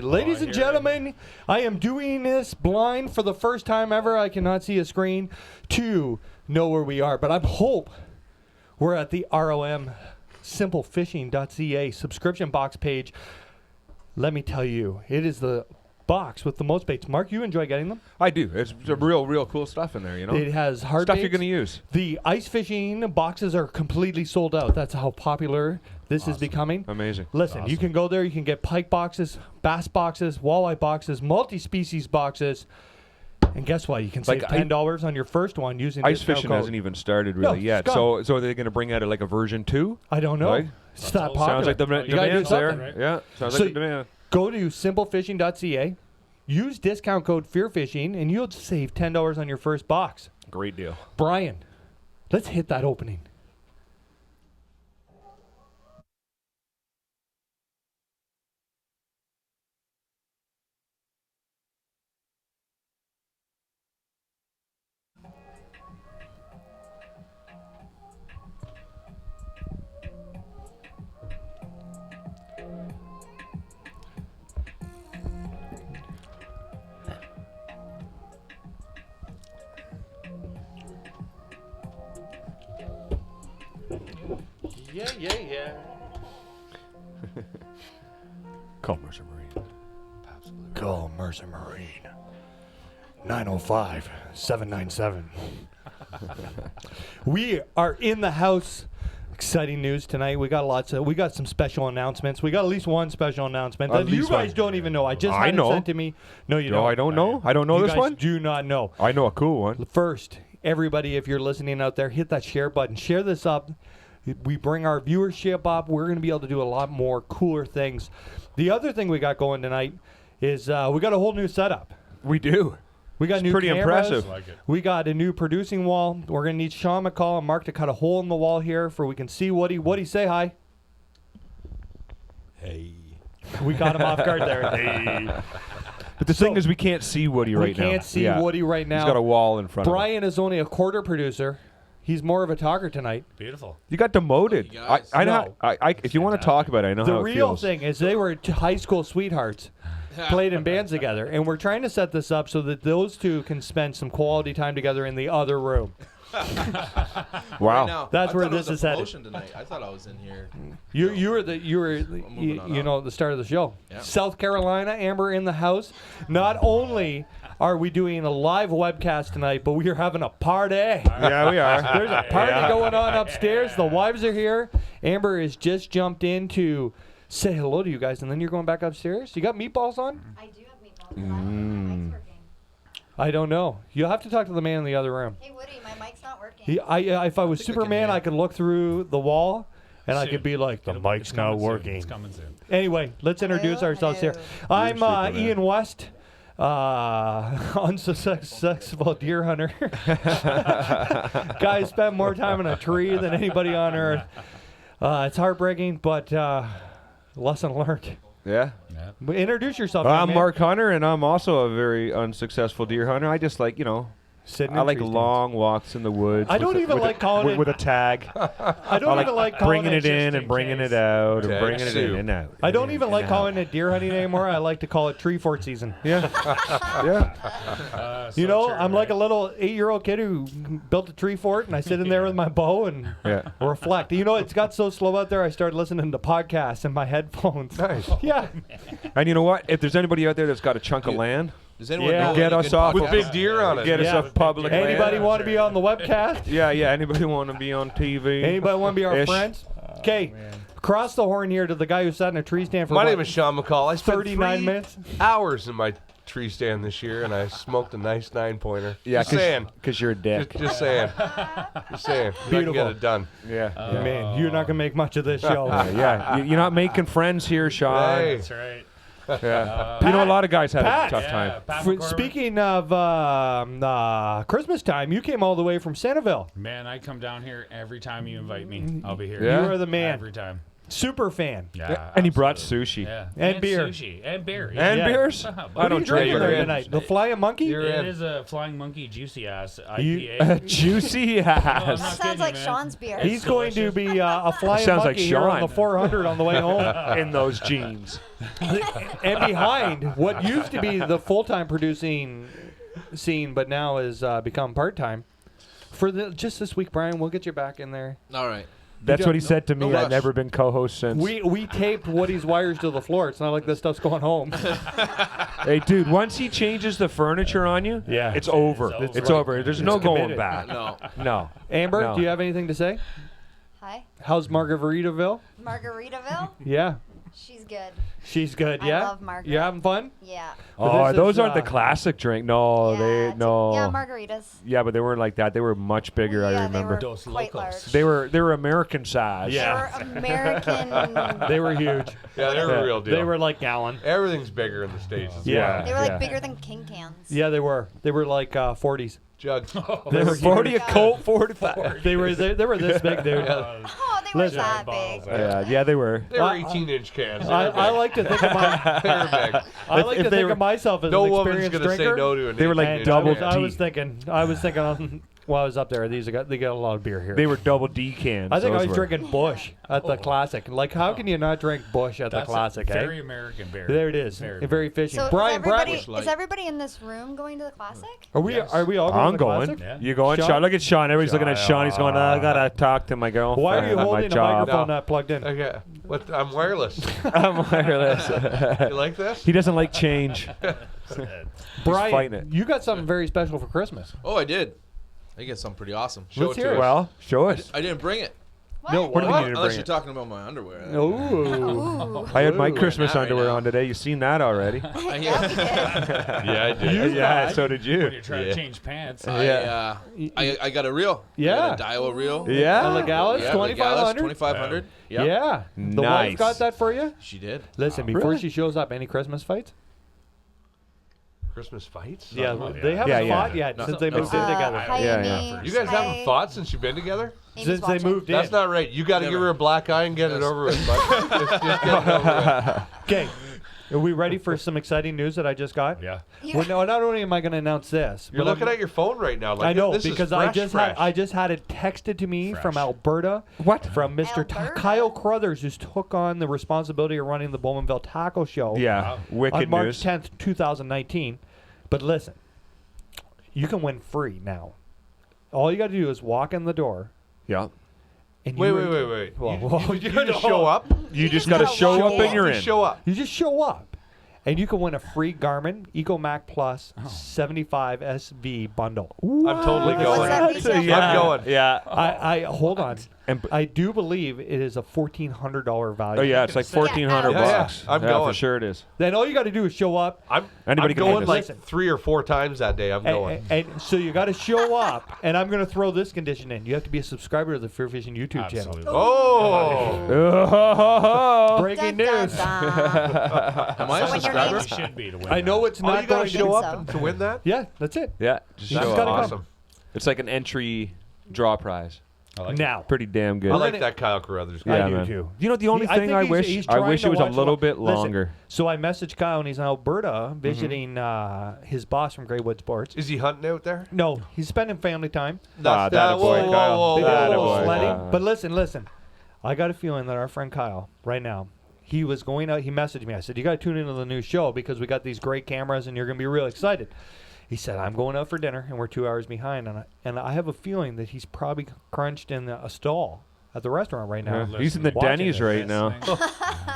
Ladies and gentlemen, I am doing this blind for the first time ever. I cannot see a screen to know where we are, but I hope we're at the ROM simplefishing.ca subscription box page. Let me tell you, it is the box with the most baits. Mark, you enjoy getting them? I do. It's real cool stuff in there, you know? It has hard stuff baits. You're going to use. The ice fishing boxes are completely sold out. That's how popular this is becoming. Amazing. Listen, you can go there. You can get pike boxes, bass boxes, walleye boxes, multi-species boxes. And guess what? You can save $10 on your first one using ice fishing code. Hasn't even started really yet. So are they going to bring out a version 2? I don't know. Like? It's that popular. Sounds like the demand's there. Right? Yeah, sounds like the demand. Go to simplefishing.ca, use discount code FearFishing, and you'll save $10 on your first box. Great deal. Brian, let's hit that opening. Yeah. Call Mercer Marine. Call Mercer Marine. 905-797. We are in the house. Exciting news tonight. We got some special announcements. We got at least one special announcement that you guys don't even know. I just had it sent to me. No, you don't. No, I don't know. I don't know this one. You guys do not know. I know a cool one. First, everybody, if you're listening out there, hit that share button. Share this up. We bring our viewership up. We're going to be able to do a lot more cooler things. The other thing we got going tonight is we got a whole new setup. We do. We got it's new pretty cameras. Impressive. Like it. We got a new producing wall. We're going to need Sean McCall and Mark to cut a hole in the wall here for we can see Woody. Woody, say hi. Hey. We got him off guard there. Hey. But the thing is, we can't see Woody right now. We can't see Woody right now. He's got a wall in front of him. Brian is only a quarter producer. He's more of a talker tonight. Beautiful. You got demoted. I know. If you want to talk about it, I know the how it real feels. thing is they were high school sweethearts, played in bands together, and we're trying to set this up so that those two can spend some quality time together in the other room. Wow, right now, that's where this is headed. Tonight. I thought I was in here. You were the start of the show. Yeah. South Carolina, Amber in the house. Not only are we doing a live webcast tonight, but we are having a party. Yeah, we are. There's a party going on upstairs. The wives are here. Amber has just jumped in to say hello to you guys, and then you're going back upstairs. You got meatballs on? I do have meatballs. Mic's working. I don't know. You'll have to talk to the man in the other room. Hey, Woody, my mic's not working. If I was Superman, I could look through the wall, and I Soon. could be like, the mic's not working. It's coming soon. Anyway, let's introduce ourselves here. I'm Ian West, unsuccessful deer hunter. Guy spent more time in a tree than anybody on earth. It's heartbreaking, but lesson learned. Yeah. But introduce yourself. I'm Mark Hunter, and I'm also a very unsuccessful deer hunter. I just like, sitting I like long walks in the woods. I don't even like calling it with a tag. I don't even like calling bringing it in and bringing it out and bringing it in and out. I don't even like calling it deer hunting anymore. I like to call it tree fort season. Yeah. Yeah. I'm like a little 8-year-old kid who built a tree fort, and I sit in there with my bow and reflect. It's got so slow out there, I started listening to podcasts in my headphones. Nice. Yeah. And you know what? If there's anybody out there that's got a chunk of land, does anyone know get us off with big deer on it? Get us off public land. Anybody want to be on the webcast? Yeah. Anybody want to be on TV? Anybody want to be our friends? Okay. Cross the horn here to the guy who sat in a tree stand for My name is Sean McCall. I spent 39 minutes. hours in my tree stand this year, and I smoked a nice 9-pointer. Yeah, just saying. Because you're a dick. Just saying. Just saying. Beautiful. I can get it done. Yeah. Man, you're not going to make much of this show. You're not making friends here, Sean. Hey. That's right. Yeah. A lot of guys have a tough time. Speaking of Christmas time, you came all the way from Centerville. Man, I come down here every time you invite me. I'll be here. Yeah. You are the man. Every time. Super fan. Yeah, And he brought absolutely. sushi. Yeah. And beer. Sushi. And beer. And Yeah. beers? What I What are don't you drink drinking you're there in. tonight? The Flying Monkey? You're It in. is a Flying Monkey Juicy Ass You- IPA. Juicy I'm ass. not That sounds kidding like you, man. Sean's beer. It's He's going to delicious. be a Flying Sounds like Monkey here on Sean. the 400 on the way home. In those jeans. And behind what used to be the full-time producing scene, but now has become part-time. For just this week, Brian, we'll get you back in there. All right. That's what he said to me. no I've rush. never been co-host since. We taped Woody's wires to the floor. It's not like this stuff's going home. Hey, dude, once he changes the furniture on you, Yeah. it's over. It's It's over. over. There's It's no going committed. back. No. No. Amber, No. do you have anything to say? Hi. How's Margaritaville? Margaritaville? Yeah, She's good. she's good. I Yeah, love Margaret. you having fun? Yeah. Oh, this those is, aren't the classic drink. No, yeah, they it's- no. Yeah, margaritas. Yeah, but they weren't like that. They were much bigger. Yeah, I remember. They were Dos quite Locos. large. They were American size. Yeah. They were American. They were huge. Yeah, they're Yeah. a real deal. They were like gallon. Everything's bigger in the States. as Yeah. well. They were like Yeah. bigger than King cans. Yeah, they were. They were like 40s. Jug. They were 40 a huge. Colt 45. They were this big, dude. Oh, they were Listen. that Balls. big. Yeah, they were. They were I- 18-inch cans. I like to think of my They were big. I like if to they think were- of myself as No an woman's experienced gonna say drinker. no to an They were like 18-inch double can. I D. was thinking while I was up there, they got a lot of beer here. They were double D cans. I think I those was were. drinking Bush at the Classic. Like, how can you not drink Bush at That's the Classic? a very Eh? American beer. There it is. Very, Very fishing. So Brian, is everybody in this room going to the classic? are we Yes. all going I'm to the going. Classic? Yeah. You going, Sean? Sean? Look at Sean. Everybody's looking at Sean. He's going, I gotta talk to my girlfriend. Why are you at my holding a job. microphone No. not plugged in? Okay. What? I'm wireless. I'm wireless. You like this? He doesn't like change. fighting Brian, it. you got something very special for Christmas. Oh, I did. I get something pretty awesome. Show Let's it hear to it. us. Well, show us. I didn't bring it. What? No, What do you mean you didn't Unless bring you're it? talking about my underwear. Ooh. Ooh. I had my Ooh. Christmas Not right underwear now. on today. You seen that already? Yeah, we did. Yeah, I did. Yeah, so did When you. you're trying Yeah. to change pants. I got a reel. Yeah. I got a Daiwa reel. Yeah. A Legalis, Yeah, 2500. 2500. Yep. Yeah. The Nice. wife got that for you? She did. Listen, before Really? she shows up, any Christmas fights? Christmas fights? Yeah, Oh, they yeah. haven't Yeah, yeah. fought yet No, since they no. moved in together. Hi, Yeah, Amy. yeah. You guys Hi. haven't fought since you've been together? Amy's Since they watching. moved in. That's not right. You got to give Never. her a black eye and get it Yes. over with. Bud. just get it over with. Okay. Are we ready for some exciting news that I just got? Yeah. You- Well, no, not only am I going to announce this, You're but looking I'm- at your phone right now. Like I know this because is I fresh, just fresh. had it texted to me from Fresh. Alberta. What? From Mr. Alberta? Kyle Crothers, who's took on the responsibility of running the Bowmanville Taco Show. Yeah, Wow. wicked on March news. 10th, 2019. But listen, you can win free now. All you got to do is walk in the door. Yeah. And Wait. Well, You just show up. You just just got to gotta show walk up in. and you're in. Just show up. You just show up. And you can win a free Garmin EcoMac Plus 75 SV bundle. I'm totally What's going. that retail yeah. I'm going. Yeah. I hold on. And I do believe it is a $1,400 value. oh yeah, it's like Yeah, 1,400 yeah. bucks. I'm yeah, going. for sure it is. Then all you got to do is show up. Anybody I'm can going win like Listen. 3 or 4 times that day. I'm going. And so you got to show up. And I'm going to throw this condition in. You have to be a subscriber to the FearFishing YouTube channel. Absolutely. Oh. Oh. Breaking Dun, dun, news. dun. Am I a So when your subscriber? name's- You should be to win I know that. it's Oh, not you gotta going show so. up to win that? Yeah, that's it. Yeah, just That's show gotta up. come. Awesome. It's like an entry draw prize. I like Now. Pretty damn good. I like gonna- that Kyle Carruthers yeah, guy. I do man. too. You know the only thing think I he's- wish he's I trying wish to it was a watch little lo- bit Listen, longer. So I messaged Kyle, and he's in Alberta visiting his boss from Greywood Sports. Is he hunting out there? No, he's spending family time. Ah, that a boy, Kyle. They did a That a little boy. sledding. But listen. I got a feeling that our friend Kyle, right now, he was going out. He messaged me. I said, "You got to tune into the new show because we got these great cameras, and you're going to be real excited." He said, "I'm going out for dinner, and we're 2 hours behind." And I have a feeling that he's probably crunched in a stall at the restaurant right now. Yeah. He's in the Watching Denny's it. right now.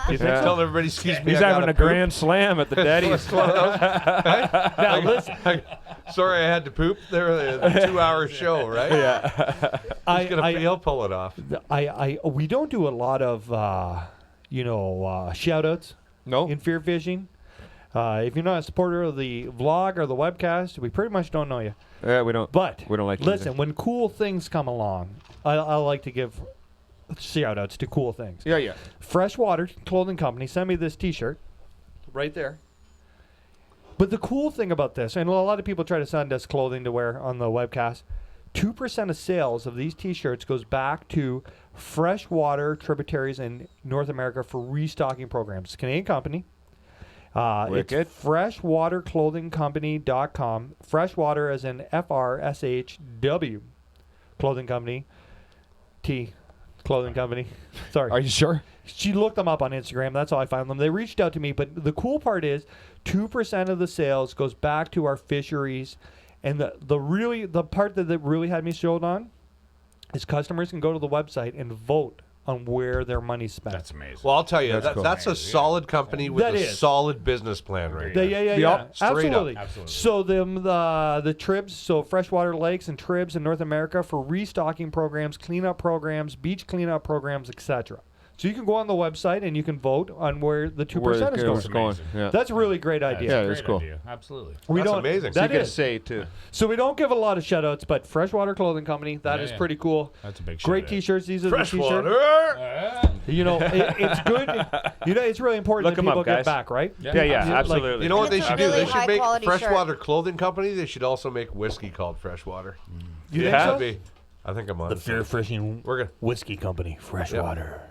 He's Yeah. telling everybody, excuse me. He's I having gotta a poop. grand slam at the Denny's. Now listen, Sorry, I had to poop. There, a 2-hour show, right? Yeah. He'll pull it off. we don't do a lot of shout outs No. in Fear Fishing. If you're not a supporter of the vlog or the webcast, we pretty much don't know you. Yeah, we don't. But We don't like you listen, either. when cool things come along, I like to give shout outs to cool things. Yeah, yeah. Freshwater Clothing Company sent me this T-shirt right there. But the cool thing about this, and a lot of people try to send us clothing to wear on the webcast, 2% of sales of these T-shirts goes back to freshwater tributaries in North America for restocking programs. It's a Canadian company. Wicked. It's freshwaterclothingcompany.com. Freshwater as in FRSHW. Clothing company. T. Clothing company. Sorry. Are you sure? She looked them up on Instagram. That's how I found them. They reached out to me. But the cool part is 2% of the sales goes back to our fisheries. And the part that really had me sold on is customers can go to the website and vote on where their money's spent. That's amazing. Well, I'll tell you, That's cool. that's a solid company with That a is. solid business plan right there. Yeah. Straight up. Absolutely. Absolutely. So the tribs, so freshwater lakes and tribs in North America for restocking programs, cleanup programs, beach cleanup programs, etc. So you can go on the website and you can vote on where the 2% is going. It's going. Yeah. That's a really great idea. Yeah, Great that's cool. idea. Absolutely. We That's don't, amazing. So you That get a is. say too. So we don't give a lot of shout-outs, but Freshwater Clothing Company, that is Yeah. pretty cool. That's a big Great shout-out. T-shirts. These are the T-shirts. Freshwater. You know, it's good. You know, it's really important Look that 'em up, people guys. give back, right? Yeah. Yeah, Like, absolutely. You know what And they it's a should do? really They should make high-quality Freshwater Clothing Company. They should also make whiskey called Freshwater. You Yeah. think so? Should be. I think I'm on. The to Fear something. Fishing We're gonna Whiskey Company, Freshwater.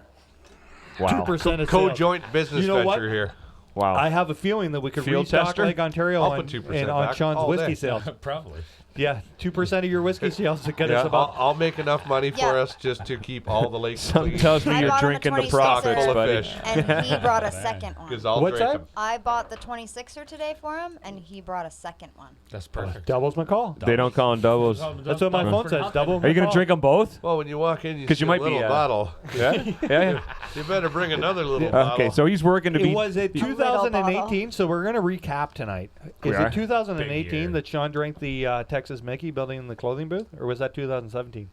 Wow. 2% of sales. co-joint business You know what? venture here. Wow. I have a feeling that we could Field restock tester? Lake Ontario I'll on, put 2% on back Sean's all whiskey day. sales. Probably. Yeah, 2% of your whiskey sales to get Yeah. us about. I'll make enough money for Yeah. us just to keep all the lakes Something clean. tells me I you're bought on the drinking the 26er. profits, Full of buddy. fish. And he brought a second one. Because I'll What's drink that? 'em. I bought the 26er today for him, and he brought a second one. That's perfect. Doubles my call. They don't call them doubles. That's what my phone says. Double. Are you going to drink them both? Well, when you walk in, you 'Cause see you might a be, little bottle. Yeah? Yeah. You better bring another little bottle. Okay, so he's working to It be. was it little 2018, so we're going to recap tonight. We Is are? it 2018 Big year. that Sean drank the Texas Mickey building the clothing booth, or was that 2017?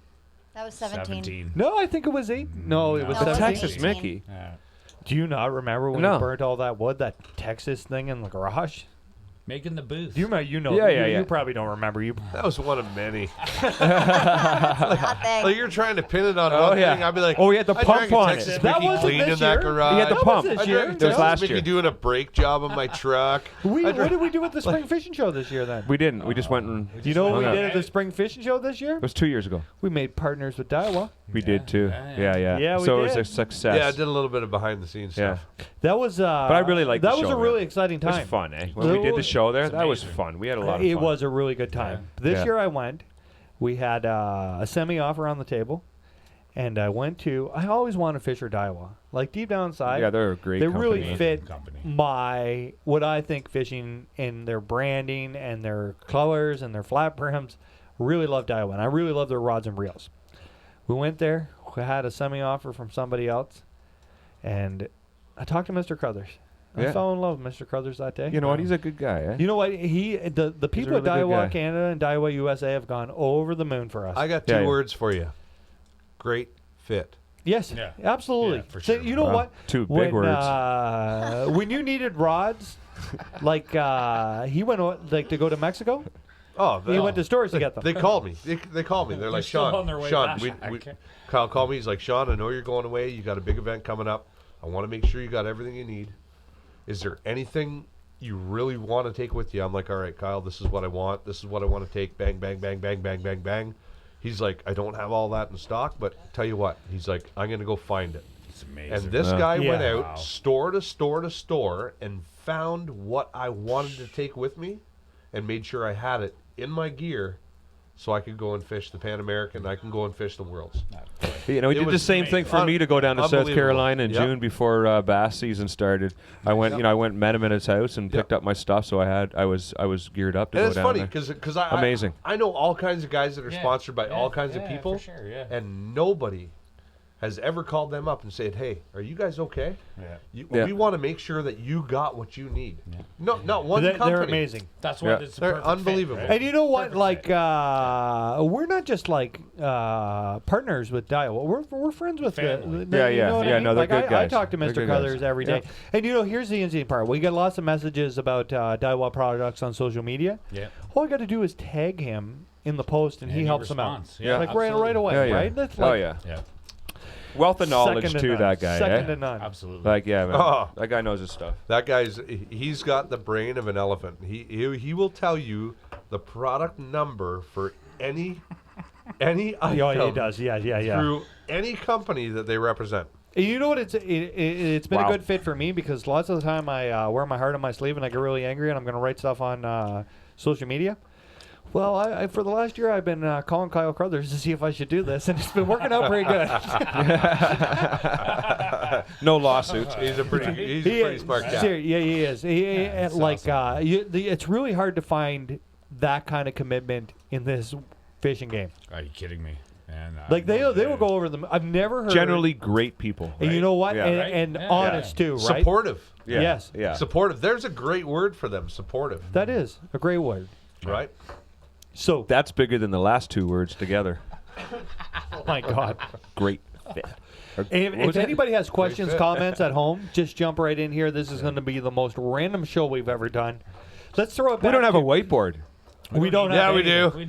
That was 17. No, I think it was 8. No, it was No, it was 17. Texas 18. Mickey. Yeah. Do you not remember when No. he burnt all that wood, that Texas thing in the garage? Making the booth. Do you remember? You know. Yeah, you, yeah, yeah. You probably don't remember. You. That was one of many. Nothing. Like you're trying to pin it on Oh, one yeah. thing. I'd be like, Oh, you had the I pump drank a on it. Texas That Mickey wasn't cleaned this in that year. garage. You had the That pump. was this I year. drank a That was Texas last Mickey year. doing a brake job on my truck. What did we do at the spring fishing show this year then? We didn't. We just went and. You know what we hung out. did at the spring fishing show this year? It was 2 years ago. We made partners with Daiwa. We did too. Yeah. Yeah. we So it was did. a success. Yeah, I did a little bit of behind the scenes Yeah. stuff. That was. But I really liked the that was show, a really man. exciting It was time. fun, eh? When we did the show there, It's that was amazing. fun. We had a lot of It fun. was a really good time. This Yeah. year I went. We had a semi-offer on the table, and I went to. I always wanted to fish for Daiwa. Like deep down inside, Yeah, they're a great they company. really fit Company. my what I think fishing in their branding and their colors and their flat brims. Really love Daiwa, and I really love their rods and reels. We went there. We had a semi-offer from somebody else, and I talked to Mr. Crothers. I Yeah. fell in love with Mr. Crothers that day. You know what? He's a good guy, eh? You know what? The people really at good guy. Daiwa Canada and Daiwa USA have gone over the moon for us. I got Yeah, two yeah. words for you. Great fit. yes, Yeah. absolutely. Yeah, for So, sure. you know Wow. what? 2 when, big words. When you needed rods, like he went to go to Mexico. Oh, He went to stores to get them. They called me. They called me. They're like, still Sean, on their way Sean, back. Kyle called me. He's like, Sean, I know you're going away. You got a big event coming up. I want to make sure you got everything you need. Is there anything you really want to take with you? I'm like, all right, Kyle, this is what I want. This is what I want to take. Bang, bang, bang, bang, bang, bang, bang. He's like, I don't have all that in stock, but tell you what. He's like, I'm going to go find it. It's amazing. And this guy Yeah. went out Wow. store to store to store and found what I wanted to take with me and made sure I had it in my gear so I could go and fish the Pan American. I can go and fish the Worlds. You know, he It did the was same thing for me to go down to South unbelievable. Carolina in Yep. June before bass season started. I went, Yep. I went and met him at his house and Yep. picked up my stuff. So I was geared up to And go it's down funny there. because Amazing. I know all kinds of guys that are Yeah. sponsored by all Yeah, kinds of yeah, people, for sure, yeah. and nobody has ever called them up and said, "Hey, are you guys okay? Yeah. Yeah. We want to make sure that you got what you need." No, not one company. They're amazing. That's why Yeah. it's a They're perfect fit, unbelievable. right? And you know what? Perfect Like, fit. we're not just like partners with Daiwa. We're friends with Family. the Yeah, you yeah, know what yeah, I mean? no, they're Like, good I guys. talk to They're Mr. good guys. Crothers every day. Yeah. And you know, here's the interesting part. We get lots of messages about Daiwa products on social media. Yeah. All I got to do is tag him in the post, and he helps them out. responds. Yeah, like absolutely. right away, Yeah, yeah. right? That's Oh like yeah. Yeah. Wealth of knowledge second to too, none. that guy. Second eh? to none. Absolutely. Like yeah, man. Oh. That guy knows his stuff. That he's got the brain of an elephant. He will tell you the product number for any any item. Yeah, he does. Yeah. Through any company that they represent. And you know what? It's been Wow. a good fit for me because lots of the time I wear my heart on my sleeve and I get really angry and I'm going to write stuff on social media. Well, I for the last year I've been calling Kyle Crothers to see if I should do this, and it's been working out pretty good. No lawsuits. He's a pretty smart cat. Yeah, he is. It's really hard to find that kind of commitment in this fishing game. Are you kidding me? Man, Like they will go over them. I've never heard. Generally great people. And you know what? Yeah. And Right. honest too, right? Supportive. Yeah. Yes. Yeah. Supportive. There's a great word for them. Supportive. That is a great word. Right? So, That's bigger than the last two words together. oh my God. Great fit. If anybody has questions, fit. comments at home, just jump right in here. This is going to be the most random show we've ever done. Let's throw it back. We don't have a to- whiteboard. We don't have. Yeah, we anything. do. We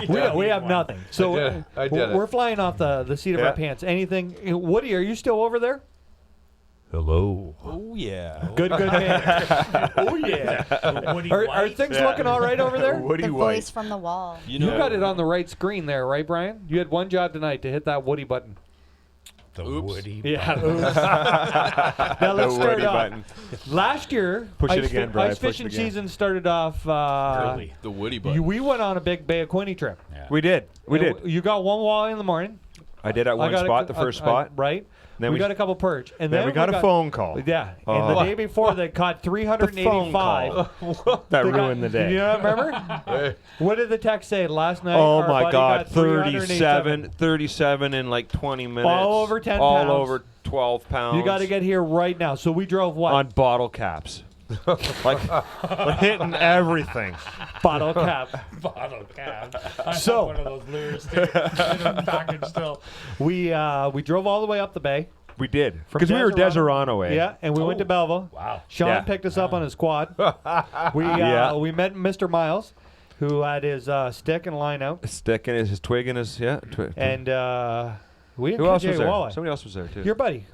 don't. We have nothing. So I did it. we're flying off the seat of our Yeah. pants. Anything? Woody, are you still over there? Hello. Oh yeah. Good man. Oh yeah. Woody Are White. things looking all right over there? The voice from the wall. You got it on the right screen there, right, Brian? You had one job tonight to hit that Woody button. The Oops. Woody. Yeah. Now let's start Woody off. button. Last year, Push it again, Brian, ice push it fishing again. season started off. Early. The Woody Button. We went on a big Bay of Quinte trip. Yeah. We did. We did. You got one walleye in the morning. I did at I one got spot, the first spot. right. Then we we- got a couple perch, and Then we got a phone call. Yeah, and Oh. the day before they caught 385. That They got- ruined the day. You don't remember? Hey. What did the text say last night? Oh Our my buddy God, got 387. 37 in like 20 minutes. All over 10 All pounds. over 12 pounds. You got to get here right now. So we drove what? on bottle caps. like hitting everything. Bottle cap. Bottle cap. I So- have one of those lures too. In a package still. We drove all the way up the bay. We did. From Because we were Deserano. Deserano way. Yeah, and we went to Belleville. Wow. Sean Yeah. picked us up on his quad. Yeah. We met Mr. Miles, who had his stick and line out, Stick in his twig in his, yeah. and we didn't Who else catch was any there? walleye. Somebody else was there too. Your buddy,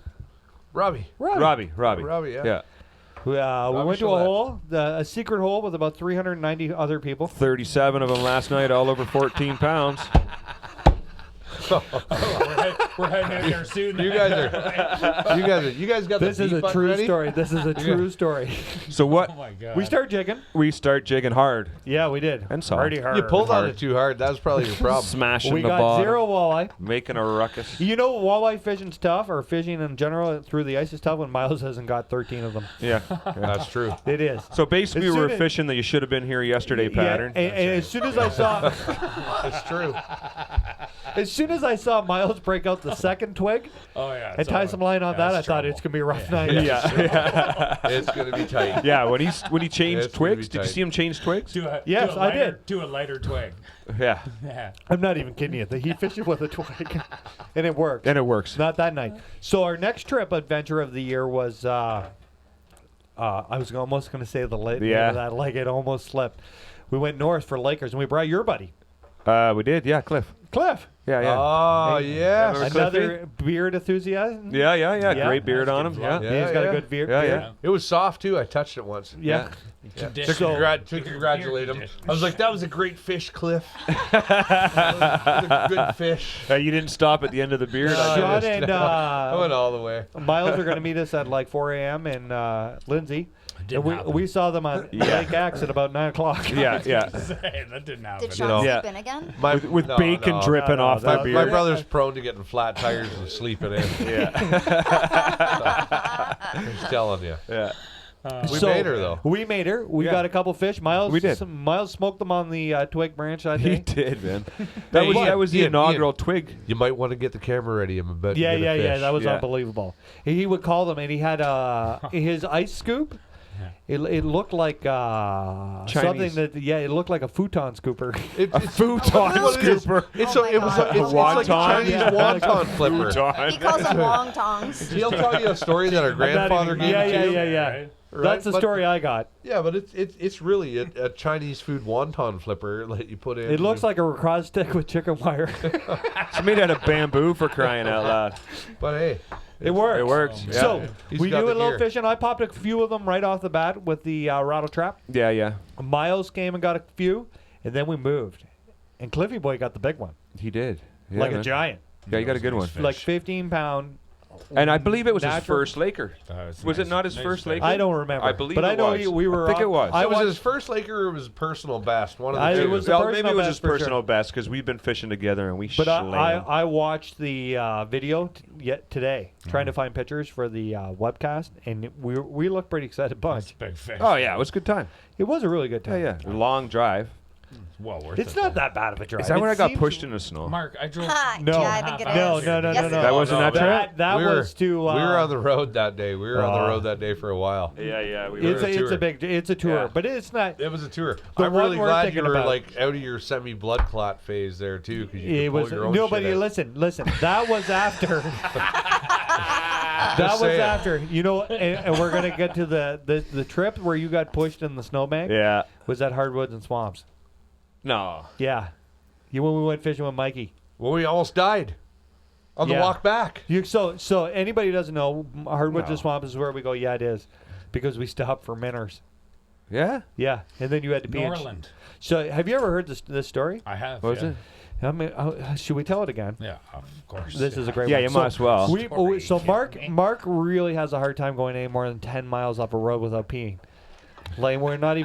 Robbie. Robbie. Robbie, yeah. Yeah. We went to a Chalet. hole, a secret hole with about 390 other people. 37 of them last night, all over 14 pounds. We're heading in there soon. You guys got This the is deep a button true ready? story. This is a true story. So what? Oh my God. We start jigging. We start jigging hard. Yeah, we did. And soft. Hardy hard. You pulled on it too hard. That was probably your problem. Smashing We the got bottom. 0 walleye. Making a ruckus. You know, walleye fishing's tough, or fishing in general through the ice is tough when Miles hasn't got 13 of them. Yeah. That's true. It is. So basically, As we were soon as- fishing the you should have been here yesterday pattern. Yeah, and as soon as I saw, It's true. as soon as I saw Miles break out the second twig Oh yeah. and tie some line on that, I thought it's gonna be a rough night. Yeah. It's gonna be tight. Yeah, when he changed It's gonna be twigs, did you tight. see him change twigs? Yes, I did. To a lighter twig. Yeah, Yeah. I'm not even kidding you. He fished it with a twig, and it worked. and it works. Not that night. So our next trip adventure of the year was. I was almost going to say the name Yeah. of that lake. It almost slipped. We went north for Lakers, and we brought your buddy, We did, yeah, Cliff. Cliff. Yeah, yeah. Oh, yeah. Remember Another beard enthusiasm. Yeah, yeah, yeah. Yeah. Great beard on him. Yeah. Yeah. He's got a good beard. Yeah, beard. yeah. It was soft, too. I touched it once. Yeah. To, So- to congratulate him. I was like, that was a great fish, Cliff. That was a good fish. You didn't stop at the end of the beard. I Sean noticed. and I went all the way. Miles are going to meet us at like 4 a.m. in Lindsay. Didn't And happen. we saw them on Yeah. Lake Axe at about 9 o'clock. Yeah, yeah. That didn't happen. Did Sean know. Yeah. sleep in again? My, With bacon dripping no, off that- my My beard. brother's prone to getting flat tires and sleeping in. Yeah. I'm just telling you. Yeah. We So, made her, though. We made her. We Yeah. got a couple fish. Miles, We did. Miles smoked them on the twig branch that He day. did, man. Hey, That was the Ian, inaugural twig. You might want to get the camera ready. I'm about to Yeah, get a yeah, yeah. fish. That was Yeah. unbelievable. He would call them, and he had his ice scoop. It looked like something that it looked like a futon scooper. It's futon what it is. scooper. It's Oh a, my it was God. a, it's like a Wonton? Chinese Yeah. wonton flipper. He calls them long tongs. He'll tell you a story that our grandfather gave Yeah, to yeah, you. yeah, yeah. Right? That's the But- story I got. Yeah, but it's really a Chinese food wonton flipper that you put in. It looks like a cross stick with chicken wire. It's made out of bamboo for crying out loud. But hey, It works. It works. Yeah. So He's we got do a the little gear. fishing. I popped a few of them right off the bat with the rattle trap. Yeah, yeah. Miles came and got a few, and then we moved. and Cliffy Boy got the big one, He did. Yeah, like a man. giant, Yeah, you got a good one. like 15-pound. And I believe it was his Natural- first Laker. Was it not his first Laker? I don't remember. I believe but I it know was. we were. I think it was. I It was watched- his first Laker or it was personal best. One of the I- two. it was the Well, maybe personal it was best his for sure. personal best because we've been fishing together and we But slayed him. I watched the video yet today, trying to find pictures for the webcast, and we looked pretty excited bunch. Big fish. Oh, yeah, it was a good time. It was a really good Yeah, time. yeah. Long drive. Well worth It's it. not that bad of a drive. Is that It when I got seems- pushed in the snow? Mark, I drove. No, Yeah, I think it is. no. Yes, no. it That is. wasn't that trip? That we were, was to. we were on the road that day. We were on the road that day for a while. Yeah, we It's were. it's a tour, Yeah. but it's not. It was a tour. The I'm one really we're glad you thinking were about- like out of your semi-blood clot phase there too, because you It could pull was your own nobody. shit out. Listen. That was after. That was saying. after. You know, and we're gonna get to the trip where you got pushed in the snowbank. Yeah. Was at Hardwoods and Swamps. No. Yeah. You when we went fishing with Mikey. Well, we almost died on the Yeah. walk back. So anybody who doesn't know, Hardwoods No. and Swamps is where we go. Yeah, it is, because we stopped for Minners. Yeah? Yeah, and then you had to pee. Norland. So have you ever heard this story? I have. What was yeah. it? I mean, should we tell it again? Yeah, of course. This is a great Yeah, one. you So might as well. So Story, kid. Mark really has a hard time going any more than 10 miles up a road without peeing. Like I'm not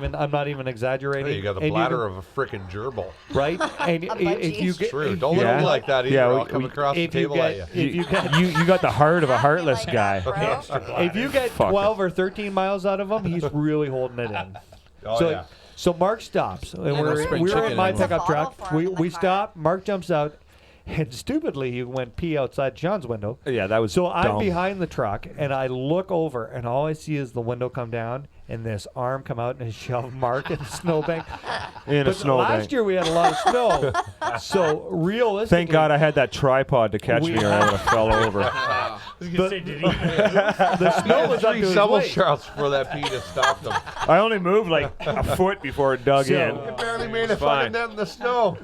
even exaggerating. Hey, you got the And bladder of a frickin' gerbil. right? And A if you budgie. get True. Don't Yeah. look at me like that either. Yeah, I'll we- come we- across the if you table at you. get if you get You got the heart of a Not heartless like guy. that, bro. if you get Fuck 12 or 13 miles out of him, he's really holding it in. Oh, so yeah. So Mark stops, and Yeah, we're we're spring in chicken my in there. pickup truck. Follow for him in the We car. stop. Mark jumps out, and stupidly he went pee outside Sean's window. Yeah, that was So I'm dumb. behind the truck, and I look over, and all I see is the window come down, and this arm come out and shove Mark in the snowbank. in a But snowbank. last year we had a lot of snow, so realistically, Thank God I had that tripod to catch We- me or I would have fell over. I was gonna But- say, did he? the snow was up to Three his shovel waist. shots before that Peter stopped them. I only moved like a foot before it dug So- in. You barely made a Fine. fucking dent in the snow.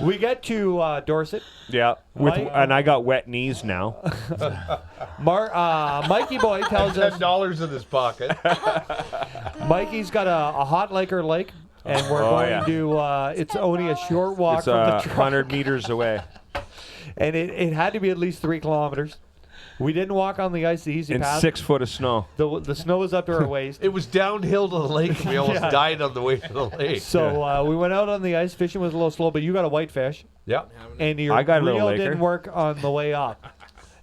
We get to Dorset. Yeah, Right. and I got wet knees now. Mikey boy tells us $10 in his pocket. Mikey's got a hot Laker lake, and we're Oh, going yeah. to. It's only a short walk It's from the truck, 100 meters away. and it had to be at least 3 kilometers. We didn't walk on the ice the easy In path. 6 foot of snow. The snow was up to our waist. It was downhill to the lake, and we almost Yeah. died on the way to the lake. So we went out on the ice. Fishing was a little slow, but you got a whitefish, Yeah. and your I got a little reel Laker. didn't work on the way up.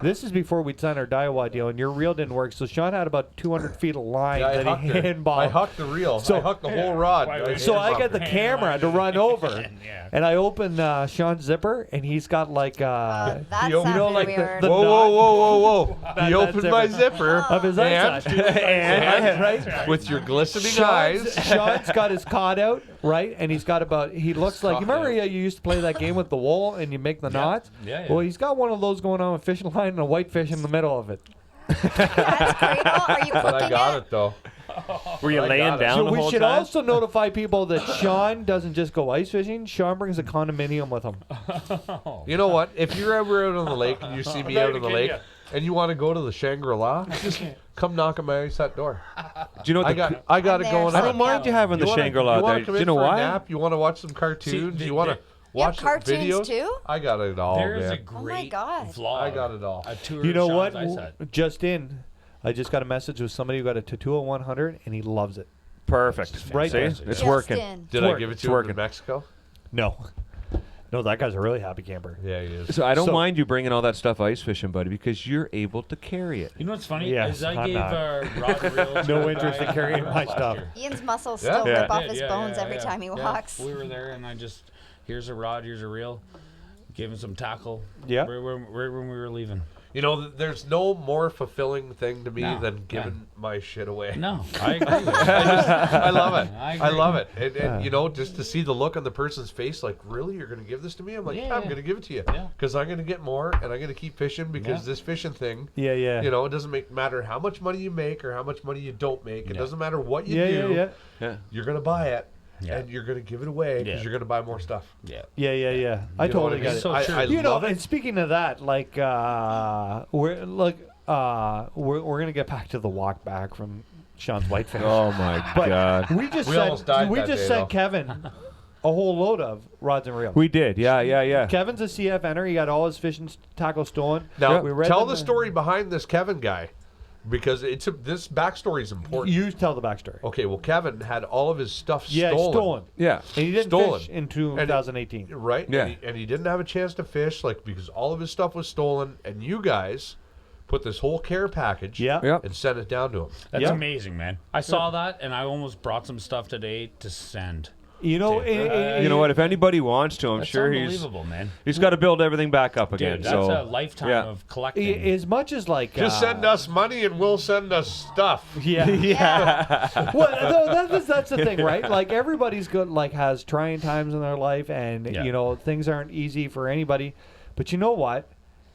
This is before we'd signed our Daiwa deal, and your reel didn't work. So Sean had about 200 feet of line Yeah, that he handballed. I hucked the reel. So- I hucked the whole rod. Wait, So I Hand got the line. camera to run over, Yeah. and I open Sean's zipper, and he's got like That You sounded know, like weird. the- Whoa, whoa, whoa, whoa, whoa. That- He that opened my zipper. of his and, eyesight. and Right? with your glistening eyes. Sean's got his cod out, right? And he's got about, he looks like, you remember you used to play that game with the wool and you make the knots? Yeah, yeah. Well, he's got one of those going on with fishing line and a white fish in the middle of it. That's great. Oh, are you But I cooking got it, though. Were you I laying got it. down So the we whole should time? also notify people that Sean doesn't just go ice fishing. Sean brings a condominium with him. You know what? If you're ever out on the lake and you see me out on the lake and you want to go to the Shangri-La, just come knock on my ice hut door. Do you know what I the got it I'm going there, I don't on. mind you having the wanna- Shangri-La you wanna there. come Do you in know for a why? nap? You want to watch some cartoons? the- you want to You have watch some cartoons videos? too? I got it all, There is a man. great God. vlog. I got it all. A tour You of know Sean's what? ice hut. Just in, I just got a message with somebody who got a Tattoo 100 and he loves it. Perfect. Right See? there. It's Just working. in. Did I give it It's to him working. in Mexico? No. No, that guy's a really happy camper. Yeah, he is. So I don't So- mind you bringing all that stuff ice fishing, buddy, because you're able to carry it. You know what's funny? Yes, is I I'm gave not. rod and reel to No a interest guy in carrying my last stuff. year. Ian's muscles Yeah. still Yeah. rip off Yeah, his yeah, bones yeah, every yeah. time he Yeah. walks. We were there, and I just, here's a rod, here's a reel. Gave him some tackle. Yeah. Right when we were leaving. You know, there's no more fulfilling thing to me No, than giving my shit away. No, I agree with you. I love it. I I agree. love it. And you know, just to see the look on the person's face, like, really, you're going to give this to me? I'm like, yeah, I'm Yeah. going to give it to you. Yeah. Because I'm going to get more, and I'm going to keep fishing because Yeah. this fishing thing, Yeah, yeah. you know, it doesn't matter how much money you make or how much money you don't make. It Yeah. doesn't matter what you yeah, do. yeah, Yeah. You're going to buy it, Yeah. and you're going to give it away because Yeah. you're going to buy more stuff. Yeah. yeah. I You know what totally I get mean? it. So true. I You know, love and it. speaking of that, like we're gonna get back to the walk back from Sean's whitefish. Oh my But God. we just We sent, almost died we that just day, sent though. Kevin a whole load of rods and reels. We did. Yeah. Kevin's a CFNer. He got all his fishing tackle stolen. Now, we read tell them the story behind this Kevin guy, because this backstory is important. You tell the backstory. Okay, well, Kevin had all of his stuff Yeah, stolen. Yeah. And he didn't Stolen. fish in 2018. Right? Yeah. And he didn't have a chance to fish, because all of his stuff was stolen, and you guys put this whole care package Yep. and sent it down to him. That's Yeah. amazing, man. I saw that, and I almost brought some stuff today to send. You know, You know what? If anybody wants to, I'm That's sure unbelievable, man. he's got to build everything back up again. Dude, that's so a lifetime yeah. of collecting. as much as like Just send us money and we'll send us stuff. Yeah. Yeah. Well, that's the thing, right? Like everybody's good, like has trying times in their life, and Yeah. things aren't easy for anybody. But you know what?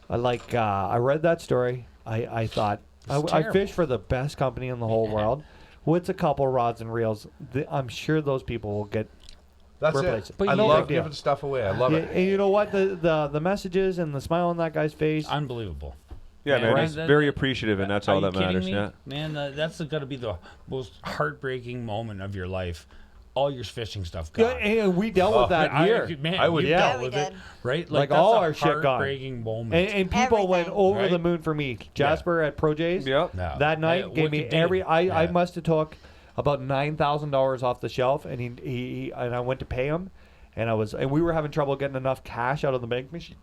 I read that story. I thought I terrible. fish for the best company in the whole world. With a couple rods and reels, I'm sure those people will get. That's Replace it. it. But I you know- love Big deal. giving stuff away. I love it. And you know what? The messages and the smile on that guy's face. Unbelievable. Yeah, man. Right? He's very appreciative, and that's all Are that you kidding matters. me? Yeah. Man, that's got to be the most heartbreaking moment of your life. All your fishing stuff Yeah, gone. and we dealt with that here. Man, I would- you Yeah, dealt we with did. it, right? Like that's all a our shit gone. heartbreaking moment. And people went Everything. over the Right? moon for me. Jasper at Pro J's. Yep. No. That night Hey, gave me wicked dude. I Yeah. must have took about $9,000 off the shelf, and he and I went to pay him, and we were having trouble getting enough cash out of the bank machine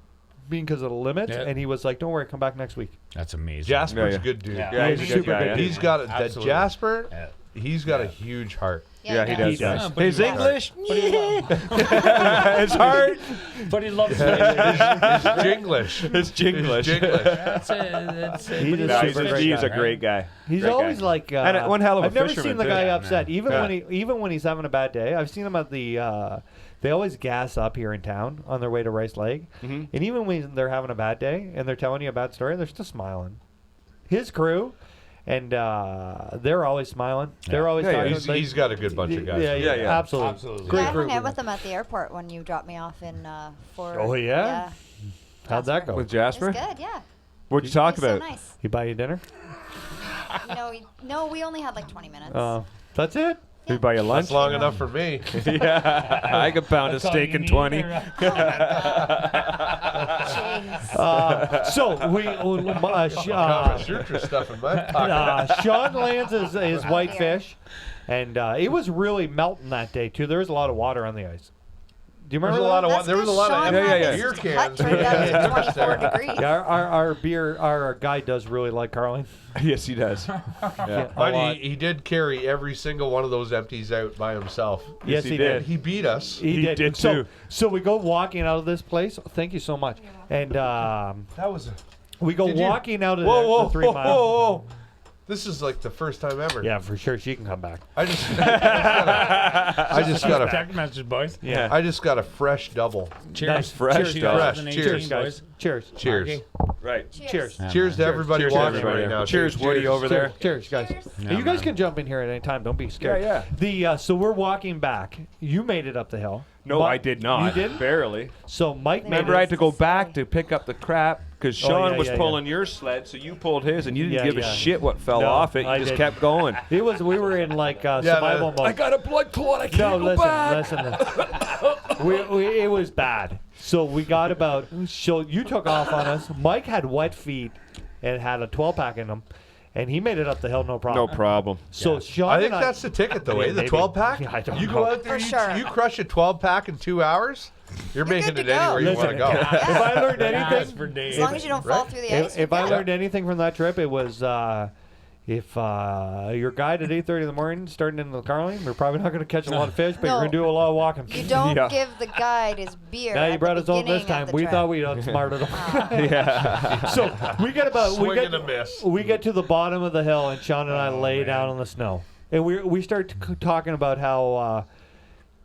because of the limits, Yeah. and he was like, "Don't worry, come back next week." That's amazing. Jasper's Yeah. a good dude. Yeah. Yeah, he's a good Super guy. good yeah. dude. He's got that Absolutely. Jasper. Yeah. He's got a huge heart. Yeah, he does. Yeah, but His he- English, But he, it's hard. but he loves it. Jinglish. It's Jinglish. Jinglish. That's it. That's it. He's But a he super loves great He's guy, a great guy. He's Great always guy. like And one hell of a I've never fisherman, seen the too. guy Yeah, upset, man. even when he's having a bad day. I've seen him at the. They always gas up here in town on their way to Rice Lake, Mhm. and even when they're having a bad day and they're telling you a bad story, they're still smiling. His crew. And they're always smiling. They're always Yeah, yeah. talking. He's got a good bunch of guys. Yeah, Yeah. absolutely. Absolutely. Great Yeah, I crew. hung out with him at the airport when you dropped me off in Fort. Oh, yeah? How'd that go? With It was Jasper, good, yeah. what'd you talk He's about? so nice. He buy you dinner? No, we only had like 20 minutes. That's it. Did he buy you lunch? That's long enough for me. Yeah, I could pound a steak in 20. Jeez. So we, Kama Sutra stuff in my pocket. Sean lands his whitefish, and it was really melting that day too. There was a lot of water on the ice. Do you There was remember a lot that? of That's there was a 'cause lot Sean of had yeah. his beer hut cans. turned up to 24 degrees. Yeah, our guy does really like Carling. Yes, he does. Yeah. A But lot. he did carry every single one of those empties out by himself. Yes, he did. He beat us. He did too. So we go walking out of this place. Thank you so much. And That was. we go Did you- walking out of Whoa, the 3 mile. whoa! This is like the first time ever. Yeah, for sure. She can come back. I just got a Text message, boys. Yeah. I just got a fresh double. Cheers. Fresh Cheers, stuff. 2018, Cheers, guys. boys. Cheers. Cheers. Marky. Right. Cheers. Yeah, Cheers to man. everybody Cheers to watching everybody. right now. Cheers, Woody over there. Cheers, guys. Yeah, you guys man. can jump in here at any time. Don't be scared. Yeah, The so we're walking back. You made it up the hill. No, But- I did not. You didn't? Barely. So Mike made Remember, it. I had to go back to pick up the crap because Oh, Sean yeah, was yeah, pulling your sled, so you pulled his, and you didn't Yeah, give yeah. a shit what fell No, off it. You I just didn't. kept going. We were in like survival mode. I got a blood clot. I No, can't go back. listen. It was bad. So we got about. So you took off on us. Mike had wet feet and had a 12-pack in him, and he made it up the hill no problem. No problem. So Sean, I think and that's the ticket, though. Yeah, Eh? The maybe. 12-pack. Yeah, I don't You know. go out there, For sure. you crush a 12-pack in 2 hours. You're making good it to go. anywhere you want to go. If I learned Last anything, for days. As long as you don't fall through the ice. if you're I good. learned anything from that trip, it was if your guide at 8:30 in the morning starting into the Carling, we're probably not going to catch a lot of fish, but you're No. going to do a lot of walking. You don't Yeah. give the guide his beer. Now at you brought the his own this beginning time. of the We trip. thought we'd outsmarted him. Yeah. So we get Swing and a miss. we get to the bottom of the hill, and Sean and I lay down on the snow, and we start talking about how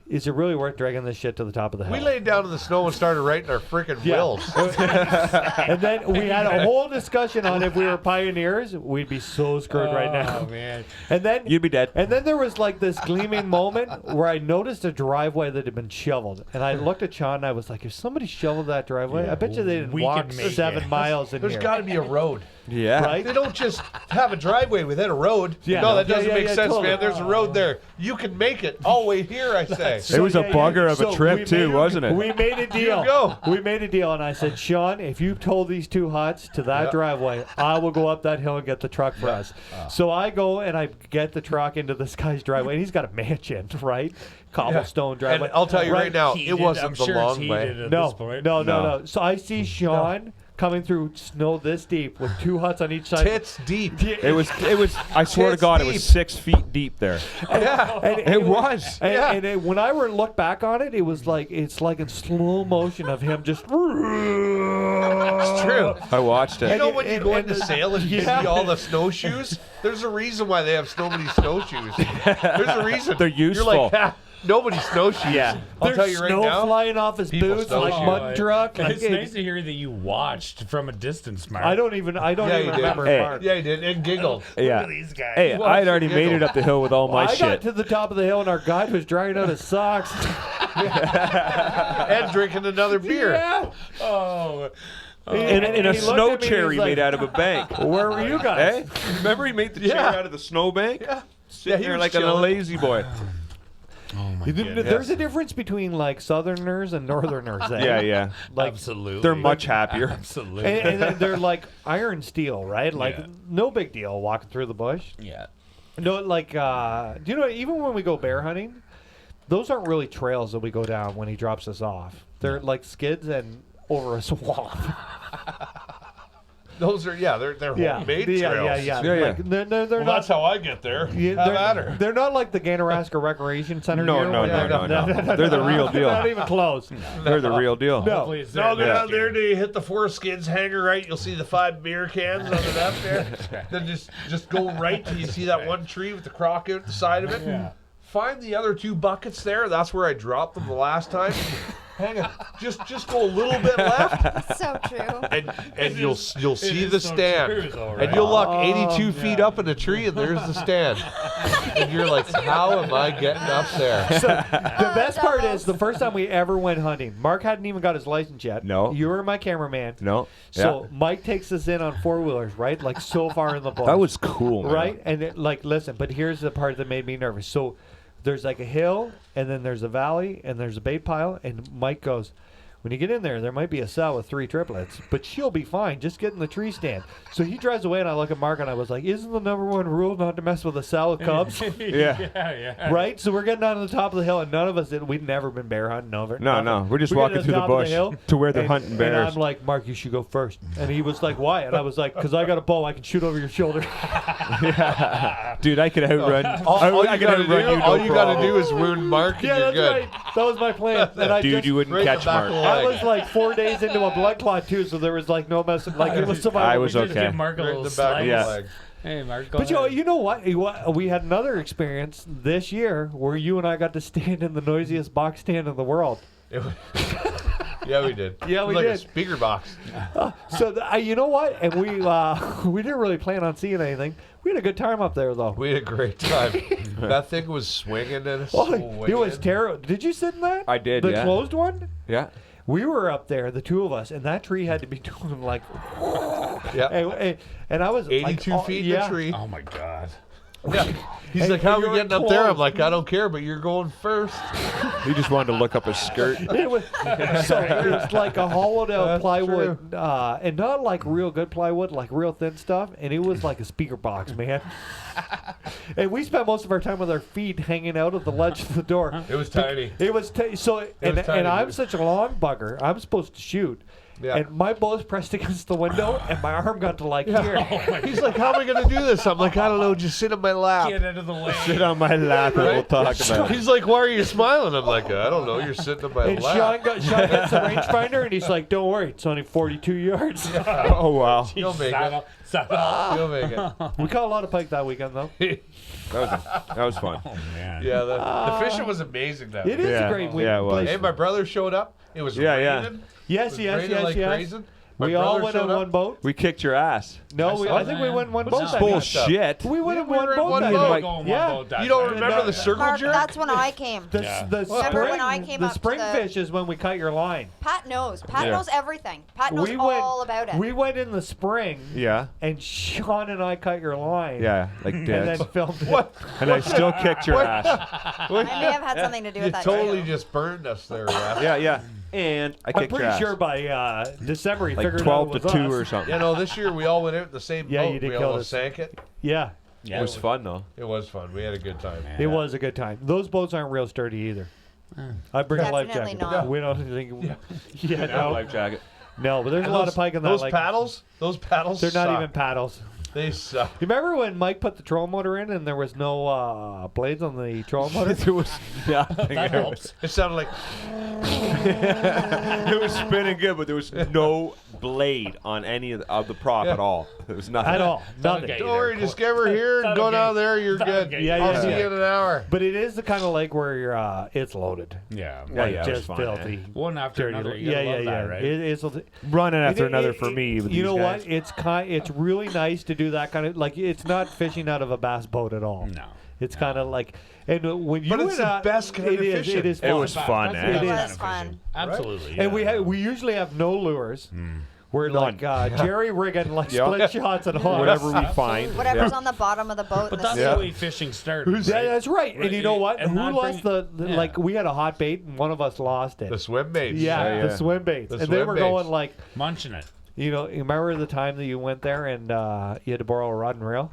is it really worth dragging this shit to the top of the hill? We laid down in the snow and started writing our freaking Yeah. wills. And then we had a whole discussion on if we were pioneers, we'd be so screwed right now. Oh, man. And then You'd be dead. And then there was like this gleaming moment where I noticed a driveway that had been shoveled, and I looked at Sean and I was like, "If somebody shoveled that driveway, I bet you they didn't We walk could make 7 it. miles in There's here." got to be a road. Yeah. Right? They don't just have a driveway without a road. Yeah. No, that Yeah, doesn't yeah, make yeah, sense, totally. man. There's a road there. You can make it. I'll wait here, I say. It was a bugger of a So trip we too, made- wasn't it? We made a deal. go. We made a deal, and I said, Sean, if you told these two huts to that Yeah. driveway, I will go up that hill and get the truck for us. So I go and I get the truck into this guy's driveway, and he's got a mansion, right? Cobblestone driveway. And I'll tell you right now, Heated, it wasn't I'm the sure long it's way. heated at No, this point. no. So I see Sean coming through snow this deep with two huts on each side. Tits deep. It was. I swear to Tits God, it deep. was 6 feet deep there. Yeah. And It was. And, Yeah. when I look back on it, it was like it's like in slow motion of him just. It's true. I watched You it. know when you go into sail and you Yeah. see all the snowshoes? There's a reason why they have so many snowshoes. There's a reason. They're You're useful. like, "Ah, nobody snowshoes. Yeah. I'll There's tell you right snow now. flying off his people boots snowshoe. like mud truck. Like It's nice to hear that you watched from a distance, Mark. I don't even Yeah, you did. remember. Hey. Mark. Yeah, he did. And giggled. Yeah. These guys. Hey, Well, I had already giggle. made it up the hill with all my I got shit. to the top of the hill and our guide was drying out his socks. And drinking another beer. Yeah. Oh. In And a he looked snow at me and cherry he's like, made out of a bank. Where were you guys? Hey, remember he made the Yeah. chair out of the snowbank? Yeah. Sitting he there was like a chilling. lazy boy. Oh my There's a difference between like Southerners and Northerners. Eh? Yeah, yeah. Like, Absolutely. They're much happier. Absolutely. and then they're like iron steel, right? Like Yeah. no big deal walking through the bush. yeah. No, like do you know? Even when we go bear hunting, those aren't really trails that we go down when he drops us off. They're like skids and over a swamp. Those are, they're homemade trails. Yeah. Yeah, Like, yeah. they're Well, not. that's how I get there. Yeah, Have at her. they're not like the Ganaraska Recreation Center. No, here, no, where no, they're- no. They're the real deal. Not even close. They're the real deal. No. Hopefully it's No, go there down next there. year. Do you hit the four skids hanger right? You'll see the 5 beer cans under that there. Then just go right till you see that one tree with the crock out at the side of it. Yeah. Find the other 2 buckets there. That's where I dropped them the last time. Hang on. Just go a little bit left, So true. and you'll see is the so stand. true, though, And right? you'll look 82 feet up in a tree, and there's the stand. And you're like, how am I getting up there? The best part is the first time we ever went hunting. Mark hadn't even got his license yet. No. You were my cameraman. No. So Yeah. Mike takes us in on 4-wheelers, right? Like so far in the bush. That was cool, man. right. And like, listen, but here's the part that made me nervous. So there's like a hill, and then there's a valley, and there's a bait pile, and Mike goes, when you get in there might be a sow with 3 triplets, but she'll be fine. Just get in the tree stand. So he drives away, and I look at Mark, and I was like, isn't the #1 rule not to mess with a sow with cubs? Yeah. Right? So we're getting down to the top of the hill, and none of us did. We'd never been bear hunting over. No, nothing. no. We're just We get walking to through the top of bush hill, to where they're and- hunting And bears. I'm like, Mark, you should go first. And he was like, why? And I was like, because I got a bow. I can shoot over your shoulder. Dude, I could outrun. All I you could gotta outrun do, you. all No you gotta problem. do is wound Mark, and Yeah, you're that's good. right. That was my plan. And I Dude, just, you wouldn't right in the catch back of Mark. the I leg. was like 4 days into a blood clot too, so there was like no messing. Like it was survival. I was Just okay. give Mark a Right in little the back of slice. the Yeah. leg. Hey, Mark, go But ahead. you know what? We had another experience this year where you and I got to stand in the noisiest box stand in the world. It was- yeah, we did. Yeah, It was we like did. a speaker box. So you know what? And we we didn't really plan on seeing anything. We had a good time up there though. We had a great time. That thing was swinging and Oh, swinging. it was terrible. Did you sit in that? I did, The yeah. closed one? Yeah. We were up there, the 2 of us, and that tree had to be doing like. Yeah. And I was 82 like, feet yeah. in the tree. Oh my God. Yeah. He's And like, how are we you're getting up there? I'm close. like, I don't care, but you're going first. He just wanted to look up his skirt. It was, so it was like a hollowed out That's plywood, and not like real good plywood, like real thin stuff. And it was like a speaker box, man. And we spent most of our time with our feet hanging out of the ledge of the door. It was tiny. It was and was tiny, I'm dude. such a long bugger. I'm supposed to shoot. Yeah. And my bow's pressed against the window, and my arm got to like here. He's like, how am I going to do this? I'm like, I don't know. Just sit on my lap. Get out of the way. Sit on my lap and we'll talk about it. He's like, why are you smiling? I'm like, I don't know. You're sitting on my And lap. Sean gets the rangefinder, and he's like, "Don't worry, it's only 42 yards." Oh, wow. You'll make it. Saddle, saddle. You'll make it. We caught a lot of pike that weekend, though. That was fun. Oh man. Yeah, the fishing was amazing that It week. is Yeah. a great week. Yeah, it was. Hey, my brother showed up. It was Yeah, yeah. raining. It Yes, was yes, raining yes, like yes. crazy. We all brother went on showed up. one boat. We kicked your ass. No, I think we went in one boat. that night. Bullshit. We went in We one were in boat. one that boat. night. Go on one Yeah. boat that You don't night. remember the circle Mark, jerk? that's when I came. The, Yeah. the Remember spring, when I came the up to spring the- fish is when we cut your line. Pat knows. Pat Yeah. knows everything. Pat knows We went, all about it. We went in the spring, Yeah. and Sean and I cut your line. Yeah, like And then dicks. filmed it. What? And I still kicked your ass. I may have had something to do You with that. totally too. just burned us there, Raph. Yeah, yeah. And I I'm kicked your pretty ass. sure by December he Like figured 12 out to it was 2 us. or something. You know, this year we all went out in the same Yeah, boat. you did We kill almost us. sank it. Yeah, It was fun, though. It was fun. We had a good time. it was a good time. Those boats aren't real sturdy either. I bring a life Definitely jacket. not. We don't think. Yeah, no, Life jacket. no, but there's a lot of pike in that. Those Like, paddles? Those paddles they're not suck. even paddles. They suck. You remember when Mike put the trolling motor in and there was no blades on the trolling motor? There was nothing. That helps. It sounded like It was spinning good, but there was no blade on any of the prop Yeah. at all. There was nothing. At all. That'll Nothing. get you don't worry, there. just get over here and That'll go get down you- there. You're that'll good. get you. Yeah, I'll yeah, see yeah. you in an hour. But it is the kind of lake where it's loaded. Yeah. Yeah, Like yeah, it was just fun, filthy. One after Dirty. another. You Yeah, gotta yeah, love yeah. that, right? It's Running after It- another it- for me. With You these know guys. what? It's really nice to do that kind of like. It's not fishing out of a bass boat at all. No. It's kind of like, and when you But it's went the out, best kind it of is. fishing. It is It fun. was fun, That's eh? the It best is kind of fun. fishing. Absolutely. And yeah. we usually have no lures. We're None. like Jerry rigging like Yeah. split shots and hooks. Whatever we find. Whatever's Yeah. on the bottom of the boat. But in the that's sea. the way fishing started. Yeah, right? that's right. And you know what? And Who that lost bring- the yeah. like? We had a hot bait and one of us lost it. The swim baits. Yeah, Yeah, the yeah. swim baits, The and they swim were baits. going like, munching it. you know, you remember the time that you went there and you had to borrow a rod and reel?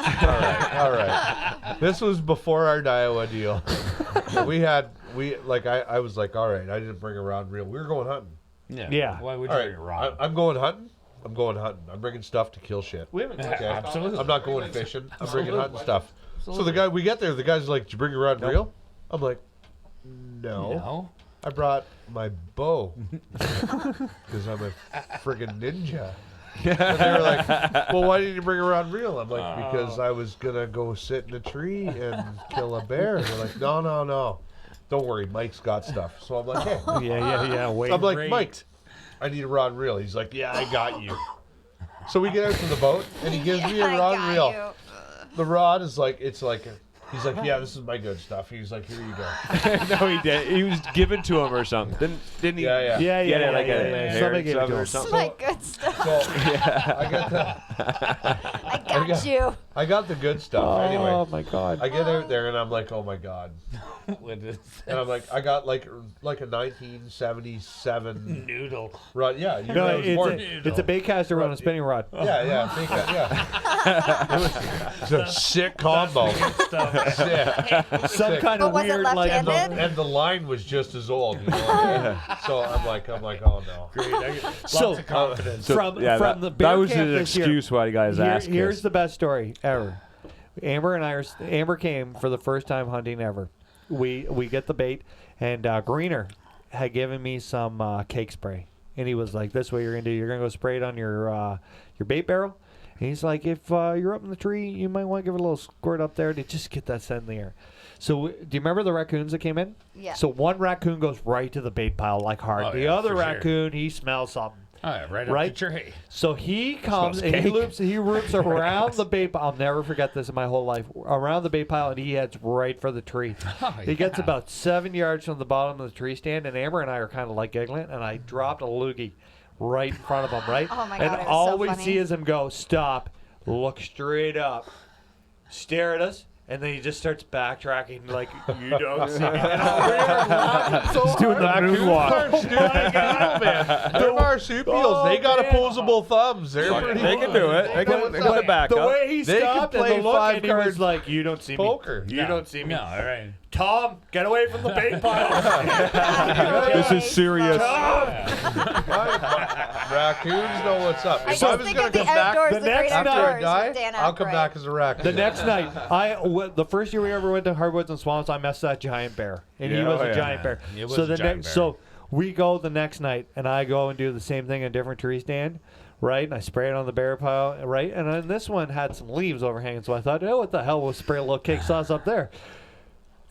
All right. This was before our Daiwa deal. I was like, all right, I didn't bring a rod and reel. We were going hunting. Yeah. Why would All you right, bring a rod? I'm going hunting. I'm going hunting. I'm bringing stuff to kill shit. We haven't Okay? Absolutely. I'm not going fishing. I'm bringing hunting stuff. So we get there. The guy's like, "Did you bring your rod and reel?" I'm like, "No, No. I brought my bow because I'm a friggin' ninja." And they were like, "Well, why didn't you bring a rod and reel?" I'm like, "Because I was gonna go sit in a tree and kill a bear." And they're like, "No, no, no, don't worry, Mike's got stuff." So I'm like, "Hey." Yeah. Wait. I'm like, Great. "Mike, I need a rod and reel." He's like, "Yeah, I got you." So we get out to the boat, and he gives me a I rod got and reel. you. The rod is like, he's like, "Yeah, this is my good stuff." He's like, "Here you go." No, he did. He was given to him or something. Didn't he? Yeah, yeah. Yeah, Get yeah, it like yeah, a yeah. hair Somebody gave it shove to or him. It's something. my good stuff. So I got you. I got the good stuff. Oh Anyway, my God. I get out there and I'm like, "Oh my god!" What is And I'm like, I got like a 1977 noodle? rod. Yeah, you No, know, it was more. it's a bait caster on a spinning rod. Yeah, think that, yeah. It's a sick combo. Sick. Some kind But of was it weird like. left-handed? And the line was just as old. You know? So I'm like, oh no. So Lots of confidence. from that, the that beer was camp his this year, excuse why he got his ass kissed. here's the best story ever. Amber came for the first time hunting ever. We get the bait, and Greener had given me some cake spray, and he was like, "This is what you're gonna do. You're gonna go spray it on your bait barrel." And he's like, "If you're up in the tree, you might want to give it a little squirt up there to just get that scent in the air." So do you remember the raccoons that came in? Yeah. So one raccoon goes right to the bait pile like hard. Oh, the yeah, other for sure. raccoon, he smells something. Oh, yeah, right, Right? up the tree. So he comes Smells and he cake. loops around the bait pile. I'll never forget this in my whole life. Around the bait pile, and he heads right for the tree. Oh, He gets yeah. about 7 yards from the bottom of the tree stand, and Amber and I are kind of like giggling, and I dropped a loogie right in front of him, right? Oh my and God, it was all so we funny. see is him go, stop, look straight up, stare at us, and then he just starts backtracking like, you don't see me. And all we're laughing so doing the hard. moonwalk. Raccoons aren't stupid, man. They're marsupials. They got opposable thumbs. They're pretty. They can do it. They got the back The up. way he They can stopped and play the look, five and he was cards like, you don't see poker. me. You don't see me. No, all right. Tom, get away from the bait pile. This is serious. Raccoons know what's up. I If just I was think gonna of the come back outdoors, the the next great night- after I outdoors die, with Dan I'll come Aykroyd. back as a raccoon. The next night, the first year we ever went to Hardwoods and Swamps, I messed that giant bear, and he Yeah, was oh, a yeah. giant bear. It was so a the giant next, bear. so we go the next night, and I go and do the same thing in a different tree stand, right? And I spray it on the bear pile, right? And then this one had some leaves overhanging, so I thought, oh, what the hell? We'll spray a little cake sauce up there.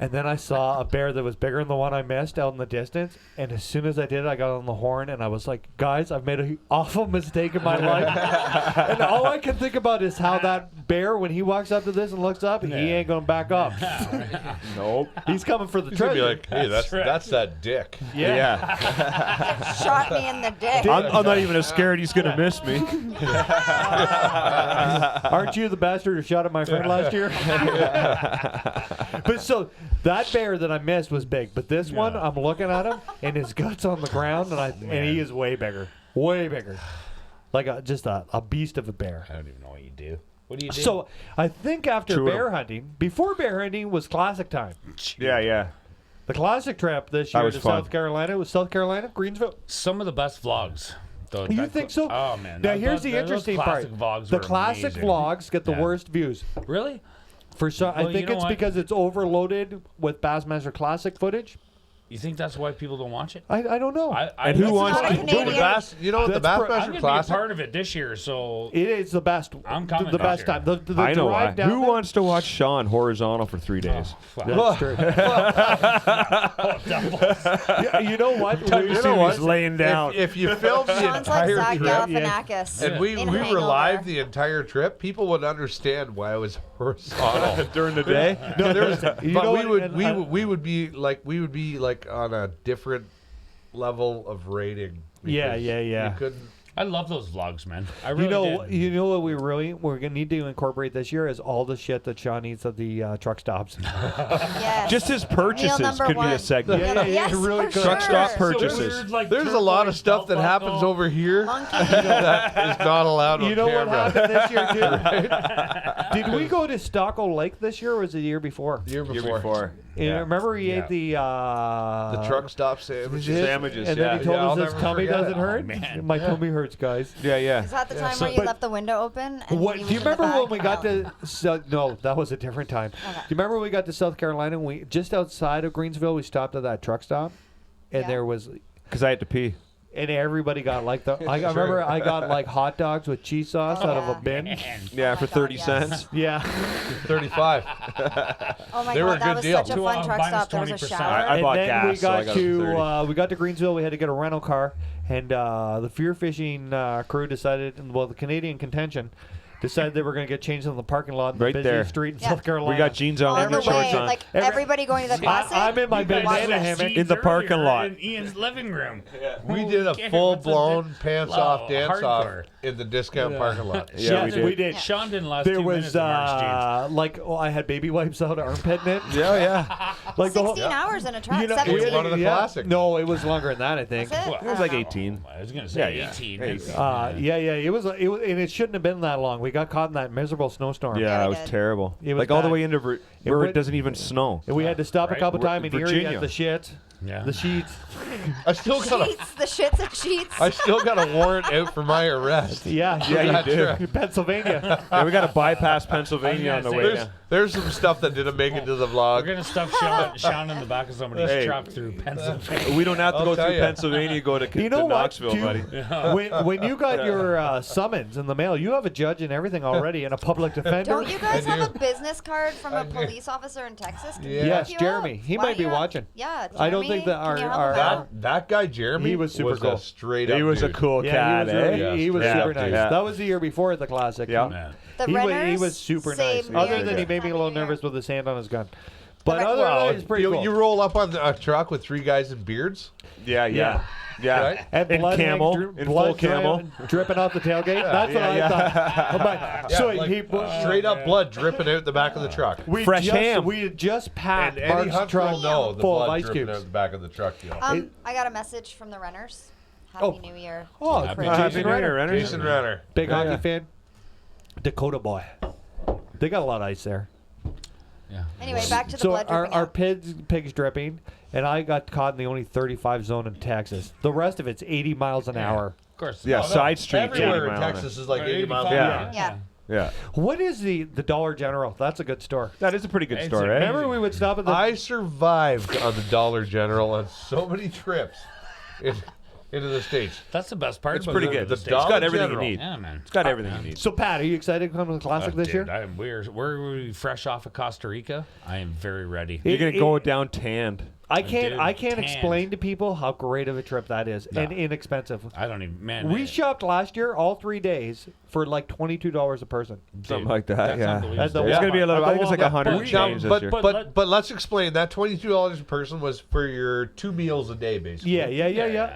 And then I saw a bear that was bigger than the one I missed out in the distance. And as soon as I did it, I got on the horn and I was like, guys, I've made an awful mistake in my life. And all I can think about is how that bear, when he walks up to this and looks up, he ain't going to back up. Nope. He's coming for the He's gonna be treasure. like, hey, that's that dick. Yeah. Shot me in the dick. I'm not even as scared he's gonna miss me. Aren't you the bastard who shot at my friend last year? But so that bear that I missed was big, but this one, I'm looking at him and his guts on the ground, and he is way bigger, like just a beast of a bear. I don't even know what you do. What do you do? So I think after Chew 'em. bear hunting, before bear hunting was classic time. Yeah. The classic trip this That year was to fun. South Carolina was South Carolina, Greensville. some of the best vlogs. You think so? Oh man. Now here's the interesting part. The classic vlogs get the worst views. Really? For some, Well, I think you know it's what? because it's overloaded with Bassmaster Classic footage. You think that's why people don't watch it? I don't know. And who It's wants not a to- Canadian- You know what the That's I'm Bassmaster gonna be a Classic? part of it this year, so It is the best. I'm coming The this best year. time. The I know why. drive down Who there- wants to watch Sean horizontal for 3 days? That's true. Yeah, you know what? You know what? laying down. If you filmed the Sounds like entire Zach trip Galifianakis. and we in were Hangover. live the entire trip, people would understand why I was horizontal. During the day? No, there was, You but know we what, would and we would be like on a different level of rating. Yeah, because yeah. You couldn't. I love those vlogs, man. I really did. You know what we're gonna need to incorporate this year is all the shit that Sean eats at the truck stops. Yes. Just his purchases number could be one. a segment. Yeah, Yes, really for good. Truck stop sure. purchases. There's a lot of stuff that happens over here Monkey. that is not allowed on You know what camera. happened this year, too? Did we go to Stocko Lake this year, or was it the year before? Year Year before. before. Yeah. Remember we ate the truck stop sandwiches. Sandwiches, and yeah. then he told Yeah, I'll us his never tummy forget doesn't it. hurt. man. My tummy hurts, guys. Yeah. Is that the time So- where you but- left the window open? And What he do you was in the remember when back? we got to? No, that was a different time. Do you remember when we got to South Carolina? And we just outside of Greensville, we stopped at that truck stop, and Yeah. there was, Because I had to pee. and everybody got like the. I remember I got like hot dogs with cheese sauce out of a bin. Yeah, Oh for my 30 God, cents. yes. Yeah, 35. Oh my They were a God, that good was deal. such a fun truck Minus stop. There was a 20%. shower. I and bought then gas, we so I got got it for 30. we got to Greensville. We had to get a rental car, and the FearFishing crew decided, well, the Canadian contention decided they were going to get changed in the parking lot in the Right busiest there. street in Yeah. South Carolina. We got jeans on On and the shorts way, on. like everybody going to the classic. I'm in my banana hammock in the parking lot. In Ian's living room. We did a Okay, full what's a blown di- pants Oh, off dance off hardcore. in the discount parking lot. Yeah, Yes, we did. Sean didn't last There 2 was minutes of March jeans. like I had baby wipes out, armpit in it. Yeah. Like the 16 hours in a truck. You know, 17. one of the classic. No, it was longer than that, I think. That's it? Well, It was like 18. I was gonna say Yeah. 18. Yeah. It was, and it shouldn't have been that long. We got caught in that miserable snowstorm. Yeah, Yeah, it we was did. terrible. It was Like all the bad. way into where went- it doesn't even snow. And we had to stop a Right. couple times in Erie Virginia. at the shit, Yeah. the sheets. I still got a Sheets, the shits and sheets. I still got a warrant out for my arrest. Yeah, Yeah, you That did. Pennsylvania. Yeah, we got to bypass Pennsylvania on the way There's down. there's some stuff that didn't make it to the We're vlog. gonna stuff Sean in the back of somebody's Hey. truck through Pennsylvania. We don't have to I'll go tell through ya. Pennsylvania, go to, You know to what? Knoxville, buddy. When you got your summons in the mail, you have a judge and everything already, and a public defender. Don't you guys I have do. a business card from I a do. police officer in Texas? Can Yeah. he Yes, hook you Jeremy. up? He Why might don't be you- watching. Yeah, I don't Jeremy, think that can you help our- him out? That guy Jeremy He was super cool. a straight He up was a dude. cool Yeah, cat, he was, eh? really, he was Yeah, super nice. yeah. That was the year before the classic. Yeah. Yeah. The He renters was super say nice. Merry Other than he made me a little Happy New Year. nervous with his hand on his gun. But Well, other than Well, that, it's pretty you, cool. you roll up on a truck with 3 guys in beards. Yeah. Right? And In blood camel, in full blood camel. dripping out the tailgate. That's what I thought. I'm like, so like, he straight up blood dripping out the back of the truck. Fresh ham. We had just packed And Eddie Mark's Hunter truck will know the full of blood ice dripping cubes. out the back of the truck. You know. I got a message from the renters. Happy Oh. New Year. Oh, Happy Jason Happy New Renner. Year, Renner. Jason Renner. Big Yeah, hockey yeah. fan. Dakota boy. They got a lot of ice there. Yeah. Anyway, back to the So blood dripping our out. pigs dripping, and I got caught in the only 35 zone in Texas. The rest of it's 80 miles an hour. Of course. Yeah, Oh, no. side streets, 80 Everywhere in mile an Texas is like 80 miles an Yeah. hour. Yeah. Yeah. What is the Dollar General? That's a good store. That is a pretty good It's story, a- eh? Remember we would stop at the I survived on the Dollar General on so many trips. into the States. That's the best part. It's about pretty going good. to the It's States. got everything general. you need. Yeah, man. It's got everything you need. So, Pat, are you excited to come to the Classic this year? We're fresh off of Costa Rica. I am very ready. You're gonna go down tanned. I can't Dude, explain to people how great of a trip that is and No. inexpensive. I don't even, man. We man, shopped last year all 3 days for like $22 a person. Something dude, like that, that's yeah. unbelievable. That's the It's gonna be a little. I think it's like Yeah, 100 but- change this year. But let's explain that $22 a person was for your 2 meals a day, basically. Yeah.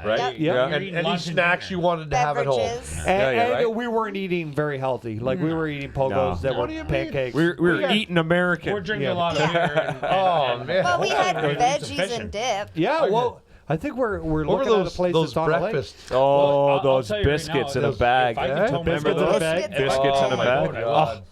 Right? Yep. You're And eating any lunch and snacks dinner. you wanted to have at home. Beverages. And right? we weren't eating very healthy. Like we were eating pogos No. that were What do you mean? pancakes. we were Yeah. eating American. We're drinking Yeah. a lot of beer. Oh, man. Well, we had We're veggies fishing. and dip. Yeah, well, I think we're What were looking at a those, place those that's on the lake. breakfasts? Oh, I'll those tell you right biscuits now, in a if bag. I can Eh? tow my Remember boat- those? Biscuits. Biscuits in a my bag. boat, I God.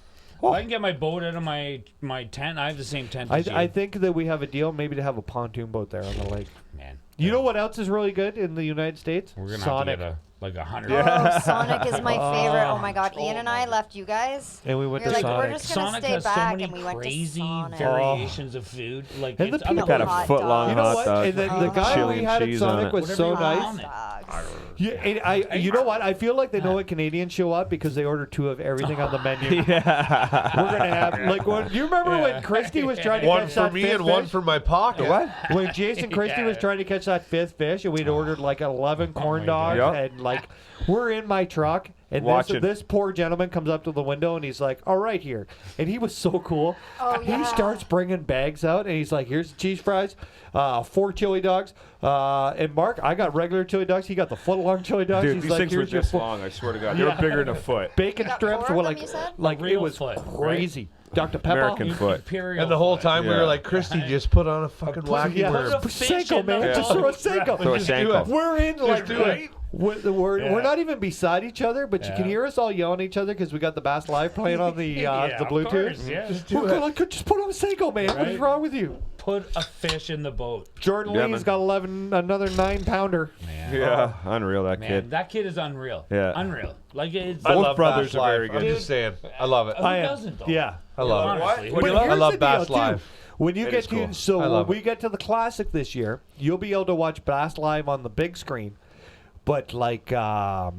will. If I can get my boat out of my tent, I have the same tent as you. I think that we have a deal maybe to have a pontoon boat there on the lake. Man, You know what else is really good in the United States? we're gonna Sonic. have to get like 100. Oh, Sonic is my favorite. Oh my God, Ian and I left you guys. And we went You're to like, we're Sonic. just gonna Sonic stay has so back, many and we went to crazy Sonic. variations of food. Like And the it's people- Got a Hot foot long dogs. You know hot what? dog. And the guy chili we and had at cheese on Sonic it. was so Whatever you nice. want. Dogs. Yeah, and you know what? I feel like they know when Canadians show up because they order 2 of everything on the menu. Yeah. We're gonna have like when you remember when Christy was trying to One catch for that me fifth and one fish? for my pocket. What? When Jason Christie was trying to catch that 5th fish, and we'd ordered like 11 corn my dogs, God. and like we're in my truck, and Watching. this poor gentleman comes up to the window, and he's like, "All right, here," and he was so cool. Oh, He yeah. starts bringing bags out, and he's like, "Here's the cheese fries, 4 chili dogs, and Mark, I got regular chili dogs. He got the foot-long chili dogs. Dude, he's these like, things were "Here's your this foot- long. I swear to God, they were Yeah. bigger than a foot. bacon You got strips." 4 Were of like, them, you said? like it Real was foot, crazy. Dr. Pepper. American foot. Imperial And the whole foot. time we Yeah. were like, Christy, just put on a fucking wacky Yeah, worm. Senko, man. Yeah. Just throw a Senko. Throw a Just Senko. do it. We're in like do it. We're not even beside each other, but you can Yeah. hear us all yelling at each other because we got the Bass Live playing on the Yeah, the of Bluetooth. course, yeah. We're like, just put on a Senko, man. What is Right? wrong with you? Put a fish in the boat. Jordan Yeah, Lee's man. got another 9-pounder. Man. Yeah, unreal that Man, kid. that kid is unreal. Yeah. Unreal. Like it's I Both love brothers Bass are very Live. I'm good. just saying. I love it. Who I am. doesn't though? Yeah. I love it. Honestly. But I here's love the Bass deal, Live. too. When you It get is to cool. I so when love we it. get to the Classic this year, you'll be able to watch Bass Live on the big screen. But like the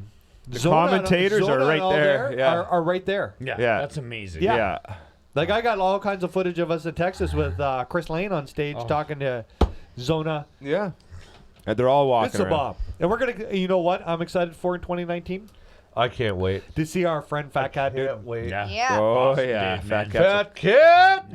commentators are right there, yeah. are right there. Yeah, Yeah. that's amazing. Yeah. Yeah. Like I got all kinds of footage of us in Texas with Chris Lane on stage talking to Zona. Yeah. And they're all walking It's a around. bomb. And we're gonna, you know what? I'm excited for in 2020 I can't wait. to see our friend Fat Cat dude. Can't wait. Yeah. Yeah. Oh, Awesome yeah. dude, Fat man. cats. Fat kid.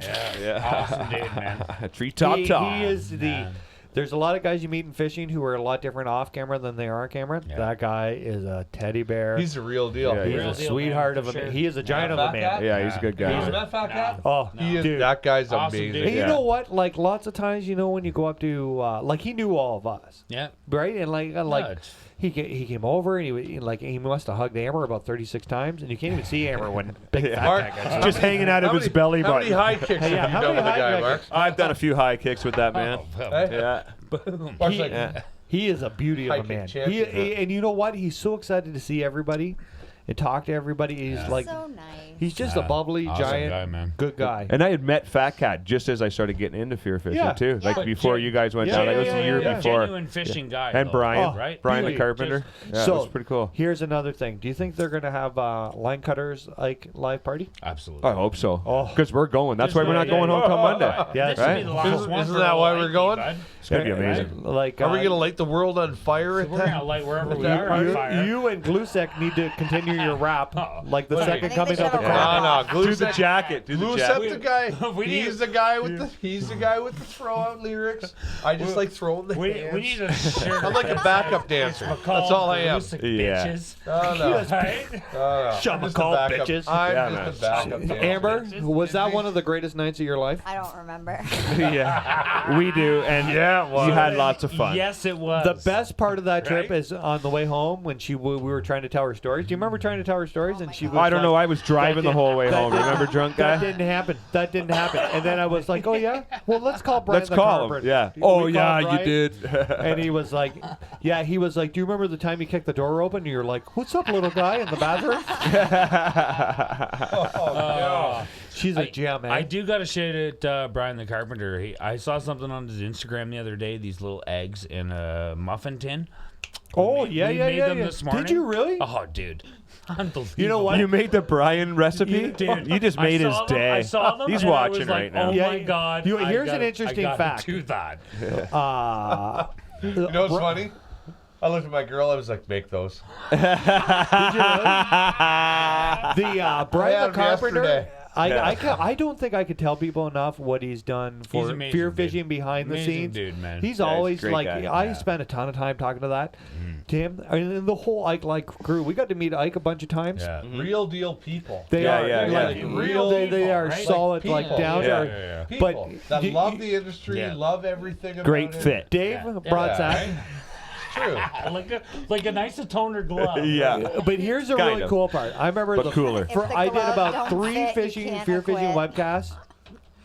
Yeah. Yeah. Awesome dude, man. Treetop top. He is the. Man. There's a lot of guys you meet in fishing who are a lot different off camera than they are on camera. Yeah. That guy is a teddy bear. He's the real deal. Yeah, He's Real a deal, sweetheart man, of a for man. sure. He is a giant of Fat a man. cat? Yeah, he's a good guy. He's that fat cat? Oh, He is, dude. that guy's Awesome amazing. dude. And you Yeah. know what? Like lots of times, you know, when you go up to like he knew all of us, Yeah. right? And like it's- he came over and he must have hugged Amber about 36 times, and you can't even see Amber when big fat Mark, guy gets up. Just hanging out of his belly How many button. high kicks Hey, yeah, have how you done many with the high guy, kicks? Mark? I've done a few high kicks with that man. Oh, well, Hey? Yeah. boom. Mark's He- like, Yeah. He is a beauty High of a kick man. champion, huh? And you know what? He's so excited to see everybody and talk to everybody. He's Yeah. like, So nice. he's just a Yeah. bubbly, Awesome giant, guy, man. good guy. And I had met Fat Cat just as I started getting into fear fishing Yeah. too. Like Yeah. before you guys went Yeah, down. Like, yeah, it was yeah, a year yeah. before. Genuine fishing guy. And though, Brian, Oh, right? Brian the really, carpenter. Yeah, So- it was pretty cool. Here's another thing. Do you think they're going to have line cutters like live party? Absolutely. I hope so. Oh. Because we're going. That's why we're not Yeah, going yeah, home till Monday. Yeah, This should right? be the last Isn't- one isn't for that the why life, we're going? bud. It's going to be amazing. Like, Are we going to light the world on fire at We're gonna that? light wherever we are on fire. you and Glusek need to continue your rap like the Well, I second think coming they of the should have a crowd. rap. No, Do the jacket. Do the Lou jacket. the guy. We He's need- the guy with the. He's the guy with the throw out lyrics. I just like throwing the We hands. need a shirt. I'm like a backup dancer. That's all I am. Yeah. Bitches. Oh, no. Right? Oh, Shut I'm my just a call, backup- bitches. I'm Yeah, just a backup dancer. Amber, was that one of the greatest nights of your life? I don't remember. Yeah. We do. And Yeah, it was. you had lots of fun. Yes, it was. The best part of that trip Right? is on the way home when we were trying to tell her stories. Do you remember trying to tell her stories? Oh And my she God. was I don't know. like, I was driving the whole way home. Remember, drunk that guy? didn't happen. That didn't happen. And then I was like, oh, yeah? Well, let's call Brian Let's the call him. carpenter. Yeah. We Oh, called yeah, you Brian, did. And he was like, yeah, he was like, do you remember the time you kicked the door open? And you're like, what's up, little guy, in the bathroom? She's a gem, man. I do got to shout out Brian the Carpenter. I saw something on his Instagram the other day, these little eggs in a muffin tin. Oh, We yeah, made them this Did morning. you really? Oh, dude. Unbelievable. You know what? You made the Brian recipe? Dude, You just I made his saw them, day. I saw them He's and I watching was right like, now. Oh Yeah, my God! here's an I interesting gotta fact. Do that. You know what's funny? I looked at my girl. I was like, make those. The I Brian had the 'em Carpenter. yesterday. I don't think I could tell people enough what he's done He's for amazing, fear dude. fishing behind the Amazing scenes. dude, man. He's Yeah, he's a always great like guy. I Yeah. spent a ton of time talking to that. Tim, I mean, the whole Ike like crew. We got to meet Ike a bunch of times. Yeah. Real deal people. They Yeah, are yeah, like yeah. Real they people, are right? solid, Like like people. down Yeah, to yeah, yeah. People that do- love the industry, Yeah. love everything about Great it. fit. Dave Yeah. brought Yeah, that. right? True. like a nice toner glove. Yeah. But here's the Kind really of. cool part. I remember But the cooler. If For, the I did glove about don't 3 fit, you fishing can't fear fishing quit. webcasts,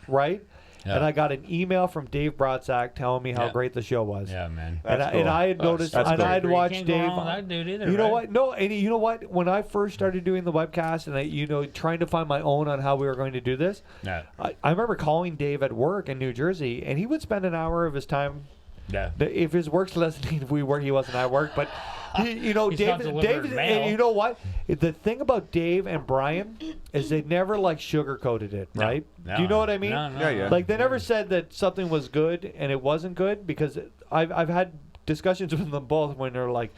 right? Yeah. And I got an email from Dave Brodzak telling me how Yeah. great the show was. Yeah, man. And That's and cool. I had noticed, that's and cool. I had You watched can't go Dave. wrong with that dude either, You know right? what? No, and you know what? When I first started doing the webcast, and trying to find my own on how we were going to do this, Yeah. I remember calling Dave at work in New Jersey, and he would spend an hour of his time. Yeah. If his work's listening, he wasn't at work, but He's not Dave, delivering mail. and you know what? The thing about Dave and Brian is they never like sugarcoated it, No. right? No. Do you know what I mean? No, no, Yeah, yeah. Like they never said that something was good and it wasn't good, because I've had discussions with them both when they're like,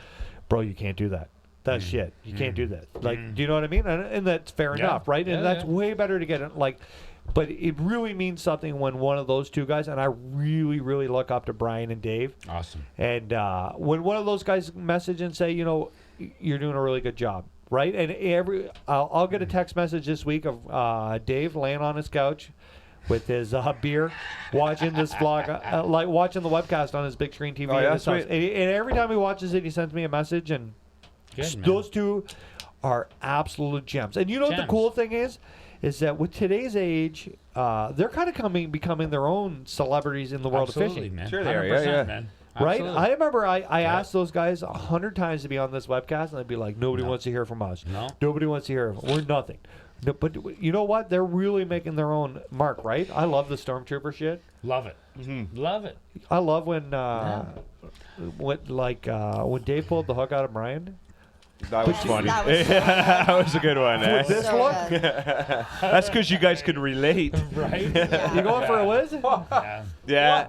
"Bro, you can't do that. That's shit. You can't do that." Like, do you know what I mean? And that's fair Yeah. enough, right? And Yeah, that's yeah. way better to get it like. But it really means something when one of those two guys, and I really, really look up to Brian and Dave. Awesome. And when one of those guys message and say, you're doing a really good job, right? And I'll get a text message this week of Dave laying on his couch with his beer, watching this vlog, like watching the webcast on his big screen TV Oh, in yeah, his house. sweet. And every time he watches it, he sends me a message, and Good, man. those two are absolute gems. And you know what the Gems. cool thing is that with today's age, they're kind of becoming their own celebrities in the world of Absolutely, fishing. man. Sure they are, 100%, yeah, yeah. man. Right? Absolutely. I remember I asked those guys 100 times to be on this webcast, and they'd be like, nobody No. wants to hear from us. No. Nobody wants to hear. We're nothing. No, but you know what? They're really making their own mark, right? I love the Stormtrooper shit. Love it. Love it. I love when Dave pulled the hook out of Brian. That was funny. That was so that was a good one, eh? With this So look, good. That's because you guys could relate. Right? you going for a whiz? Yeah. Yeah.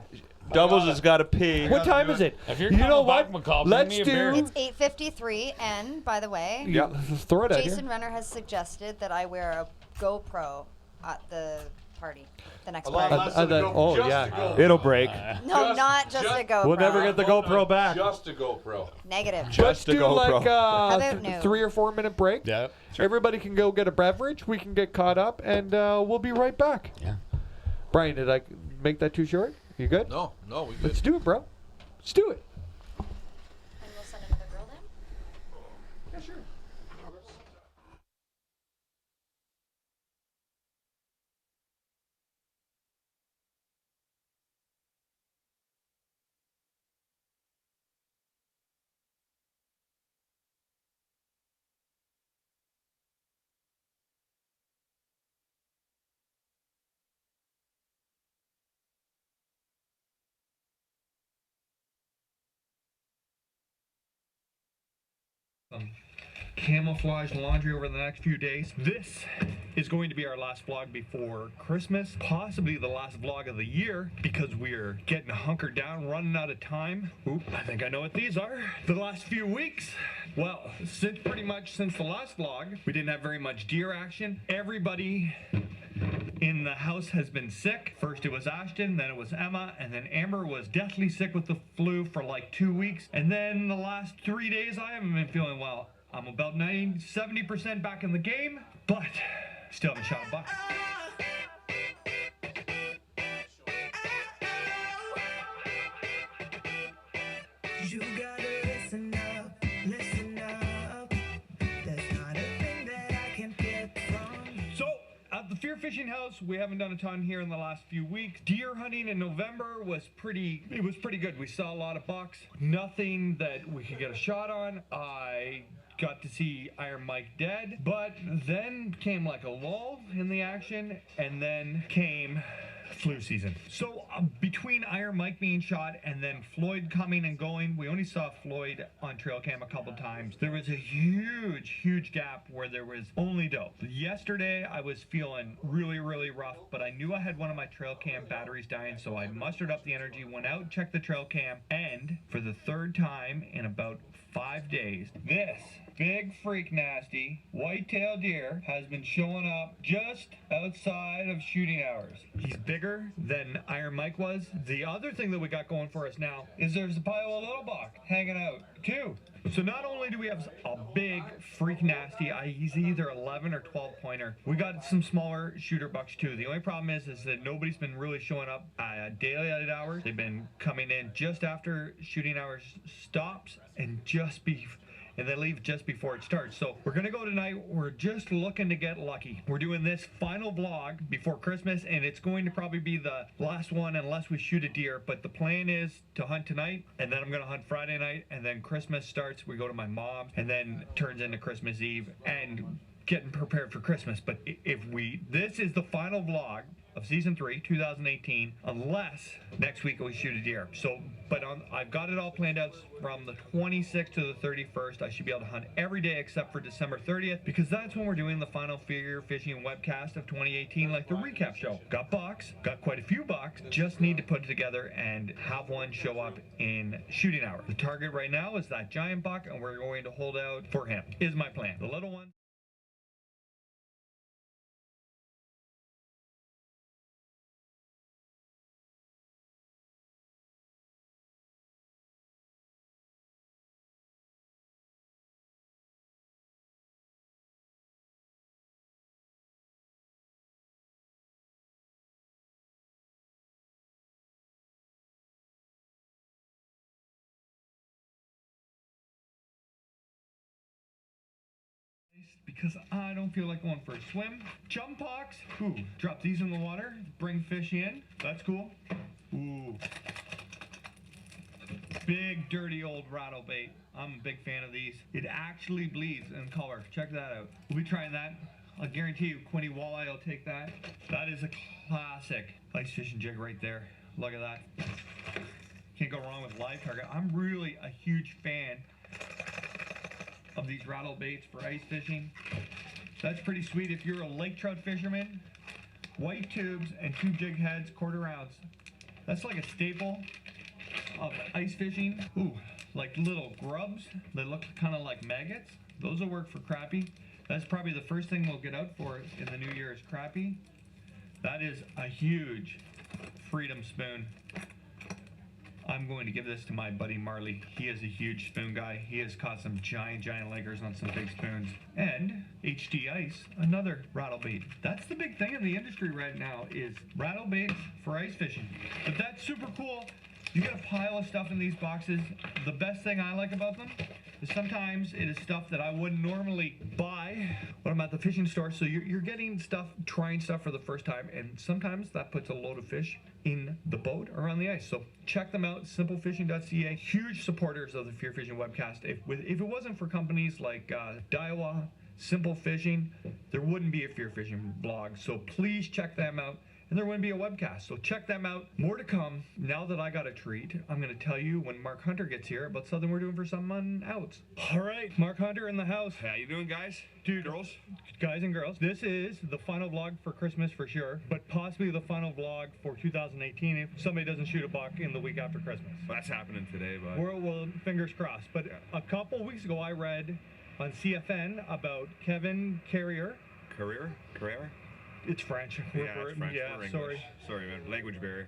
Doubles has got to pee. What time is it? If you're You know coming what? back, McCall, bring Let's me a beer. do. It's 8:53, and by the way, Yeah, throw it out here. Jason Renner has suggested that I wear a GoPro at the party, the next A lot party. less than a oh, just yeah. a GoPro. It'll break. No, not just a GoPro. We'll never get the GoPro back. Just a GoPro. Negative. Let's Just a do GoPro. like How about no? 3 or 4 minute break. Yeah. Everybody can go get a beverage. We can get caught up, and we'll be right back. Yeah. Brian, did I make that too short? You good? No, we good. Let's do it, bro. Let's do it. And we'll send another girl then? Yeah, sure. Camouflage laundry over the next few days. This is going to be our last vlog before Christmas, possibly the last vlog of the year, because we're getting hunkered down, running out of time. Oop, I think I know what these are. The last few weeks, well, pretty much since the last vlog, we didn't have very much deer action. Everybody in the house has been sick. First it was Ashton, then it was Emma, and then Amber was deathly sick with the flu for like 2 weeks. And then the last 3 days I haven't been feeling well. I'm about 70% back in the game, but still haven't shot a buck. You gotta listen up, listen up. There's not a thing that I can get from you. So, at the Fear Fishing House, we haven't done a ton here in the last few weeks. Deer hunting in November was pretty good. We saw a lot of bucks. Nothing that we could get a shot on. I got to see Iron Mike dead, but then came like a lull in the action, and then came flu season. So between Iron Mike being shot and then Floyd coming and going, we only saw Floyd on trail cam a couple times. There was a huge gap where there was only doe. Yesterday I was feeling really rough, but I knew I had one of my trail cam batteries dying, so I mustered up the energy, went out, checked the trail cam, and for the third time in about 5 days, this big freak nasty white-tailed deer has been showing up just outside of shooting hours. He's bigger than Iron Mike was. The other thing that we got going for us now is there's a pile of little buck hanging out too. So not only do we have a big freak nasty, he's either 11 or 12 pointer, we got some smaller shooter bucks too. The only problem is that nobody's been really showing up at daylight hours. They've been coming in just after shooting hours stops and and they leave just before it starts. So we're gonna go tonight. We're just looking to get lucky. We're doing this final vlog before Christmas, and it's going to probably be the last one unless we shoot a deer. But the plan is to hunt tonight, and then I'm gonna hunt Friday night, and then Christmas starts. We go to my mom's, and then turns into Christmas Eve and getting prepared for Christmas. But this is the final vlog of season 3, 2018, unless next week we shoot a deer. So, I've got it all planned out from the 26th to the 31st. I should be able to hunt every day except for December 30th, because that's when we're doing the final FearFishing Webcast of 2018, like the recap show. Got bucks, got quite a few bucks, just need to put it together and have one show up in shooting hour. The target right now is that giant buck, and we're going to hold out for him, is my plan. The little one. Because I don't feel like going for a swim. Chum pox. Ooh, drop these in the water. Bring fish in. That's cool. Ooh. Big, dirty old rattle bait. I'm a big fan of these. It actually bleeds in color. Check that out. We'll be trying that. I guarantee you, Quinny Walleye will take that. That is a classic ice fishing jig right there. Look at that. Can't go wrong with live target. I'm really a huge fan of these rattle baits for ice fishing. That's pretty sweet if you're a lake trout fisherman. White tubes and 2 jig heads, quarter ounce. That's like a staple of ice fishing. Ooh, like little grubs. They look kind of like maggots. Those will work for crappie. That's probably the first thing we'll get out for in the new year is crappie. That is a huge freedom spoon. I'm going to give this to my buddy Marley. He is a huge spoon guy. He has caught some giant leggers on some big spoons. And HD Ice, another rattle bait. That's the big thing in the industry right now is rattle baits for ice fishing. But that's super cool. You get a pile of stuff in these boxes. The best thing I like about them is sometimes it is stuff that I wouldn't normally buy when I'm at the fishing store. So you're getting stuff, trying stuff for the first time, and sometimes that puts a load of fish in the boat or on the ice. So check them out, simplefishing.ca. Huge supporters of the FearFishing Webcast. If it wasn't for companies like Daiwa, Simple Fishing, there wouldn't be a FearFishing blog. So please check them out. And there wouldn't be a webcast, so check them out. More to come. Now that I got a treat, I'm going to tell you when Mark Hunter gets here about something we're doing for someone else. All right, Mark Hunter in the house. How you doing, guys? Dude, girls, guys and girls, this is the final vlog for Christmas for sure, but possibly the final vlog for 2018 if somebody doesn't shoot a buck in the week after Christmas. Well, that's happening today, bud. Well, fingers crossed. But a couple weeks ago, I read on CFN about Kevin Carrier. Career? It's French. Yeah, it's French. Yeah, We're sorry. Sorry, man. Language barrier.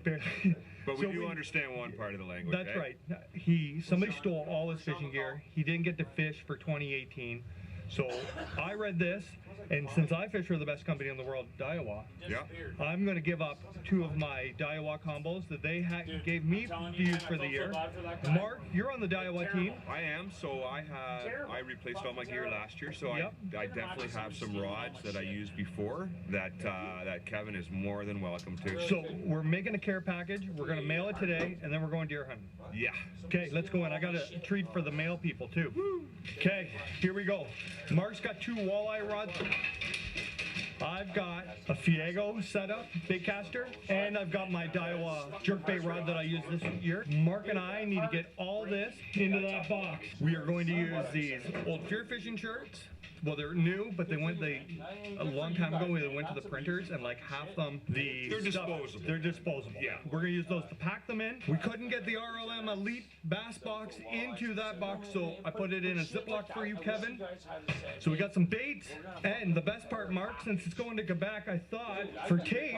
But we do understand one part of the language. That's right. Somebody stole all his fishing gear. He didn't get to fish for 2018. So I read this, and since I fish for the best company in the world, Daiwa, Yeah. I'm going to give up 2 of my Daiwa combos that they gave me to use for the year. Mark, you're on the Daiwa team. I am. So I replaced all my gear last year. So Yep. I definitely have some rods that I used before that Kevin is more than welcome to. So we're making a care package. We're going to mail it today, and then we're going deer hunting. Yeah. Okay, let's go in. I got a treat for the mail people too. Okay, here we go. Mark's got 2 walleye rods. I've got a Fiego setup, bait caster, and I've got my Daiwa jerkbait rod that I use this year. Mark and I need to get all this into that box. We are going to use these old FearFishing shirts. Well, they're new, but a long time ago they went to the printers and like half them, they're disposable. They're disposable. Yeah. We're gonna use those to pack them in. We couldn't get the RLM Elite Bass box into that box, so I put it in a Ziploc for you, Kevin. So we got some baits, and the best part, Mark, since it's going to Quebec, I thought for tape.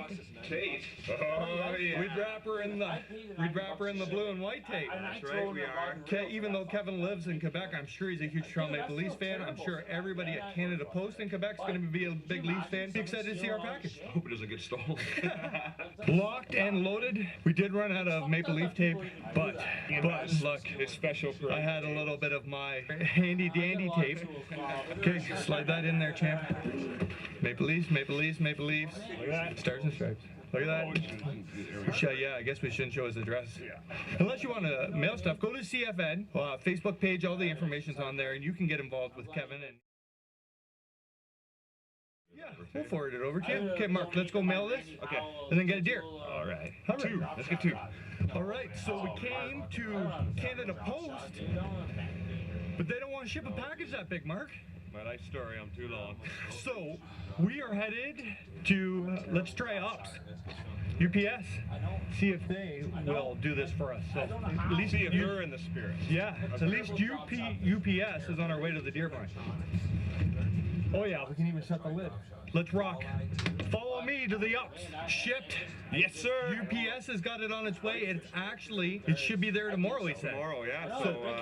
Oh yeah. We'd wrap her in the blue and white tape. That's right, we are. Even though Kevin lives in Quebec, I'm sure he's a huge Toronto Maple Leafs fan. I'm sure everybody at Canada Post in Quebec is going to be a big Leafs fan. Be excited to see our package. I hope it doesn't get stolen. Locked and loaded. We did run out of Maple Leaf tape, but look, It's special for I had a little bit of my handy dandy tape. Okay, slide that in there, champ. Maple Leafs, Maple Leafs, Maple Leafs. Look at that. Stars and stripes. Look at that. Yeah, I guess we shouldn't show his address. Unless you want to mail stuff, go to CFN, Facebook page, all the information's on there, and you can get involved with Kevin. And yeah, we'll forward it over to you. Okay, Mark, let's go mail this. Okay. And then get a deer. All right. Two. Let's get two. All right, so we came to Canada Post, but they don't want to ship a package that big, Mark. My life story, I'm too long. So we are headed to, let's try UPS. UPS. See if they will do this for us. So at least See if you're in the spirit. yeah, at least UPS is on our way to the deer blind. Oh yeah, we can even shut the lid. Let's rock. Follow me to the UPS. Shipped. Yes, sir. UPS has got it on its way. It should be there tomorrow, he said. Tomorrow, yeah. So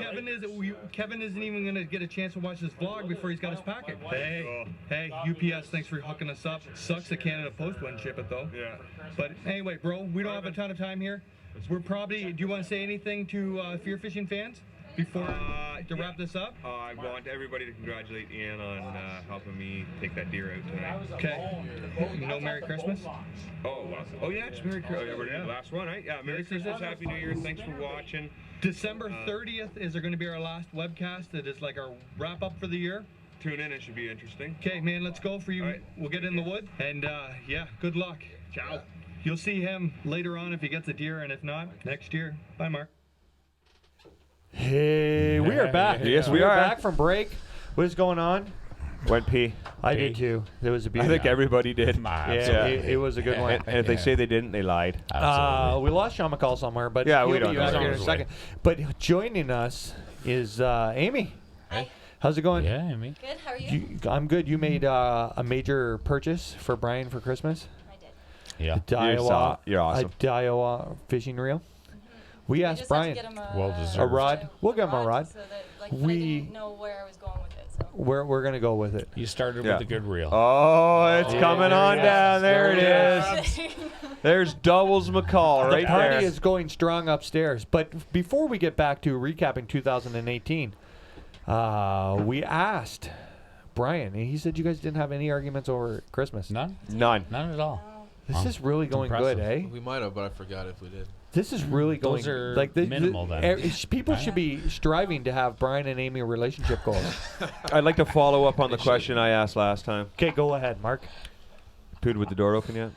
Kevin isn't even going to get a chance to watch this vlog before he's got his package. Hey, UPS, thanks for hooking us up. Sucks that Canada Post wouldn't ship it though. Yeah. But anyway, bro, we don't have a ton of time here. Do you want to say anything to FearFishing fans before to wrap this up? I want everybody to congratulate Ian on helping me take that deer out tonight. Okay. No Merry Christmas? Oh, wow. Oh yeah, it's Merry Christmas. We're the last one, right? Yeah, Merry Christmas, Happy New Year. Thanks for watching. December 30th is going to be our last webcast. It is like our wrap up for the year. Tune in, it should be interesting. Okay, man, let's go for you. All right. We'll get in the wood. And yeah, good luck. Ciao. You'll see him later on if he gets a deer, and if not, next year. Bye, Mark. Hey, we are back. Yes, we We're are. back from break. What is going on? Went pee. I did too. It was a I beautiful. think everybody did. Yeah, it was a good one. And if they say they didn't, they lied. We lost Sean McCall somewhere, but Yeah, he'll we be don't back know. here in a second. But joining us is Amy. Hi. How's it going? Yeah, Amy. Good. How are you? I'm good. You made a major purchase for Brian for Christmas. I did. Yeah. You're awesome. A Daiwa fishing reel. We We asked just Brian. have to get him Well A deserved. rod. We'll give him a rod. So that, like, but I We- didn't know where I was going with it. So. We're gonna go with it. You started Yeah. with a good reel. Oh, it's Yeah, coming there on it down. is. There it There is. it There's doubles McCall The right party there. is going strong upstairs. But before we get back to recapping 2018, we asked Brian, and he said you guys didn't have any arguments over Christmas. None? None. None at all. This is really going good, impressive. eh? We might have, but I forgot if we did. This is really going Those are like minimal then. people should be striving to have Brian and Amy relationship goals. I'd like to follow up on the question I asked last time. Okay, go ahead, Mark. Pooed with the door open yet?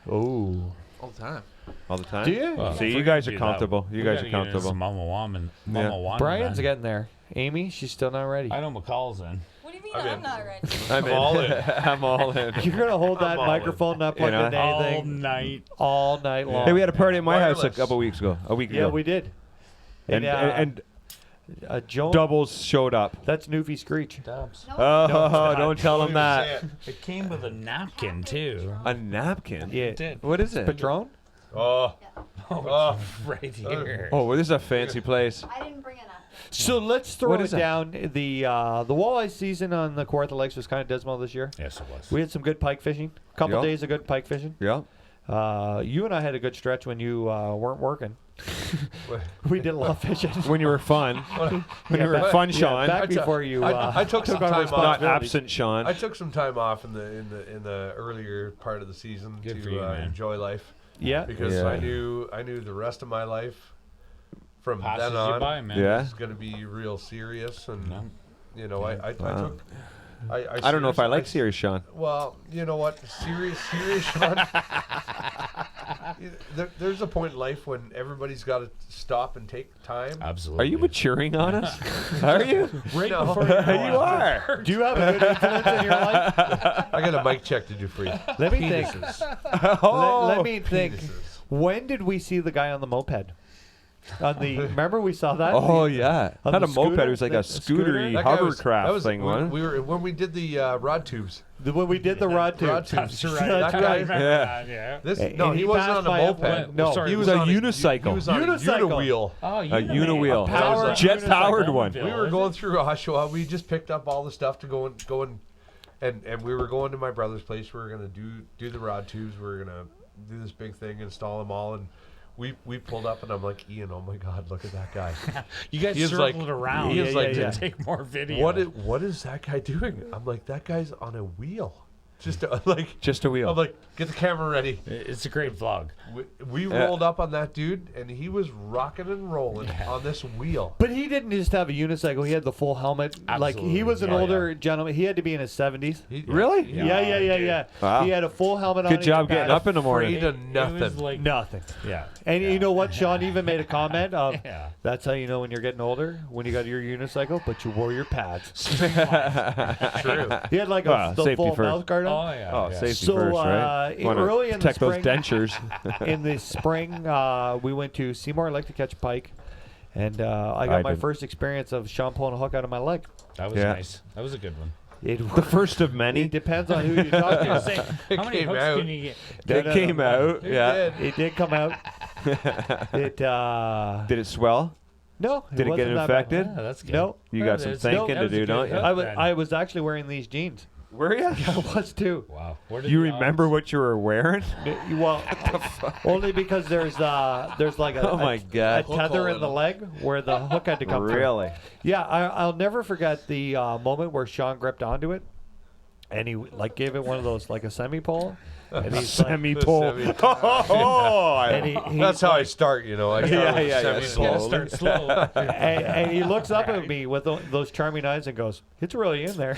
Oh, All the time. All the time? do you? Well, See, if you we're guys gonna are do that, comfortable. You we guys gotta are get into comfortable. some Mama Woman. Yeah. Mama Woman, Brian's man. getting there. Amy, she's still not ready. I know McCall's in. What do you mean I'm I'm in. not ready? I'm all in. I'm all in. You're gonna hold that all in. microphone not plugged You know? into All anything night. all night long. Hey, we had a party at my house a Wireless. couple weeks ago. A week yeah, ago. we did. And Joan, doubles showed up. that's Newfie Screech. Dubs. No. Oh, don't tell him Don't even that. say it. It came with a napkin too. A napkin? Yeah, It did. What is it? Patron. Oh, Oh, it's right here. Oh, well, this is a fancy place. I didn't bring enough. So let's throw What it is that? down. The walleye season on the Kawartha Lakes was kind of dismal this year. Yes, it was. We had some good pike fishing. Couple Yeah. days of good pike fishing. Yeah. You and I had a good stretch when you weren't working. We did a lot of fishing. When you were fun. When Yeah, you were back- fun, yeah, Sean. back I took- before you I took some on time off. Not responsibilities. absent, Sean. I took some time off in the earlier part of the season Good to for you, man. enjoy life Yeah. because Yeah. I knew the rest of my life from Passes then you on by, man. Yeah. is going to be real serious, and No. you know I Wow. took I don't know if I like serious Sean. Well, you know what? Serious Sean. There's a point in life when everybody's got to stop and take time. Absolutely. Are you maturing on us? Are you? Right No. before You are. Do you have a good influence in your life? I got a mic check to do for you. Let me think. Oh. Let me think. Penises. When did we see the guy on the moped? Remember we saw that? Oh yeah, On not the a moped. scooter? It was like The a scooter? scootery That guy was- hovercraft that was- thing. we were when we did the rod tubes. When we did the rod tube. Rod tubes. That's right. That's That I right. remember Yeah. that, yeah. This And no, he he wasn't passed on a by moped. a- no, sorry, he was a on unicycle. He was on Unicycle. a unwheel. Oh, A Uniwheel. power- Jet powered one. We were going through Oshawa. We just picked up all the stuff to go and we were going to my brother's place. We were gonna do the rod tubes. We were gonna do this big thing, install them all, and we pulled up, and I'm like, Ian, oh my God, look at that guy. You guys He is like- circled around he is like- to yeah. take more video. What is that guy doing? I'm like, that guy's on a wheel. Just like Just a wheel. I'm like, get the camera ready. It's a great vlog. We rolled up on that dude, and he was rocking and rolling on this wheel. But he didn't just have a unicycle. He had the full helmet. Like he was an Absolutely. older gentleman. He had to be in his 70s. Really? Yeah. Wow. He had a full helmet on. Good job getting up in the morning. Afraid of It was nothing. like, Nothing. yeah. And you know what? Sean even made a comment of, Yeah. that's how you know when you're getting older, when you got your unicycle, but you wore your pads. True. He had like Well, the safety full first. mouth guard on. Oh, yeah. Oh, yeah. safety So, first, right? Wanna early in the protect those spring- dentures. In the spring, we went to Seymour Lake to catch pike, and I got my didn't. first experience of Sean pulling a hook out of my leg. That was Yeah. nice. That was a good one. The first of It many. depends on who you talk I was to. gonna say, how many came hooks out. can you get? It came out. Yeah. It did come out. It Did it swell? no. Did it get wasn't that bad. infected? Yeah, that's good. No. You That got some is- thinking that to was a do, good don't you? hook then. I was actually wearing these jeans. Were you? I was too. Wow. Where did You the remember what you were wearing? Well, only because there's like Oh my God. a tether in the leg where the hook had to come through. Really? Yeah, I'll never forget the moment where Sean gripped onto it, and he like gave it one of those like a semi-pole, and he's like, Semi-pole. Semi- Oh, and he That's how I start, you know. I start Yeah, with yeah, yeah. semi-slow. Gotta start slow. and he looks up at me with those charming eyes and goes, "It's really in there."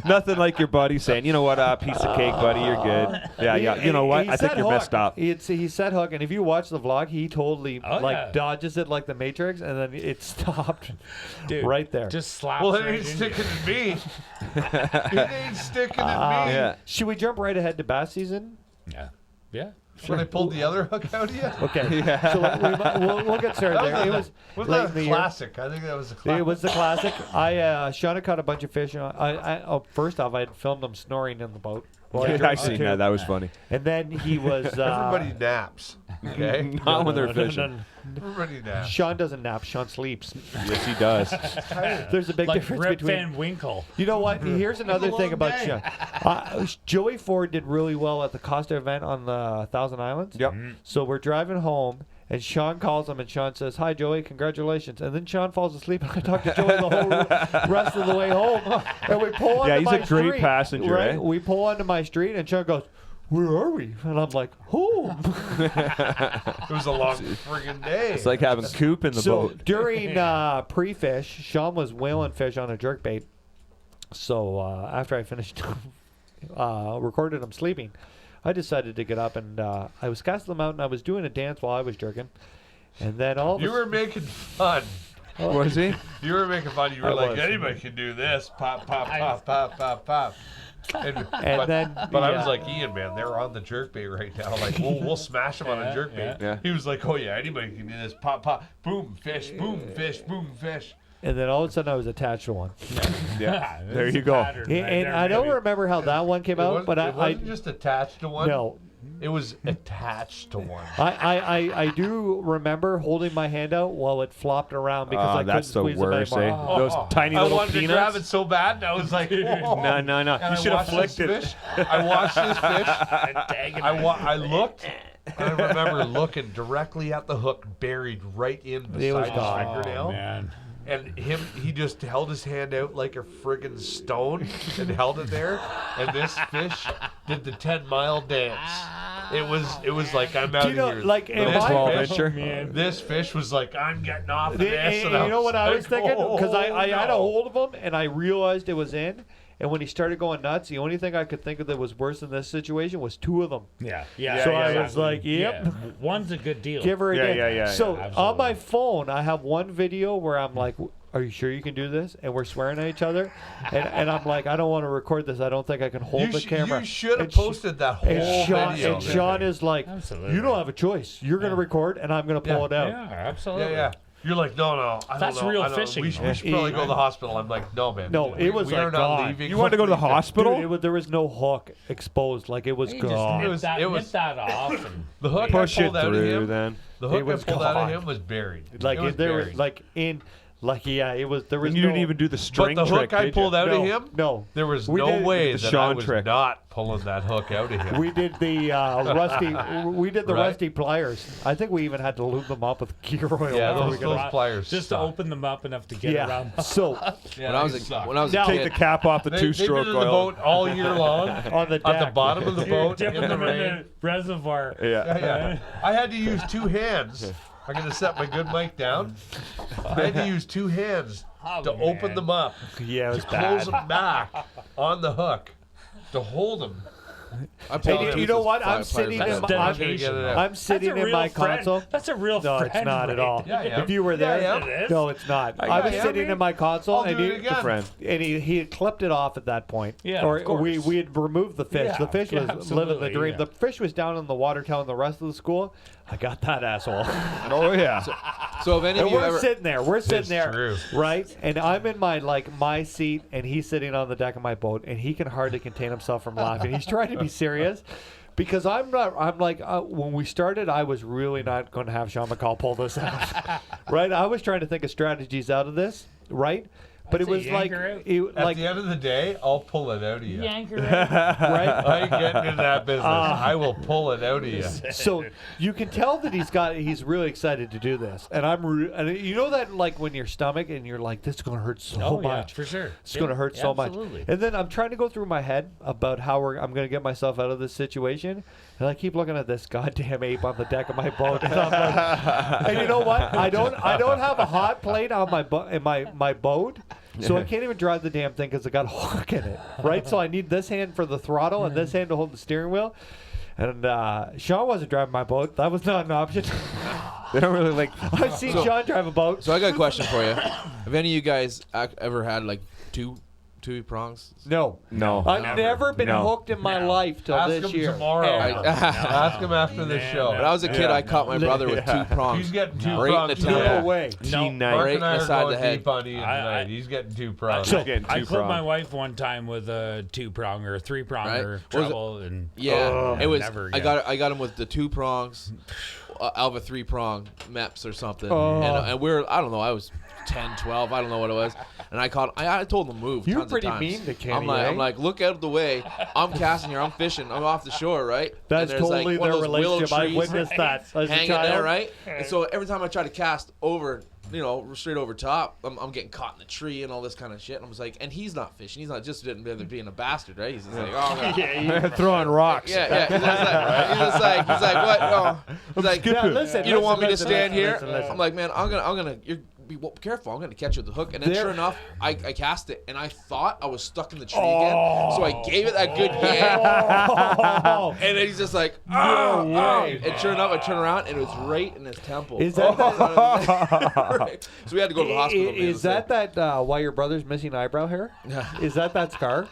Nothing like your buddy saying, you know what, piece of cake, buddy, you're good. Yeah, yeah. You know what? He I think said you're hook. messed up. He said hook, and if you watch the vlog, he totally Oh, yeah. dodges it like the Matrix, and then it stopped Dude, right there. Just slaps Well, it right ain't in sticking to me. It ain't sticking to me. Yeah. Should we jump right ahead to bass season? you. Yeah. Yeah. When I pulled the other hook out of you? Okay. So we'll get started there. It was Was late that in the a year. classic? I think that was a classic. It was the classic. Sean had caught a bunch of fish. First off, I had filmed him snoring in the boat. Well, I I drove seen too. that. That was funny. And then he was. Everybody naps. Okay? Not when they're fishing. Everybody naps. Sean doesn't nap. Sean sleeps. Yes, he does. There's a big Like difference Rip between. Van Winkle. You know what? Here's another long thing about day. Sean. Joey Ford did really well at the Costa event on the Thousand Islands. Yep. So we're driving home, and Sean calls him, and Sean says, "Hi, Joey, congratulations." And then Sean falls asleep, and I talk to Joey the whole rest of the way home. And we pull onto Yeah, he's my a great street, passenger, right? eh? We pull onto my street, and Sean goes, "Where are we?" And I'm like, "Home." It was a long friggin' day. It's like having Coop in the So boat. during pre-fish, Sean was whaling fish on a jerkbait. So after I finished recorded him sleeping, I decided to get up, and I was casting them out, and I was doing a dance while I was jerking. And then all of You a were making fun. Was he? You were making fun. You were I like, was. anybody can do this. Pop, pop, pop, pop, pop, pop. And then, but I was yeah. like, Ian, man, they're on the jerkbait right now. Like, we'll smash them on a jerkbait. yeah. He was like, oh yeah, anybody can do this. Pop, pop, boom, fish, boom, fish, boom, fish. And then all of a sudden, I was attached to one. Yeah. There's There you a go. pattern And, right and there, I don't baby. remember how that one came out, but it I wasn't just attached to one. no. It was attached to one. I do remember holding my hand out while it flopped around because I couldn't That's the squeeze worst, it eh? anymore. Those tiny I little wanted peanuts. to grab it so bad, and I was like, whoa. No, no, no. And You should have watched flicked this it. fish. I watched this fish. Tagging I looked. And I remember looking directly at the hook, buried right in It was beside his gone. fingernail. Oh, man. And he just held his hand out like a friggin' stone and held it there. And this fish did the 10-mile dance. It was like I'm out Do you know, of here. like, am This I- fish- This fish was like, I'm getting off of this. And And you know what I was thinking? Because I had a no. hold of him and I realized it was in. And when he started going nuts, the only thing I could think of that was worse than this situation was two of them. Yeah. Yeah. So yeah, I yeah. was like, yep. Yeah. One's a good deal. Give her again. yeah, So on absolutely. my phone, I have one video where I'm like, "Are you sure you can do this?" And we're swearing at each other, and I'm like, "I don't want to record this. I don't think I can hold the camera." You should have And posted that whole And Sean, video. and Sean is like, Absolutely. "You don't have a choice. You're going to record, and I'm going to pull it out." Yeah, absolutely. Yeah. You're like, no, I don't That's know. real I don't- fishing, We though. we should probably go to the hospital. I'm like, no, man. No, it was we like are not gone. leaving. You wanted to go to the hospital? Dude, there was no hook exposed. Like, it was You just gone. nip was- that, it nip was- that off. And The hook Push I it pulled out of through him. then. The hook I was pulled out of gone. him was buried. Like, it was there buried. was, like, in... Like, yeah, it was... There was And you no, didn't even do the But string the trick, hook I did pulled you? out No, of him, no. there was We no did- way The that I Sean was trick. not pulling that hook out of him. We did the rusty... We did the Right. rusty pliers. I think we even had to lube them up with gear oil. Yeah, before we those got- pliers just to suck. open them up enough to get around. Yeah, so Yeah, When I was they suck. a Now- kid, Take the cap off the They've two-stroke been in the oil. boat all year long. on the deck. At the bottom of the boat, Dipping in the them in rain. the reservoir. Yeah. I had to use two hands. I'm going to set my good mic down. I had to use two hands to open them up, Yeah, it was to close bad. them back on the hook, to hold them. I Hey, pulled you two know with what? I'm five sitting pliers in out. my, I'm, dedication. I'm sitting in my console. That's a real No, friend. it's not at all. Yeah, yeah. If you were there, Yeah, yeah. It is. no, it's not. I yeah, was yeah, sitting man. in my console, I'll and do he, it again. friend. and he had clipped it off at that point. Yeah, or of course. we had removed the fish. Yeah, the fish yeah, was absolutely, living the dream. yeah. The fish was down in the water telling the rest of the school, "I got that asshole." Oh, yeah. So if any of And you we're ever, sitting there. We're sitting It's there, true. right? And I'm in my seat, and he's sitting on the deck of my boat, and he can hardly contain himself from laughing. He's trying to be serious. Because I'm not, I'm like, when we started, I was really not going to have Sean McCall pull this out, right? I was trying to think of strategies out of this, right? But I'd it say was like, yanker it. At like, the end of the day, I'll pull it out of you. Yanker it. right? I ain't getting in that business. I will pull it out of you. So you can tell that he's really excited to do this, and and you know that like when your stomach and you're like, this is going to hurt so Oh, yeah, much. for sure. It's going to hurt so absolutely. much. And then I'm trying to go through my head about how I'm going to get myself out of this situation. And I keep looking at this goddamn ape on the deck of my boat. And I'm like, and you know what? I don't have a hot plate on my boat. So I can't even drive the damn thing because I got a hook in it, right? So I need this hand for the throttle and this hand to hold the steering wheel. And Sean wasn't driving my boat. That was not an option. They don't really like... I've seen Sean drive a boat. so I got a question for you. Have any of you guys ever had like two prongs? No. No. I've never been No. hooked in my life till Ask this him year. tomorrow. Ever. Ask him after the show. When I was a kid, I caught my brother with two prongs. He's getting two Right in prongs. the temple. No way. No, Mark Right and I in the are side of going the head. deep on Ian I- tonight. He's getting two prongs. So- Getting I two clipped my prong. wife one time with a 2-prong or a 3-pronger Right. treble, and Yeah, it was. never I again. got him with the two prongs, out of a 3-prong MEPS or something. Oh. And we're I don't know. I was 10, 12. I don't know what it was. And I told him to move. You were tons pretty of times. mean to Kenny, I'm eh? like, look out of the way. I'm casting here. I'm fishing. I'm off the shore, right? That's And there's, totally like, one their of those willow relationship. I trees witnessed that as a hanging child. there, right? And so every time I try to cast over, straight over top, I'm getting caught in the tree and all this kind of shit. And I was like, and he's not fishing. He's not just being a bastard, right? He's just like, oh, Throwing rocks. yeah. He's like, what? Oh. He's like, Now, listen, you don't want me to listen, stand here? listen. I'm like, man, I'm gonna. Be careful. I'm gonna catch you with the hook. And then, There- sure enough, I cast it, and I thought I was stuck in the tree again. So I gave it that good yank, Oh. and then he's just like, No oh, way. And sure enough, I turn around, and it was right in his temple. Is that Right. So we had to go to the hospital. Is that why your brother's missing eyebrow hair? Is that scar?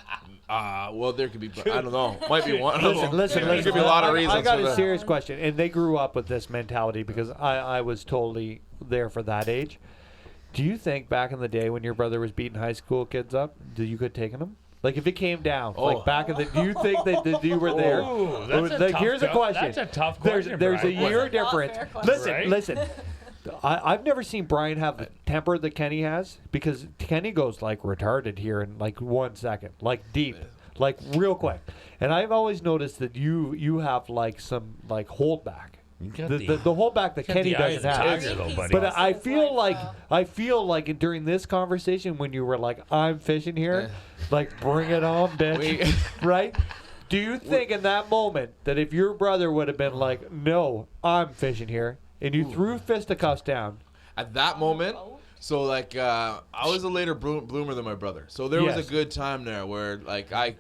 Well, there could be. I don't know. Might be one. I don't know. Listen. There could be a lot of reasons. I got for a that. serious question, and they grew up with this mentality because I was totally there for that age. Do you think back in the day when your brother was beating high school kids up, you could take him? Like if it came down, like back in the, do you think that you were there? Ooh, that's a Like, tough here's a question. That's a tough question. There's a Brian. year That's a difference. fair question. Right? Listen. I've never seen Brian have the temper that Kenny has because Kenny goes like retarded here in like 1 second, like deep, like real quick. And I've always noticed that you have like some like holdback. You got The holdback that got Kenny the eye of doesn't the have. tiger, though, buddy. But I feel like during this conversation when you were like, I'm fishing here, like bring it on, bitch, right? Do you think in that moment that if your brother would have been like, no, I'm fishing here, and you threw fisticuffs down? At that moment, so like I was a later bloomer than my brother, so there was a good time there where like I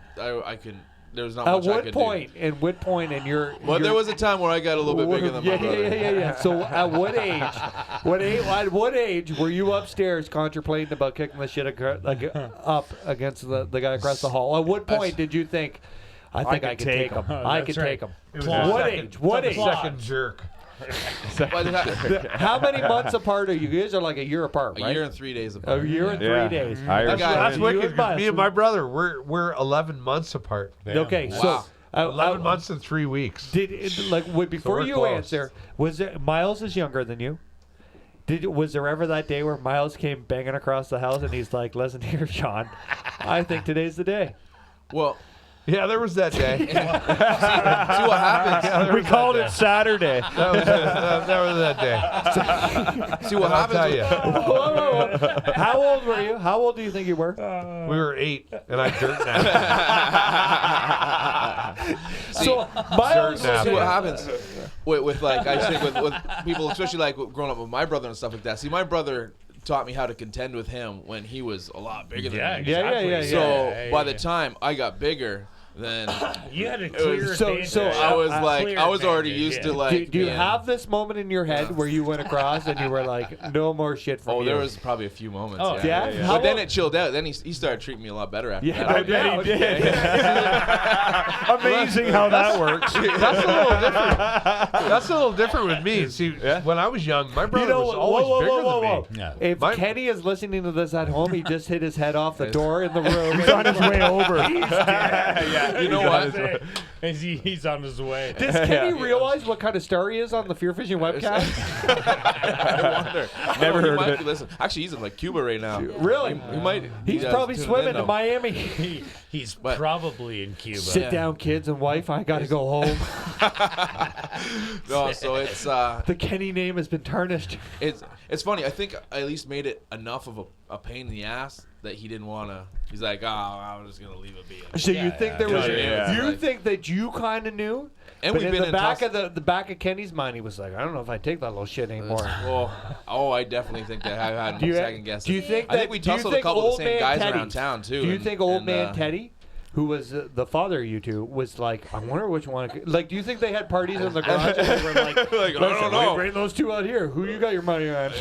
can. There was not much I could do. At what point in your... Well, there was a time where I got a little bit bigger than my brother. Yeah. So at what age? At what age were you upstairs contemplating about kicking the shit up against the guy across the hall? At what point did you think, I think I can take him? I can take him. What age? What age? Second jerk. How many months apart are you? You guys are like a year apart, right? A year and 3 days apart. A year and 3 days. That's wicked. Me and my brother, we're 11 months apart. Okay, wow. so 11 months and 3 weeks. Before you close. answer, was there Miles is younger than you? Was there ever that day where Miles came banging across the house and he's like, "Listen here, Sean, I think today's the day." Well. Yeah, there was that day. see what happens. Yeah, we called it Saturday. That was that day. See what happens. Whoa. How old were you? How old do you think you were? We were 8, and I dirt napped. So, Miles, see what happens with like I think with people, especially like growing up with my brother and stuff like that. See, my brother taught me how to contend with him when he was a lot bigger than me. Yeah. So by the time I got bigger, then you had a clear advantage. So I was already used to like. Do you have this moment in your head where you went across and you were like, "No more shit from you"? Oh, there was probably a few moments. Oh, yeah. But then it chilled out. Then he started treating me a lot better after that. I bet he did. Amazing how that works. That's a little different. That's a little different with me. See, when I was young, my brother was always bigger than me. Yeah. If Kenny is listening to this at home, he just hit his head off the door in the room. He's on his way over. You know what? He's on his way. Does Kenny realize what kind of star he is on the FearFishing Web Cast? I wonder. Never heard of it. Listen, actually, he's in like Cuba right now. Really? He might. He's probably swimming in Miami. He's probably in Cuba. Sit down, kids and wife. I got to go home. No, so it's the Kenny name has been tarnished. It's funny. I think I at least made it enough of a pain in the ass that he didn't want to. He's like, oh, I'm just gonna leave it be. So you think there was? You think that you kind of knew? And but we've been in the back tough... of the back of Kenny's mind, he was like, I don't know if I take that little shit anymore. Well, I definitely think that I had second guesses. Do you think? I think we tussled a couple of the same guys around town too. Do you think old man Teddy, who was the father of you two, was like, I wonder which one? Like, do you think they had parties in the garage and they were like, I don't know. Bring those two out here. Who you got your money on?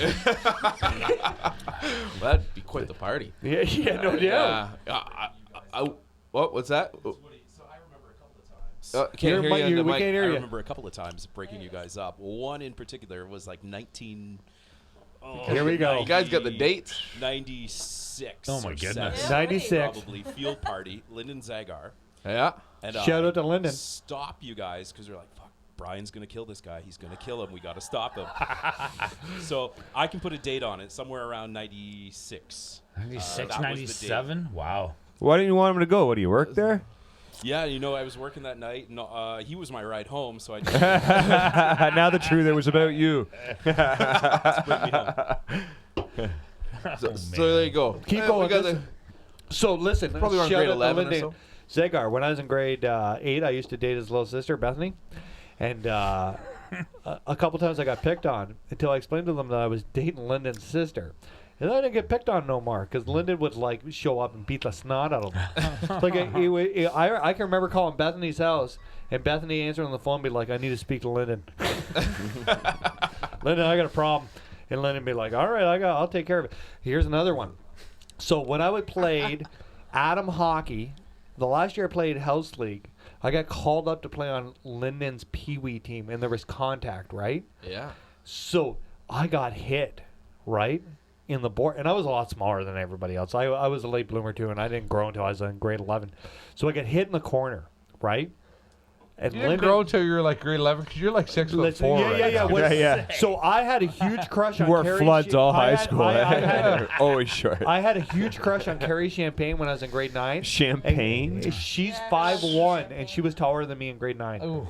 That'd be quite the party. Yeah, no doubt. What's that? Can't hear you. We can't hear you. I remember a couple of times breaking you guys up. One in particular was like 19. Here we go. You guys got the dates? 96. Oh my goodness. 96. Probably field party. Lyndon Zagar. Yeah. And, shout out to Lyndon. Stop you guys because they're like, fuck, Brian's gonna kill this guy. He's gonna kill him. We gotta stop him. So I can put a date on it. Somewhere around 96. 96, 97. Wow. Why didn't you want him to go? What do you work there? Yeah, I was working that night. No, he was my ride home, so I just now the truth, it was about you. bring me home. So there you go. Keep going. So listen, probably around grade 11 or so. Zagar, when I was in grade 8, I used to date his little sister, Bethany. And a couple times I got picked on until I explained to them that I was dating Lyndon's sister. And I didn't get picked on no more because Lyndon would like show up and beat the snot out of him. I can remember calling Bethany's house and Bethany answering on the phone and be like, I need to speak to Lyndon. Lyndon, I got a problem. And Lyndon be like, all right, I'll take care of it. Here's another one. So when I played Adam hockey, the last year I played House League, I got called up to play on Lyndon's Pee-wee team and there was contact, right? Yeah. So I got hit, right? In the board, and I was a lot smaller than everybody else. I was a late bloomer too, and I didn't grow until I was in grade 11. So I got hit in the corner, right? And you didn't grow until you were like grade 11 because you're like 6'4". Yeah. So I had a huge crush on Wore Carrie. floods all high school. Always short. I had a huge crush on Carrie Champagne when I was in grade 9. Champagne? And she's 5'1", and she was taller than me in grade 9. Ooh.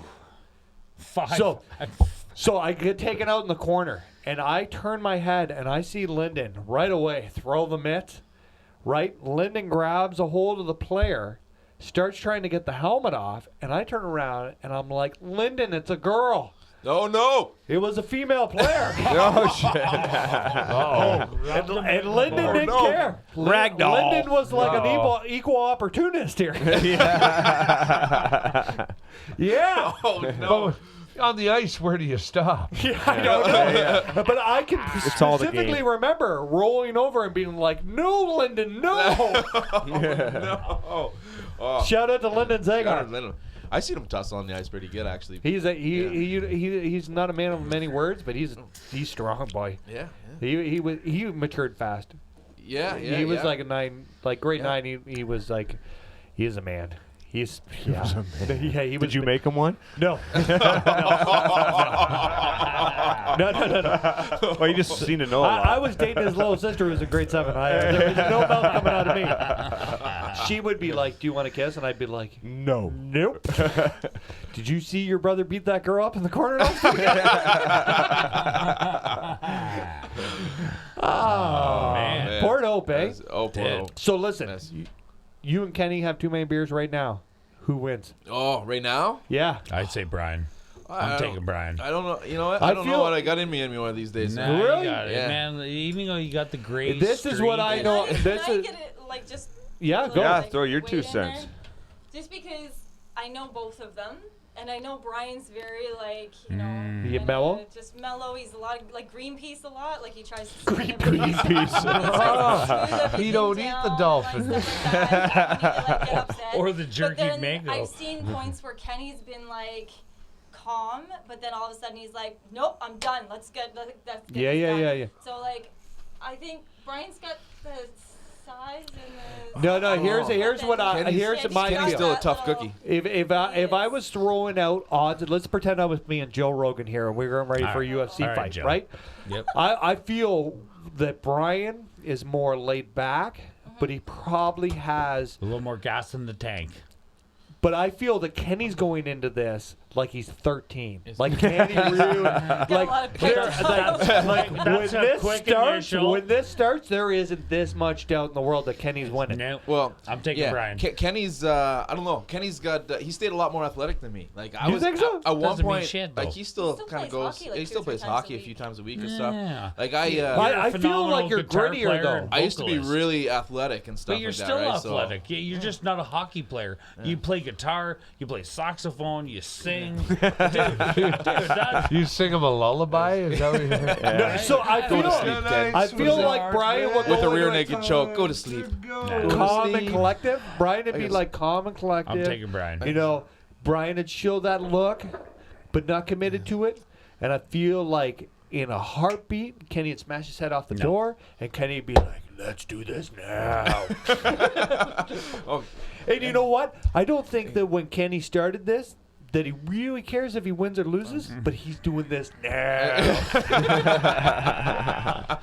So I get taken out in the corner, and I turn my head, and I see Lyndon right away throw the mitt. Right? Lyndon grabs a hold of the player, starts trying to get the helmet off, and I turn around and I'm like, Lyndon, it's a girl. Oh no! It was a female player. Oh shit! And Lyndon didn't care. Ragdoll. Lyndon was like an equal opportunist here. Yeah. Oh no! On the ice, where do you stop? Yeah, I don't know. But I can all the specifically game. remember rolling over and being like, "No, Lyndon, no!" No. Oh. Shout out to Lyndon Zagar. I seen him tussle on the ice pretty good, actually. He's not a man of many words, but he's strong, boy. Yeah. He matured fast. Yeah. He was like a 9, like grade 9. He was like, he is a man. He's yeah. Yeah, he was. Did you make him one? No. No. Well, you just seem to know a lot. I was dating his little sister who was in grade 7. There was no mouth coming out of me. She would be like, "Do you want to kiss?" And I'd be like, No. "Nope." Did you see your brother beat that girl up in the corner? Oh, man. Port Hope, eh? Oh, Port Hope. So listen, Yes. you and Kenny have too many beers right now. Who wins? Oh, right now? Yeah. I'd say Brian. I I'm don't- taking Brian. I don't know. You know what? I I don't know feel- what I got in me one of these days. Nah, Really? you got it, Yeah. man. Even though you got the gray. This is what I streak know. and- This Can I is get it, like, just yeah. Go. Yeah, like, throw your weight 2 in cents. there? Just because I know both of them, and I know Brian's very, like, you know, You kinda mellow? just mellow. He's a lot of, like, Greenpeace a lot. Like, he tries to He don't eat the dolphin. Or the But jerky then mango. I've seen points where Kenny's been like calm, but then all of a sudden he's like, "Nope, I'm done. Let's get Yeah, this yeah, done." yeah. So like, I think Brian's got the size and the. No. Here's what here's my Kenny's deal. still a tough cookie. If I was throwing out odds, let's pretend I was me and Joe Rogan here, and we're ready for a UFC All right, fight, Joe. right? Yep. I feel that Brian is more laid back, but he probably has. A little more gas in the tank. But I feel that Kenny's going into this like he's 13. Like Kenny really, Got a lot of quick when this starts, there isn't this much doubt in the world that Kenny's winning. No. Well, I'm taking Brian. Kenny's, I don't know. Kenny's got, he stayed a lot more athletic than me. Like I You was think so? at one Doesn't mean point, shit, like though. he still Still kind of plays goes. hockey, like, He 2 still or 3 plays times a hockey a week. few times a week and Yeah. stuff. Like I I feel like you're guitar grittier player though. and I used to be vocalist. really athletic and stuff But you're like still that, right? So- athletic. You're just not a hockey player. You play guitar, you play saxophone, you sing. dude, that's, You sing him a lullaby? Is that what you're No, so I Go to feel, sleep, Ken. I feel like Brian would With go a rear into naked choke. Go to sleep. calm and collective. Brian would be guess- like calm and collective. I'm taking Brian. You know, Brian would show that look, but not committed to it. And I feel like in a heartbeat, Kenny would smash his head off the door, and Kenny would be like, "Let's do this now." Oh, And you know what? I don't think that when Kenny started this, that he really cares if he wins or loses, but he's doing this now.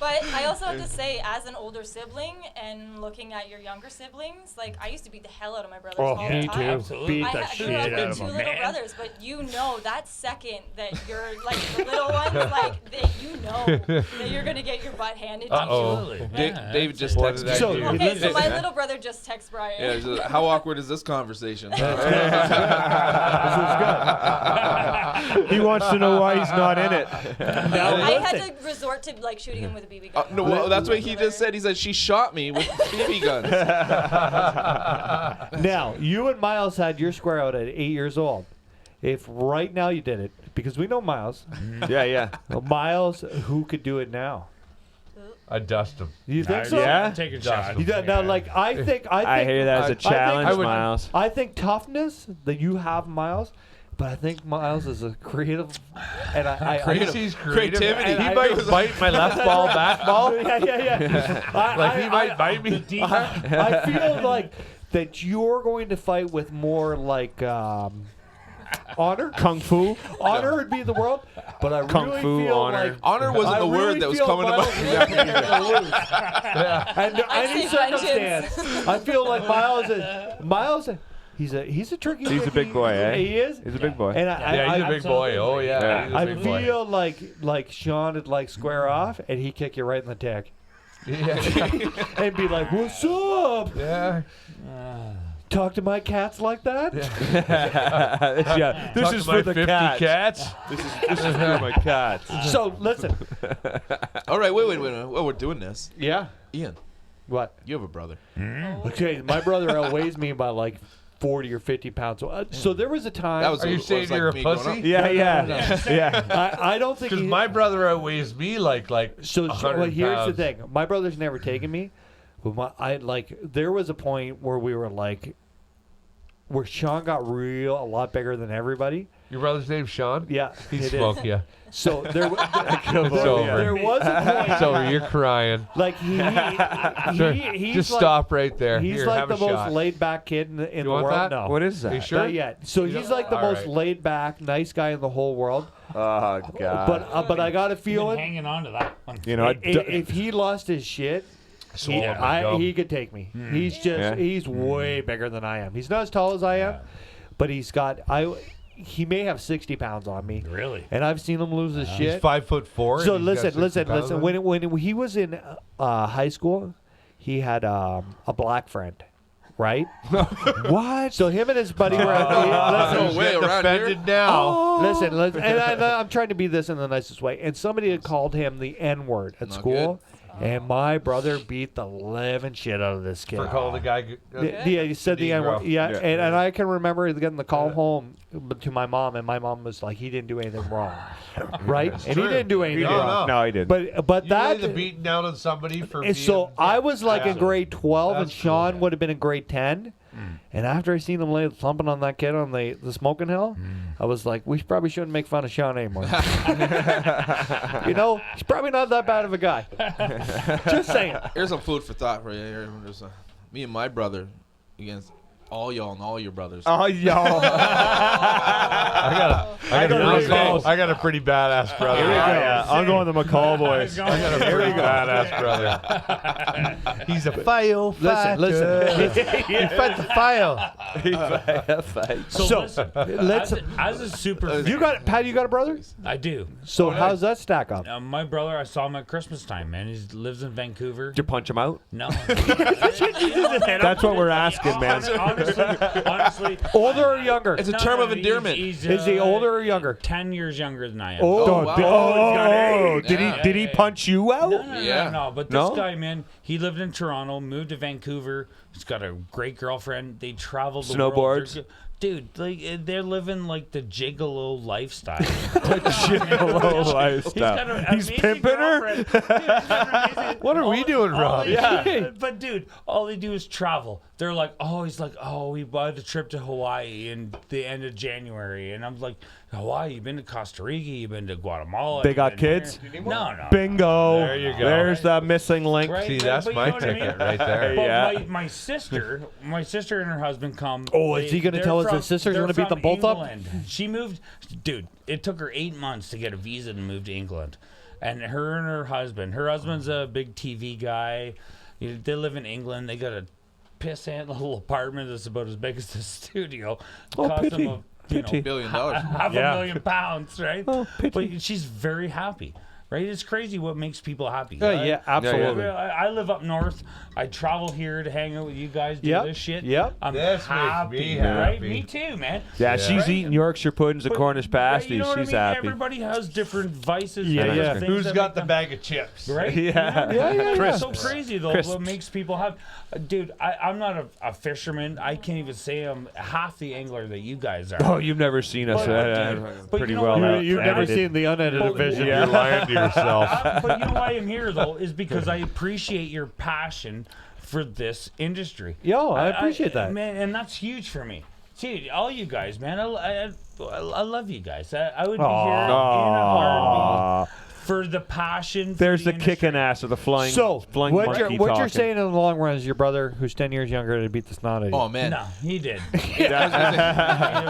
But I also have to say, as an older sibling and looking at your younger siblings, like I used to beat the hell out of my brothers all the me time. too. Absolutely. Beat I the grew shit up out with of 2 him. little brothers, but you know that second that you're like the little ones, like that you know that you're gonna get your butt handed to you. Absolutely. Yeah, David that's just it. What texted did I So- do? Okay, so my little brother just texts Brian. Yeah, he's just, how awkward is this conversation? This is good. He wants to know why he's not in it. Now I listen. had to resort to like shooting him with a BB gun. No, well, that's what he just said. He said she shot me with BB guns. Now, you and Miles had your square out at 8 years old. If right now you did it, because we know Miles, Yeah. Miles, who could do it now? I dust him. You think so? Yeah. I'm taking shots. You got, now, like I think, I hear that as a challenge, I would- Miles. I think toughness that you have, Miles. But I think Miles is a creative, and He's creative. Creativity. He might bite my left ball, back ball. yeah. Like he might bite me. I feel like that you're going to fight with more like honor. Kung Fu. Honor would be the word, but I Kung really Fu, feel honor. like Honor wasn't I the really word that was feel coming to Miles mind. is gonna lose. And I'd any say vengeance. circumstance, I feel like Miles. He's a tricky. He's a big boy, eh? He is. He's a big boy. And Yeah, he's a big boy. Oh, yeah. He's a I big boy. feel like Sean would like square off, and he'd kick you right in the dick. Yeah. And be like, "What's up?" Yeah. talk to my cats like that? Yeah, this Talk is to my for the 50 cats. This is for my cats. So listen. All right, wait. While we're doing this, Yeah. Ian, What? you have a brother. Okay, my brother outweighs me by like 40 or 50 pounds. So there was a time. That was Are you what it saying was like you're a me growing pussy? up. Yeah, No. yeah. I don't think Because he, my brother outweighs me like So 100 well, here's pounds. the thing. My brother's never taken me. But there was a point where we were like, where Sean got a lot bigger than everybody. Your brother's name's Sean? Yeah, He it smoked is. you. So there was a point. It's over. You're crying. Like he's Just like, stop right there. He's Here, like have the a most shot. laid back kid in the want world. that? No, What is that? You sure? not yet. So he's like the All most right. laid back, nice guy in the whole world. Oh God. But I got a Been feeling hanging on to that one. You know, if he lost his shit, he could take me. He's just he's way bigger than I am. He's not as tall as I am, but he's got he may have 60 pounds on me. Really? And I've seen him lose his He's shit. 5'4". So and he's got 60 pounds listen. on him. When he was in high school, he had a black friend, right? What? So him and his buddy were at No listen, way around here. Defended now. listen, and I'm trying to be this in the nicest way. And somebody had called him the N-word at Not school, and my brother beat the living shit out of this kid. For calling the guy. Yeah, he said the Negro. N-word. Yeah, Yeah. and I can remember getting the call home to my mom, and my mom was like, he didn't do anything wrong, right? And true. he didn't do anything No, wrong. No, he didn't. But You that lay the beating down on somebody for and being, so I was like in grade 12, and That's cool, Sean man. would have been in grade 10. And after I seen him lay thumping on that kid on the smoking hill, I was like, we probably shouldn't make fun of Sean anymore. You know, he's probably not that bad of a guy. Just saying. Here's some food for thought for you. Here, me and my brother against all y'all and all your brothers. Oh, y'all. I got a pretty badass brother. Yeah, I'm going to McCall boys. I got a pretty badass brother. He's a file fighter. Listen. He fight the file. So let's. As a super You got Pat? You got a brother? I do. So how's that stack up? My brother, I saw him at Christmas time, man. He lives in Vancouver. Did you punch him out? No. That's what we're asking, man. Honestly, Older or younger? It's a term of endearment. Is he older or younger? 10 years younger than I am. Oh, wow. Did he punch you out? Yeah. But this No? guy, man, he lived in Toronto, moved to Vancouver. He's got a great girlfriend. They traveled the world. Snowboards? Dude, like they're living like the gigolo lifestyle. Gigolo lifestyle. He's pimping her? What are we doing wrong? But dude, all they do is travel. They're like, we buy the trip to Hawaii in the end of January, and I'm like, Hawaii? You been to Costa Rica? You been to Guatemala? They You got been kids? there? No. Bingo. There you go. There's the missing link. Right? See, But that's you my know what I ticket mean? right there. But Yeah. my sister and her husband come. Oh, is he gonna they're tell us from- his sister's they're gonna beat from them both up? England. She moved, dude. It took her 8 months to get a visa to move to England, and her husband's a big TV guy. They live in England. They got a pissant little apartment that's about as big as the studio. Oh, Cost pity. them $1 billion. half Yeah. £1 million, right? Oh, pity. But she's very happy. Right? It's crazy what makes people happy. Yeah, absolutely. I live up north. I travel here to hang out with you guys, do Yep, this shit. yep. I'm This makes happy, me right? happy. Me too, man. Yeah, she's Right? eating Yorkshire puddings and But- Cornish right, pasties. you know what She's I mean? happy. Everybody has different vices. Yeah, different yeah. things Who's that got make the them- bag of chips? Right? Yeah. It's so Crisps. crazy though. Crisps. What makes people happy? Dude, I'm not a fisherman. I can't even say I'm half the angler that you guys are. Oh, you've never seen us. But Pretty you know well. what? You've never edited. seen the unedited vision. You're lying to yourself. But you know why I'm here though is because I appreciate your passion for this industry. Yo, I appreciate that. man, and that's huge for me. See, all you guys, man, I love you guys. I would be here in a heartbeat for the passion. There's for the industry. kicking ass of the flying. So flying what monkey you're talking. saying in the long run is your brother, who's 10 years younger, to beat the snot out of you. Oh man. No, he did. You know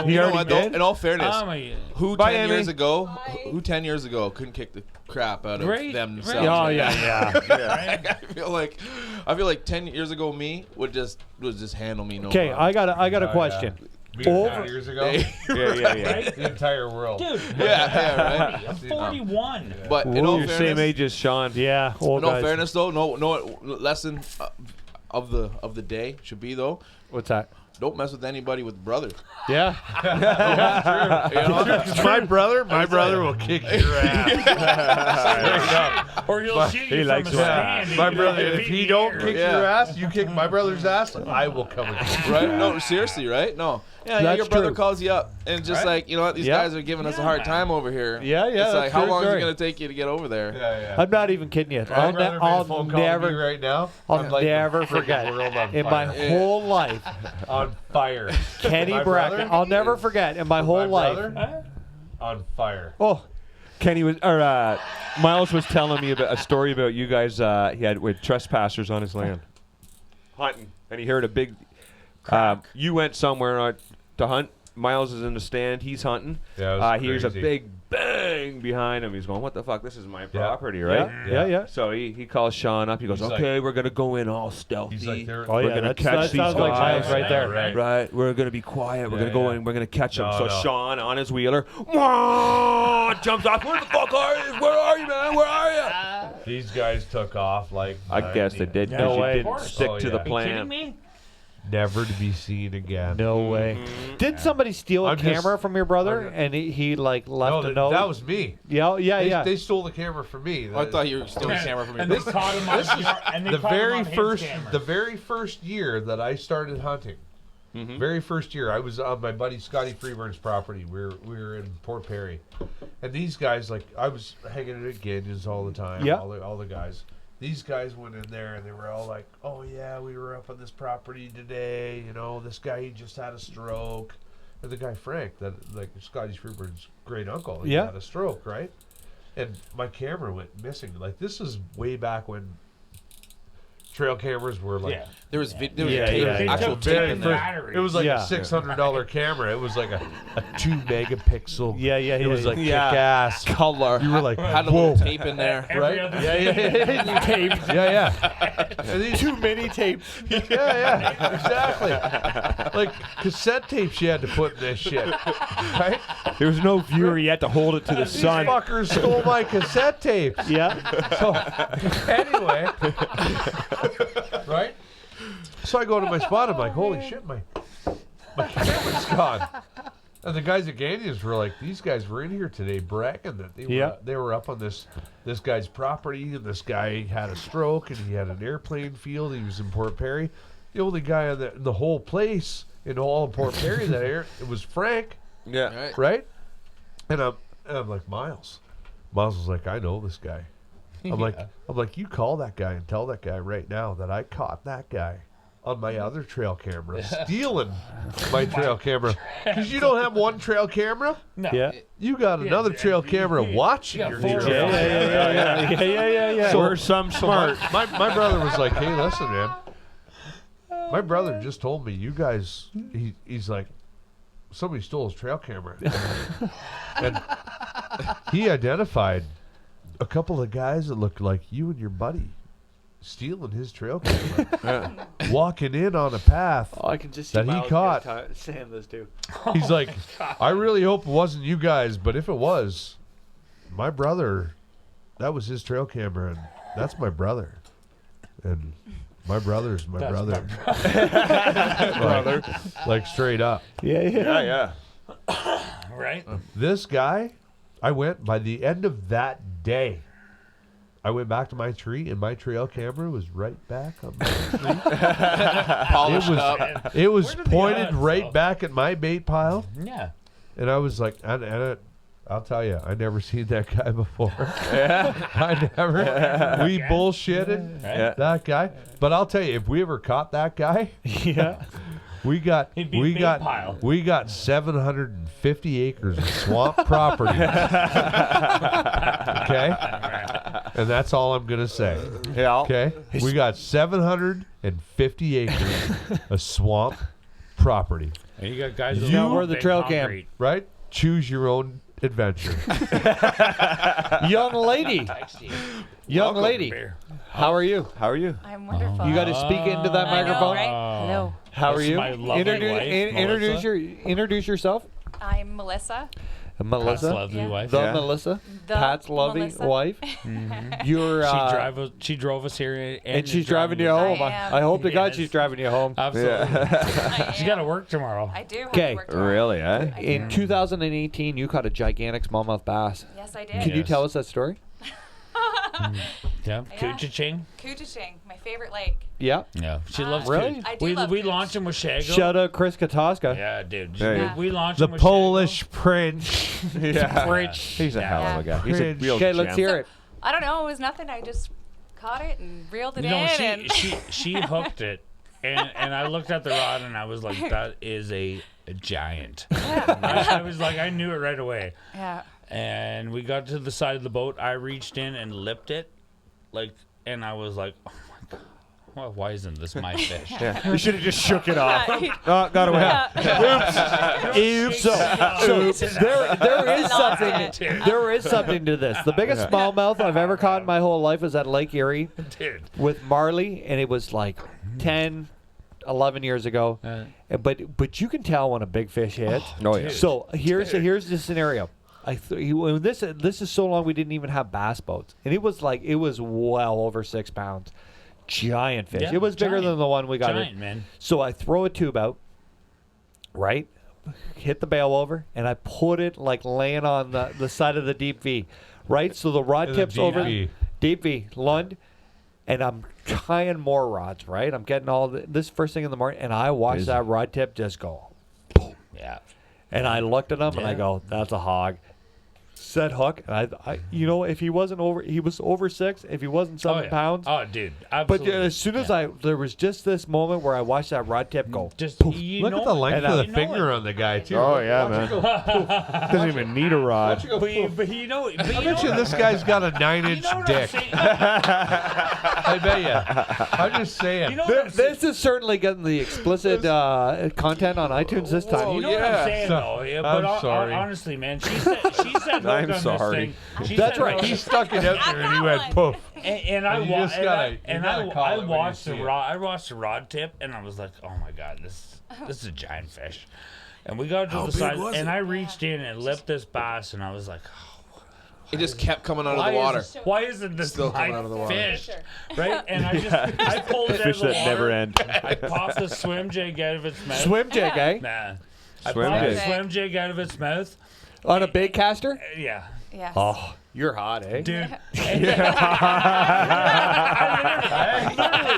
already what, though? did? In all fairness, I'm a- who Bye, 10 Amy. years ago? Who 10 years ago couldn't kick the crap out of Right, them right. themselves? Oh, yeah. I feel like 10 years ago me would just handle me no Okay, problem. I got a question. Me 10 years ago, Yeah. the entire world. Dude, Yeah, right. I'm 41. But in Ooh, all you're same fairness, age as Sean. Yeah, old in all guys. fairness though, no lesson of the day should be though. What's that? don't mess with anybody with brother. Yeah. You know? my brother will kick your ass. Or he'll shoot you from a stand. My and brother, you'll if beat he the don't air. kick your ass, you kick my brother's ass, I will come and kick you. Right? No, seriously, right? No. Yeah, That's your brother true. calls you up and just like, you know what, these Yeah. guys are giving us a hard time over here. Yeah, yeah, It's like, that's how true long is story. it going to take you to get over there? Yeah. I'm not even kidding you. I'd rather make a I'll phone call to me never, right now. I'll I'm like the never freaking forget world on in my fire. whole life. On fire. Kenny My Bracken. brother? I'll never forget in my whole life. Brother? On fire. Oh, Kenny was, or Miles was telling me about a story about you guys. He had with trespassers on his land, hunting, and he heard a big. You went somewhere to hunt. Miles is in the stand. He's hunting. Yeah, it was he hears a crazy. big bang behind him. He's going, "What the fuck? This is my property, right?" yeah. So he calls Sean up. He goes, He's "Okay, we're gonna go in all stealthy. He's like, they're, Oh, We're yeah. gonna That catch these sounds like guys. Miles right there. Right, we're gonna be quiet. We're Yeah, gonna go yeah. in. We're gonna catch him." No, So no. Sean on his wheeler, wah, jumps off. Where the fuck are you? Where are you, man? Where are you? these guys took off like I guess they did. No because way. you didn't stick Oh, to yeah. the Are you plan. Kidding me? never to be seen again. No way. Did somebody steal a I'm just- camera from your brother and he like left No, a note? that was me. Yeah. They stole the camera from me. I thought you were stealing the camera from And me. they caught him on and they the caught him very on his first camera. the very first year that I started hunting. Very first year, I was on my buddy Scotty Freeburn's property. We were in Port Perry, and these guys, like, I was hanging at Ganyons all the time. Yeah. all the guys. These guys went in there and they were all like, "Oh yeah, we were up on this property today. You know, this guy, he just had a stroke." And the guy Frank, that like Scotty Freeburn's great uncle, he Yeah. had a stroke, right? And my camera went missing. Like, this is way back when trail cameras were like. Yeah. There was tape, They actual took tape very in there. batteries. It was like Yeah. a $600 camera. It was like a 2 megapixel. Yeah. It was like Yeah. kick ass. Color. You were like, Had a whoa. little tape in there. Every right? other Yeah. Tape. Yeah. And these, Too many tapes. yeah, exactly. Like cassette tapes you had to put in this shit, right? There was no viewer. You had to hold it to the These sun. fuckers stole my cassette tapes. Yeah. So anyway, right? So I go to my spot. I'm like, holy shit, my camera's gone. And the guys at Ganyons were like, these guys were in here today bragging that they were up on this guy's property, and this guy had a stroke and he had an airplane field. He was in Port Perry. The only guy in the whole place in all of Port Perry it was Frank, Yeah. Right. right? And I'm like, Miles. Miles was like, I know this guy. I'm like, you call that guy and tell that guy right now that I caught that guy on my other trail camera, stealing my trail camera. Because you don't have one trail camera. No. Yeah. You got another trail camera watching Yeah, your four trail of camera. them. Yeah. So We're some smart. my brother was like, hey, listen, man. My brother just told me you guys, he's like, somebody stole his trail camera. And he identified a couple of guys that looked like you and your buddy stealing his trail camera, walking in on a path Oh, I can just see that he Miles caught. saying this too. He's like, I really hope it wasn't you guys, but if it was, my brother, that was his trail camera, and that's my brother. And my brother's my brother. Like straight up. Yeah. Right? This guy, I went, by the end of that day, I went back to my tree, and my trail camera was right back on my tree. Polished up. It was What are the pointed odds, right though? back at my bait pile, Yeah. and I was like, I'll tell you, I never seen that guy before. I never. We bullshitted that guy, but I'll tell you, if we ever caught that guy, Yeah. we got He'd be a bait pile. 750 acres of swamp property. Okay, and that's all I'm gonna say. Yeah. Okay, we got 750 acres of swamp property. And you got guys You- that Where the big trail cam. concrete. Right? Choose your own adventure. Young lady. Young lady. Bear. How are you? How are you? I'm wonderful. You got to speak into that I know, microphone. right? Hello. How are This is you? my lovely wife, Introduce Melissa. introduce yourself. I'm Melissa. Melissa, Pat's lovely wife. the Yeah. Melissa, The Pat's lovely Melissa. wife. You're She drove us here, and is she's driving you home. I am. I hope to God Yes. she's driving you home. Absolutely. I She's am. got to work tomorrow. I do have Okay. to work tomorrow. Really, eh? I In do. 2018, you caught a gigantic smallmouth bass. Yes, I Can did. you Yes. tell us that story? Yeah. Yeah. Coochie-ching. Coochie-ching, my favorite lake. Yeah. Yeah. She loves Really? Cooch. I do love We Cooch. launched him with Shago. Shout out Chris Katoska. Yeah, dude. There you We launched The him with Polish prince. Yeah. He's a hell of a guy. He's a Cringe. real Okay, let's gem. hear it. I don't know. It was nothing. I just caught it and reeled it You know, in. she, and she hooked it, and I looked at the rod and I was like, that is a giant. I was like, I knew it right away. yeah. And we got to the side of the boat. I reached in and lipped it, and I was like, oh my god, well, why isn't this my fish? Yeah. You should have just shook it off. Yeah. Oh, got away. Oops. So there is something. Dude. There is something to this. The biggest smallmouth I've ever caught in my whole life was at Lake Erie Dude. with Marley, and it was like 10, 11 years ago. But you can tell when a big fish hits. Oh, yeah. So here's the scenario. This is so long we didn't even have bass boats, and it was well over 6 pounds, giant fish. Yeah, It was bigger giant. than the one we got. Giant, man. So I throw a tube out, right, hit the bail over, and I put it like laying on the side of the deep V, right. So the rod The tips deep over, V. deep V, Lund, and I'm tying more rods, right. I'm getting all this first thing in the morning, and I watch Busy. that rod tip just go. Yeah. And I looked at him and I Yeah. go, "That's a hog." Set hook. And I if he wasn't over, he was over 6. If he wasn't 7 pounds. Oh, dude. But Absolutely. as soon as there was just this moment where I watched that rod tip go. Just poof. Look at the length of the finger on the guy, too. Oh, yeah, man. Doesn't even need a rod. But you know, I bet you this guy's got a 9-inch dick. I bet you. I'm just saying. You know what I'm saying? This is certainly getting the explicit content on iTunes this time. You know what I'm saying, though. Yeah, but I'm sorry. Honestly, man, she said hook I'm on sorry. this thing. She That's said right. hook. He stuck it out there and he went poof. And I And you wa- just and gotta- I- you and gotta I call it when you watched the see it. rod. I watched the rod tip, and I was like, "Oh my god, this is a giant fish." And we got to the side, and I reached in and lipped this bass, and I was like, It just kept coming out of why the water. Why isn't this Still coming my out of the water. fish? Right? And I pulled it out of Fish the that water. never end. I popped the swim jig out of its mouth. Swim jig, eh? Nah. I Swim popped the jig. swim jig out of its mouth. On a bait caster? Yeah. Yes. Oh, you're hot, eh? Dude.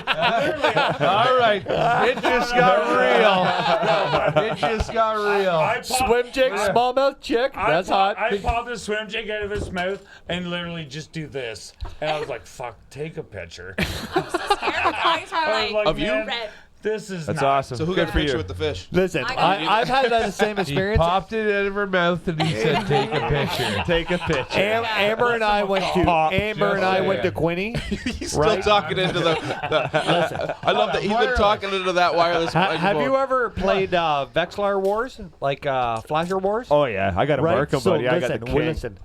All right. It just got real. It just got real. Swim jig, smallmouth chick. That's hot. I popped the swim jig out of his mouth and literally just do this. And I was like, fuck, take a picture. Eyes were I was like, like, Of you? man, red. this is That's not- awesome. So who Good got a for picture you. with the fish? Listen, I've had that same He experience. popped it out of her mouth and he said, "Take a picture." Take a picture. Amber and I went to Just Quinny. He's still Right. talking into the I love that he's been talking into that wireless Have microphone. you ever played Vexlar Wars, like Flasher Wars? Oh, yeah. I got to mark him, So buddy. I got listen, the king. listen.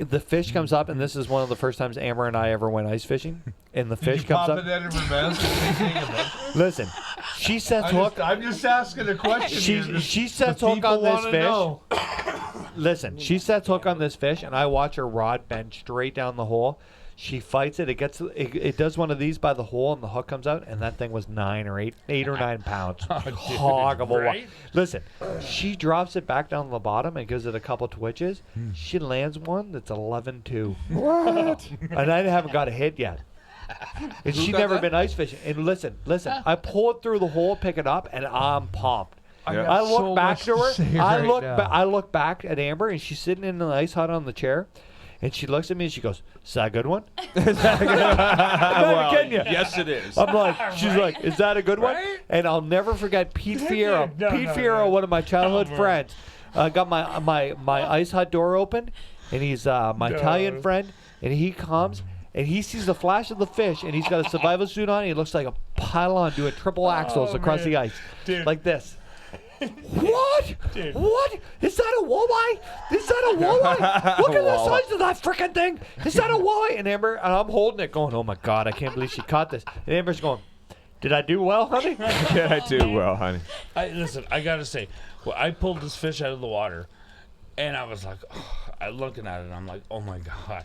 The fish comes up, and this is one of the first times Amber and I ever went ice fishing. And the Did fish you comes pop up. it out of her mouth and say, "Take a picture"? Listen, she sets hook. I'm just asking a question. here. She sets The hook on people this wanna fish. know. Listen, she sets hook on this fish, and I watch her rod bend straight down the hole. She fights it. It does one of these by the hole, and the hook comes out, and that thing was 8 or 9 pounds. Hog of a right? Listen, she drops it back down to the bottom and gives it a couple twitches. She lands one that's 11-2. What? And I haven't got a hit yet. And Who she'd got never that? been ice fishing. And listen, I pull it through the hole, pick it up, and I'm pumped. got I look so back much to her. to say I right look. now. I look back at Amber, and she's sitting in the ice hut on the chair, and she looks at me and she goes, "Is that a good one?" I'm not kidding you. Yes, it is. I'm like, she's like, "Is that a good one?" And I'll never forget Pete Fierro. No, Pete no, Fierro, no. one of my childhood friends, got my ice hut door open, and he's my Italian friend, and he comes. And he sees the flash of the fish, and he's got a survival suit on, and he looks like a pylon doing triple axles across man. the ice. Dude. Like this. What? Dude. What? Is that a walleye? Is that a walleye? Look at the size of that freaking thing. Is that a walleye? And Amber, and I'm holding it going, oh my God, I can't believe she caught this. And Amber's going, did I do well, honey? Yeah, I do well, honey. Listen, I gotta say, well, I pulled this fish out of the water. And I was like, I'm looking at it, and I'm like, oh my God.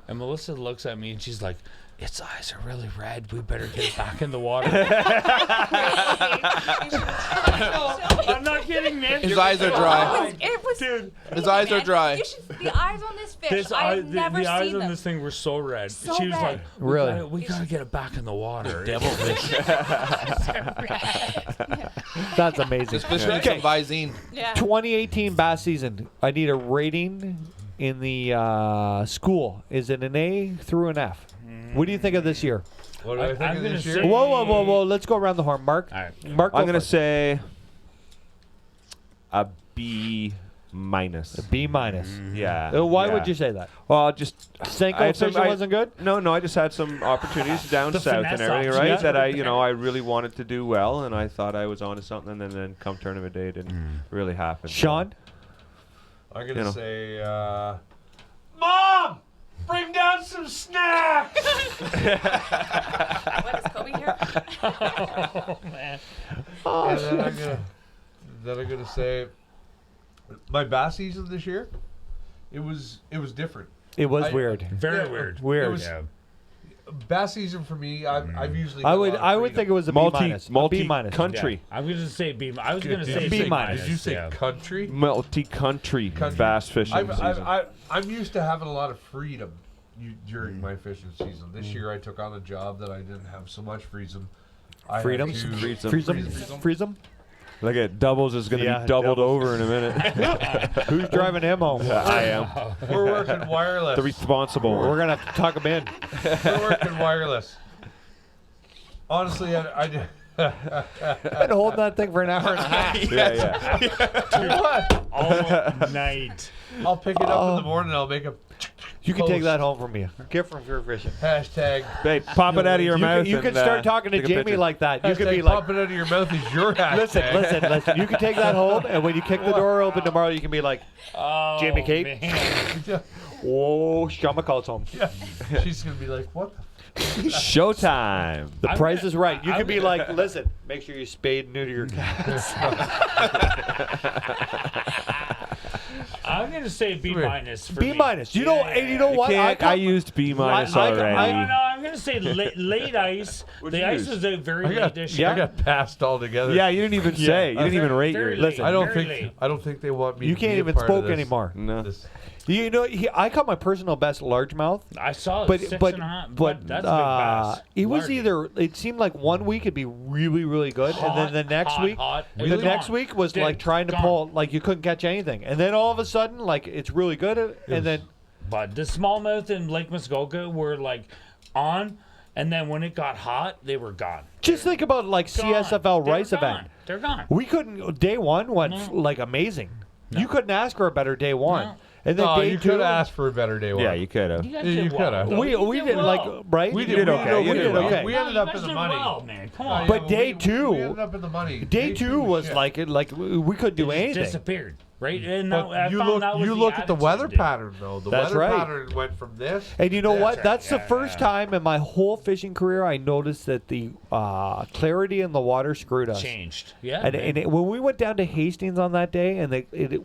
And Melissa looks at me, and she's like, its eyes are really red. We better get it back in the water. I'm not kidding, man. His eyes are dry. It was, Dude, His eyes are dry. the eyes on this fish, I've never the eyes seen on them. this thing were so red. So she was red. like, Really? we gotta get it back in the water. Devilfish. That's amazing. This fish needs some Visine. Yeah. 2018 bass season. I need a rating in the school. Is it an A through an F? What do you think of this year? What do I think I'm of gonna this say- year? Whoa. Let's go around the horn. Mark. All right. Mark, I'm go gonna first. say a B minus. B minus. Yeah. Why yeah. would you say that? Well, just Senko I had some- fishing wasn't good? No, I just had some opportunities down The south and finesse everything, option. right? Yeah. That I really wanted to do well, and I thought I was onto something, and then come tournament day, it didn't really happen. Sean? I'm gonna You know. say, Mom, bring down some snacks. What is Kobe here? Oh, man. And then I'm gonna say, my bass season this year, it was different. It was I- weird. Very Yeah, weird. Weird. It was Yeah. bass season for me. I've usually I got a would lot of I would freedom. think it was a B minus. A B minus. Country. Yeah. I'm gonna say B. I was gonna Did say you B C minus. Did you say yeah. country? Multi-country bass fishing season. I'm used to having a lot of freedom during my fishing season. This year I took on a job that I didn't have so much freedom. I had Freedom? to- Freedom? Look at doubles is going to Yeah, be doubled doubles. over in a minute. Who's driving him home? I am. We're working wireless. The responsible We're one. going to have to tuck him in. We're working wireless. Honestly, I did. I've been holding that thing for an hour and a half. Yeah. What? All night. I'll pick it up in the morning. I'll make a You can take Post. that home from me. Get from FearFishing. hashtag. Hey, pop it out of your mouth. You can and, start talking to take a Jamie picture. like that. You could Hashtag be like, pop it out of your mouth is your hashtag. listen. You can take that home, and when you kick the door open tomorrow, you can be like, Oh, Jamie Kate? man. whoa, Shama calls home. Yeah. She's gonna be like, what? Showtime. The I'm price gonna- is right. You I'm can be gonna- like, listen, make sure you spade and neuter your cats. I'm gonna say B minus. For B me. minus. You know, and you know You what? can't, I come- used B minus I- already. No, I'm gonna say late ice. What'd The you ice use? was a very I late got, dish. I got passed altogether. Yeah, you didn't even say. You didn't even rate very your. late. Listen, I don't Very think late. I don't think they want me. You to can't be a even part of spoke this. anymore. No. This- You know, I caught my personal best largemouth. I saw it. But 6.5. but That's a big bass. it was Large. either. It seemed like one week it'd be really really good, and then the next hot, week, hot. the Really? next Gone. week was Dude, like trying to gone. pull, like you couldn't catch anything, and then all of a sudden, like it's really good, and then But the smallmouth in Lake Muskoka were like on, and then when it got hot, they were gone. just think about like Gone. CSFL They're Rice gone. event. They're gone. We couldn't. Day one went No. like amazing. You couldn't ask for a better day one, No. and then No, day you two. could have asked for a better day one. Yeah, you could have. You guys Yeah, did you well. coulda. though. You We did well. like right. We did did okay. okay. You did okay. We No, ended you up guys in the did money. well, man. Come on. But day two- we ended up in the money. Day two was shit. like we couldn't do It just anything. disappered, right? And But I you found look, that was you the look at the attitude, weather dude. pattern though. The That's weather right. pattern went from this. And you know to what? this. That's the Yeah, first yeah. time in my whole fishing career I noticed that the clarity in the water screwed us. Changed. Yeah. And, man. when we went down to Hastings on that day, and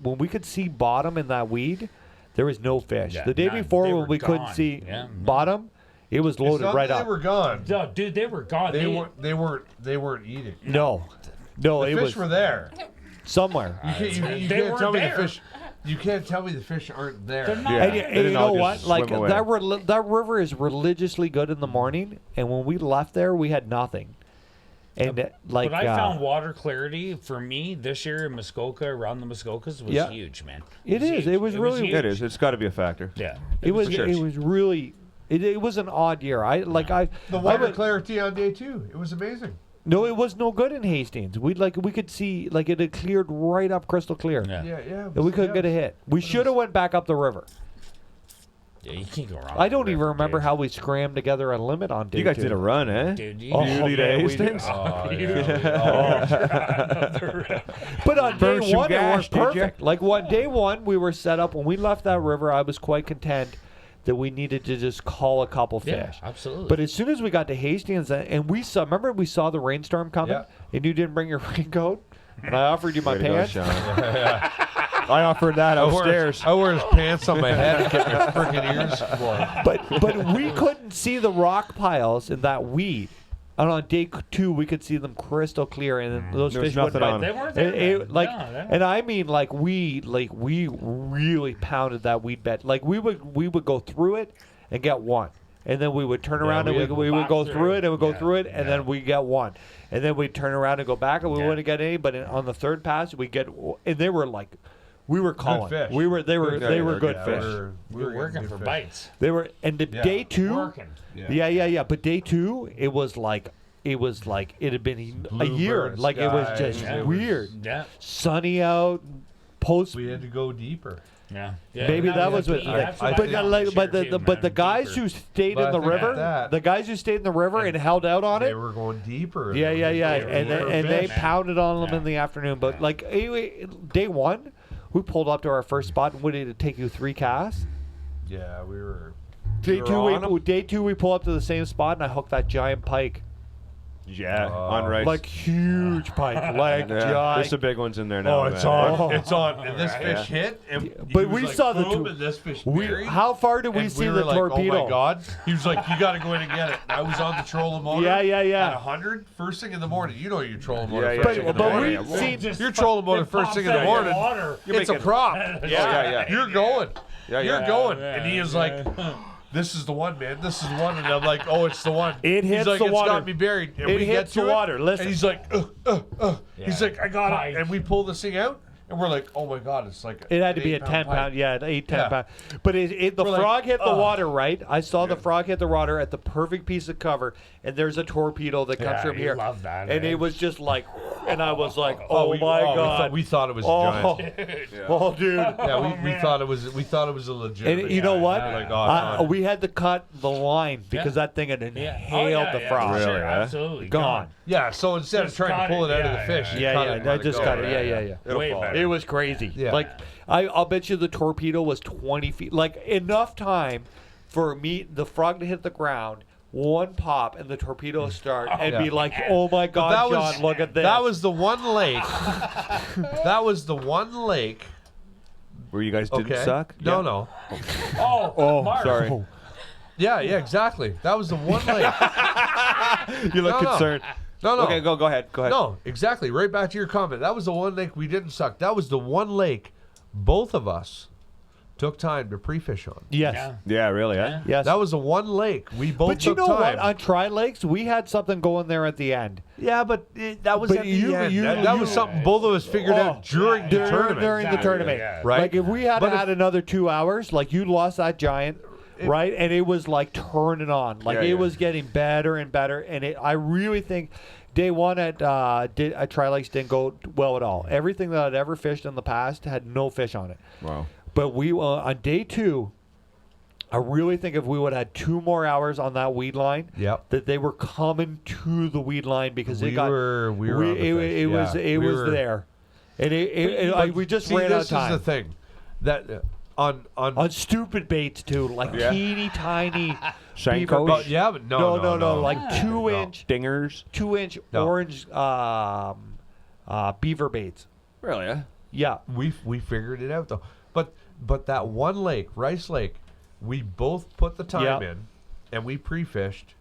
when we could see bottom in that weed, there was no fish. Yeah, the day none. before, They when were we couldn't gone. see Yeah, no. bottom, it was It's loaded not right that up. They were gone. No, dude, they were gone. They weren't eating. No, The it fish was were there. somewhere. You They can't weren't tell me there. the fish. You can't tell me the fish aren't there. They're not. Yeah. And, They and didn't you all know just what? Like swim away. that river is religiously good in the morning, and when we left there, we had nothing. And like, But I found water clarity for me this year in Muskoka, around the Muskokas, was Yeah. huge, man. It is. huge. it was really. huge. It is. It's got to be a factor. Yeah. It was. sure. It was really. It was an odd year. I The I water would- clarity on day two. It was amazing. No, it was no good in Hastings. We could see like it had cleared right up crystal clear, Yeah. Yeah. and we couldn't get a hit. We should have went back up the river. Yeah, you can't go wrong. I don't with even river, remember dude. how we scrammed together a limit on day You guys two. did a run, eh? Dude, you Oh, Beauty to man, we did. Hastings. Oh, But on day Burned some one, it gas, was did ya? perfect. Like day one, we were set up. When we left that river, I was quite content that we needed to just call a couple Yeah, fish. absolutely. But as soon as we got to Hastings, and we saw the rainstorm coming, Yeah. and you didn't bring your raincoat, and I offered you my Way to go, pants. Sean. I offered that upstairs. I wear his pants on my head and get my freaking ears blown. But we couldn't see the rock piles in that weed. And on day 2, we could see them crystal clear, and those There was fish wouldn't nothing bite. on They them. weren't there. then. Like, No, they- and I mean, like we really pounded that weed bed. Like we would go through it and get one, and then we would turn around we and had we would go through it and we'd go Yeah, through it, and then we get one, and then we'd turn around and go back, and we Yeah. wouldn't get any. But on the third pass, we get, and they were like, we were calling. fish. They were They were were good good fish. we were working for bites. They were, and the day 2, Working. yeah. But day 2, it was like it had been a year. Bluebird Like it was skies, just it was- weird. Yeah. Sunny out, post. We had to go deeper. Yeah. Maybe that was what. That's But what I like, thought but too, the man, guys deeper. who stayed But in the I think river, that- the guys who stayed in the river and held out on They it. were going deeper. Yeah, and they fish. pounded on them Yeah. in the afternoon. But like anyway, day 1, we pulled up to our first spot, and what did it take you 3 casts? Yeah, we were. Day were 2, on 'em? day 2, we pull up to the same spot, and I hooked that giant pike, Yeah, on rice. like huge pike, like yeah. giant. There's some big ones in there now. Oh, it's man. on. Oh. It's on. And this fish hit. And But he was we like, saw the boom, two- and this fish We, buried. how far did we And see were the like, torpedo? Oh my god! He was like, "You got to go in and get it." And I was on the trolling motor. Yeah. At 100, first thing in the morning. You know your trolling motor. Yeah, first yeah, thing yeah. in the But morning. we seen Your trolling motor first thing in the morning. It's a prop. yeah. You're going. Yeah, You're yeah. going. And he is like, "This is the one, man. This is the one." And I'm like, "Oh, it's the one." It He's hits like, the "It's water. got me buried." And It we hits get to the it, water. Listen. And he's like, He's like, "I got Bite. it." And we pull this thing out, and we're like, "Oh my god, it's like." It had to be a 10 pike. pound, yeah, 8, 10 Yeah. pound. But the We're like, frog hit the "Ugh." water, right? I saw the frog hit the water at the perfect piece of cover, and there's a torpedo that comes Yeah, from you here. love that, And eh? it was just like, and I was like, oh my god. We thought it was oh, giant. oh, dude. Yeah, we thought it was. We thought it was a legitimate. And you know what? Like, oh, it's on. We had to cut the line because that thing had inhaled the frog. Sure, Really, huh? absolutely. Gone. Yeah, so instead of Just trying to cut pull it it, out of the yeah, fish, yeah. you Yeah, cut yeah, it and I let just go. got it. Yeah. Way better. It was crazy. Yeah. Like I'll bet you the torpedo was 20 feet. Like enough time for the frog to hit the ground, one pop, and the torpedo start, and be like, "Oh my But God, John, look at this." That was the one lake. That was the one lake. Where you guys didn't Okay. suck? No, Yeah. no. Oh, Mark. Sorry. Yeah, exactly. That was the one lake. You look No. concerned. No. Okay, go ahead. Go ahead. No, exactly. Right back to your comment. That was the one lake we didn't suck. That was the one lake both of us took time to pre-fish on. yes, Yeah. Yeah, really, huh? yes. That was the one lake we both but you took know time. what? On Tri Lakes, we had something going there at the end. Yeah, but that was But at you- the end. you- that was you- something both of us figured out during the tournament. During the Exactly, tournament, yeah. Right. Like if we had But had another 2 hours, like you lost that giant, right? And it was like turning on, like Yeah, it yeah. was getting better and better. And I really think day 1 at Tri Lakes didn't go well at all. Everything that I'd ever fished in the past had no fish on it. Wow. But we on day 2, I really think if we would have had 2 more hours on that weed line, Yep. that they were coming to the weed line because We it got were on the fish, it was yeah. it We was were- there, and But we just see, ran out of this time is the thing that on stupid baits too, like Yeah. teeny tiny Shank beaver coach? bait. But yeah, but no, like No. 2-inch Dingers. 2-inch No. orange beaver baits. Really, huh? Yeah, we figured it out though. But that one lake, Rice Lake, we both put the time Yeah. in, and we pre-fished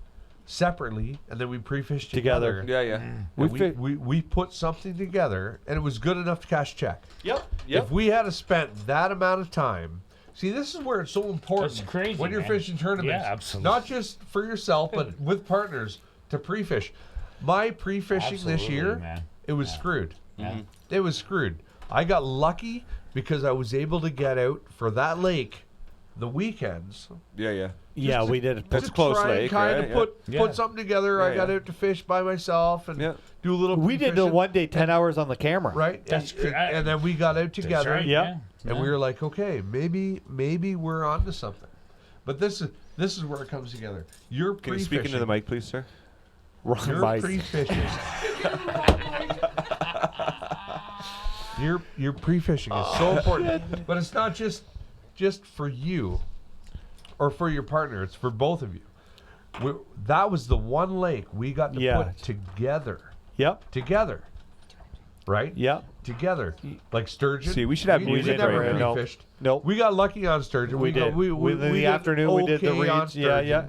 separately, and then we pre-fished Together. together. Yeah, yeah. And we put something together, and it was good enough to cash check. yep. If we had spent that amount of time, see, this is where it's so important. That's crazy, when you're man. fishing tournaments, Yeah, absolutely. not just for yourself, but with partners to pre-fish. My pre-fishing this Absolutely, year, man. it was screwed. Yeah. It was screwed. I got lucky because I was able to get out for that lake the weekends. Yeah, yeah. Yeah, we did. That's to close try and lake, kind right? of Yeah. put Yeah. something together. Yeah, I got yeah. out to fish by myself and Yeah. do a little. We did the pre-fishing. one day 10 hours on the camera. Right. That's and, cr- and then we got out together. right, Yeah. And we were like, okay, maybe we're onto something. But this is where it comes together. You're Can you pre-fishing. speak into the mic, please, sir? Wrong You're mic. pre-fishing. Your pre-fishing is so important, but it's not just for you or for your partner. It's for both of you. That was the one lake we got to Yeah. put together. Yep. Together. right? Yeah. Together, like sturgeon. See, we should have we music never right now. pre-fished. Nope. We got lucky on sturgeon. We did. We In the did afternoon, we did the okay on reeds. Yeah, sturgeon, yeah.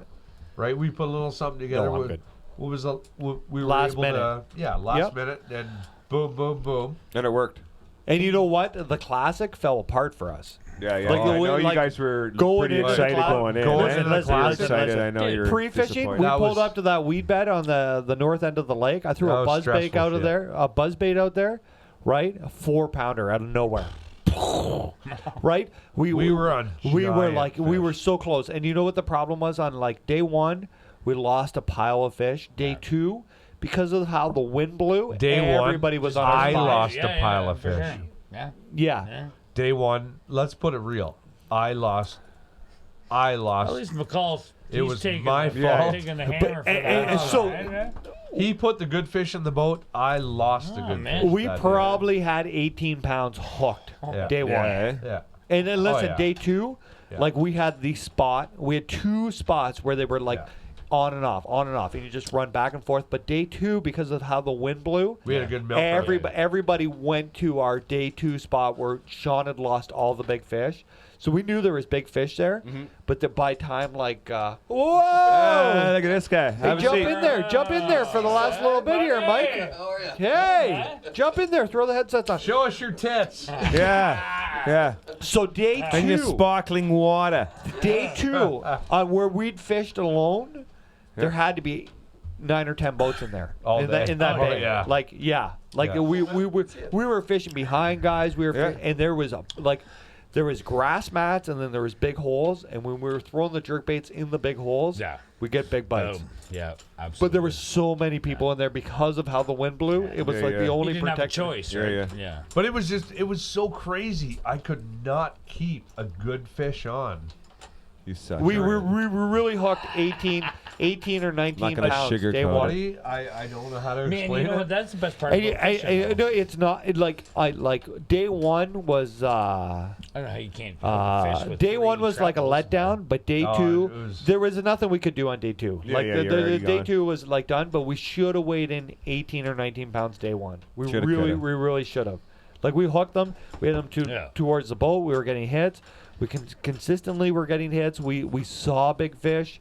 Right, we put a little something together. I'm with, good. What was we were Last able minute. to? Yeah, last Yep. minute, and boom, boom, boom. And it worked. And you know what? The classic fell apart for us. Yeah, yeah. Like the I way- know you like guys were going pretty into the excited cloud- going in. going eh? into the You're closet, excited. I know you're Pre-fishing, disappointed. we That pulled was- up to that weed bed on the north end of the lake. I threw That a was buzz bait stressful out of shit. there, a buzz bait out there, right? A 4-pounder out of nowhere. Right? We were on. We were giant like we fish. were so close. And you know what the problem was on like day 1, we lost a pile of fish. Day 2, because of how the wind blew, Day one, everybody was on our I spot. lost a pile of for fish. sure. Yeah. Yeah. Day 1, let's put it real. I lost. At least McCall's. It he's was taking my the, fault. Taking the hammer for and that. so- Right? He put the good fish in the boat. I lost the Oh, good man. fish. We that day. probably had 18 pounds hooked Yeah. day 1. Yeah, eh? Yeah. And then listen, yeah. day 2, Yeah. like we had the spot. We had 2 spots where they were like Yeah. on and off, and you just run back and forth. But day 2, because of how the wind blew, We had a good milk. everybody went to our day 2 spot where Sean had lost all the big fish. So we knew there was big fish there, but by time like, whoa! Look at this guy. Hey, Have a jump seat. in there for the last little bit here, Mike. Hey, jump in there, throw the headsets on. Show us your tits. Yeah. Yeah. So day 2, And your sparkling water. day 2, where we'd fished alone, there had to be 9 or 10 boats in there. All in that day. bay. Yeah. Like Yeah. we were fishing behind guys. We were Yeah. and there was there was grass mats, and then there was big holes. And when we were throwing the jerk baits in the big holes, Yeah. we get big bites. Boom. Yeah, absolutely. But there were so many people in there because of how the wind blew. It was Yeah, like yeah. the You only didn't have a protection. choice, Yeah, right? yeah. But it was so crazy. I could not keep a good fish on. You suck. We were really hooked 18 or 19 gonna pounds day sugarcoat 1. Buddy, I don't know how to Man, explain you know it. what? That's the best part I, about I, fishing. I, though. no, it's not like day 1 was I don't know how you can't fish with day 1 3 was like a trebles. letdown, but day Oh, 2 it was- there was nothing we could do on day 2. Yeah, Like yeah, the you're already day gone. 2 was like done, but we should have weighed in 18 or 19 pounds day 1. We Shoulda, really coulda. should have. Like we hooked them, we had them towards the boat. We were getting hits. We consistently were getting hits. We saw big fish,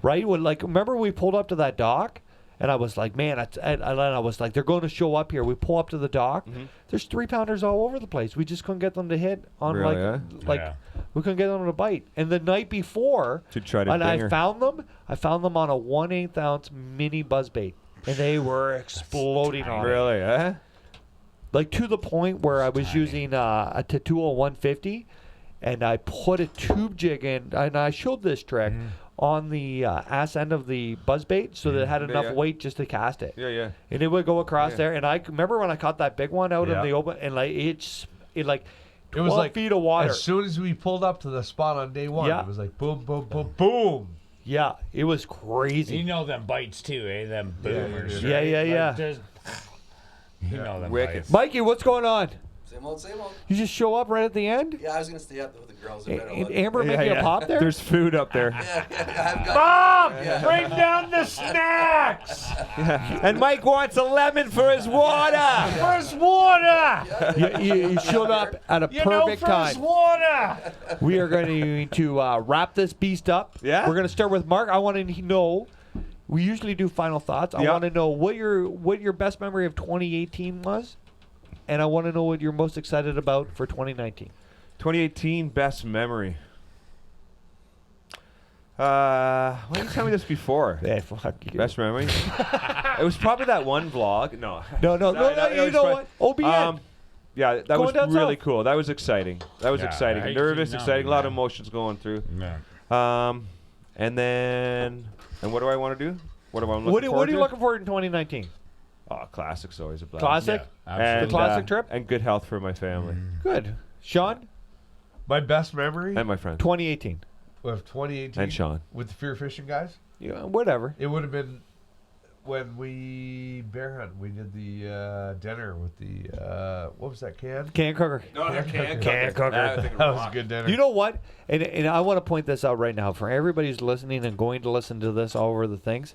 right? When like remember we pulled up to that dock, and I was like, man, I was like, they're going to show up here. We pull up to the dock. There's 3-pounders all over the place. We just couldn't get them to hit on Really, Yeah. we couldn't get them to bite. And the night before, To try to and bang her. I found them on a 1/8 ounce mini buzzbait, and they were exploding on it. Really, eh? Like to the point where I was using a Tattoo 150, and I put a tube jig in, and I showed this trick on the ass end of the buzzbait so that it had enough yeah. weight just to cast it. Yeah, yeah. And it would go across Yeah. there. And I remember when I caught that big one out Yeah. in the open, and like it like 12 It was like feet of water. As soon as we pulled up to the spot on day 1, Yeah. it was like boom, boom, boom, boom. Yeah, it was crazy. You know them bites too, eh? Them boomers. Yeah, right? yeah, yeah. Like, there's- you know them Wicked. bites. Mikey, what's going on? Same old, same old. You just show up right at the end? Yeah, I was gonna stay up with the girls. in bed at And 11. Amber make you a pop there? There's food up there. I've got, Mom, bring down the snacks. And Mike wants a lemon for his water. First water. You showed up at a You know, perfect first time. water. We are going to wrap this beast up. Yeah? We're going to start with Mark. I want to know. We usually do final thoughts. I Yeah. want to know what your best memory of 2018 was, and I want to know what you're most excited about for 2019. 2018 best memory. Why didn't you tell me this before? Yeah, fuck you. Best memory? It was probably that one vlog. No. No. it You was know prob- what? OBN. Yeah, that Going was down really south. cool. That was exciting. That was Yeah, exciting. I Nervous, know, exciting. A lot of man. emotions going through. Yeah. And then, and what do I want to do? What am I looking What forward are you to? looking for in 2019? Oh, classic's always a blast. Classic. Yeah, And, absolutely. The classic trip? and good health for my family Good. Sean, My best memory and my friends 2018. of 2018 and Sean. with the FearFishing guys, Yeah, whatever. it would have been when we bear hunt. We did the dinner with the what was that can? Can cooker. Can cooker. That was a good dinner. You know what? And I want to point this out right now for everybody who's listening and going to listen to this all over the things.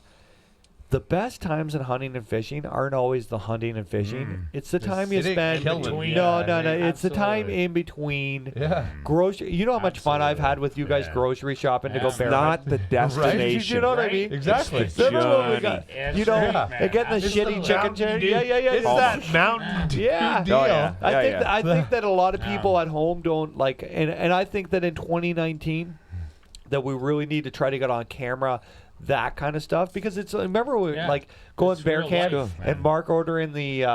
the best times in hunting and fishing aren't always the hunting and fishing. It's the time you spend. No. It's the time in between. Yeah. Grocery. You know how much fun I've had with you guys grocery shopping to go It's barefoot. not the destination. You know what I mean? Exactly. Remember when we got, and getting the shitty chicken chair. Yeah. It's that Mountain Dew deal. Oh, yeah. I think that a lot of people at home don't like, and I think that in 2019 that we really need to try to get on camera that kind of stuff, because it's, remember we like going bear camp and Mark ordering the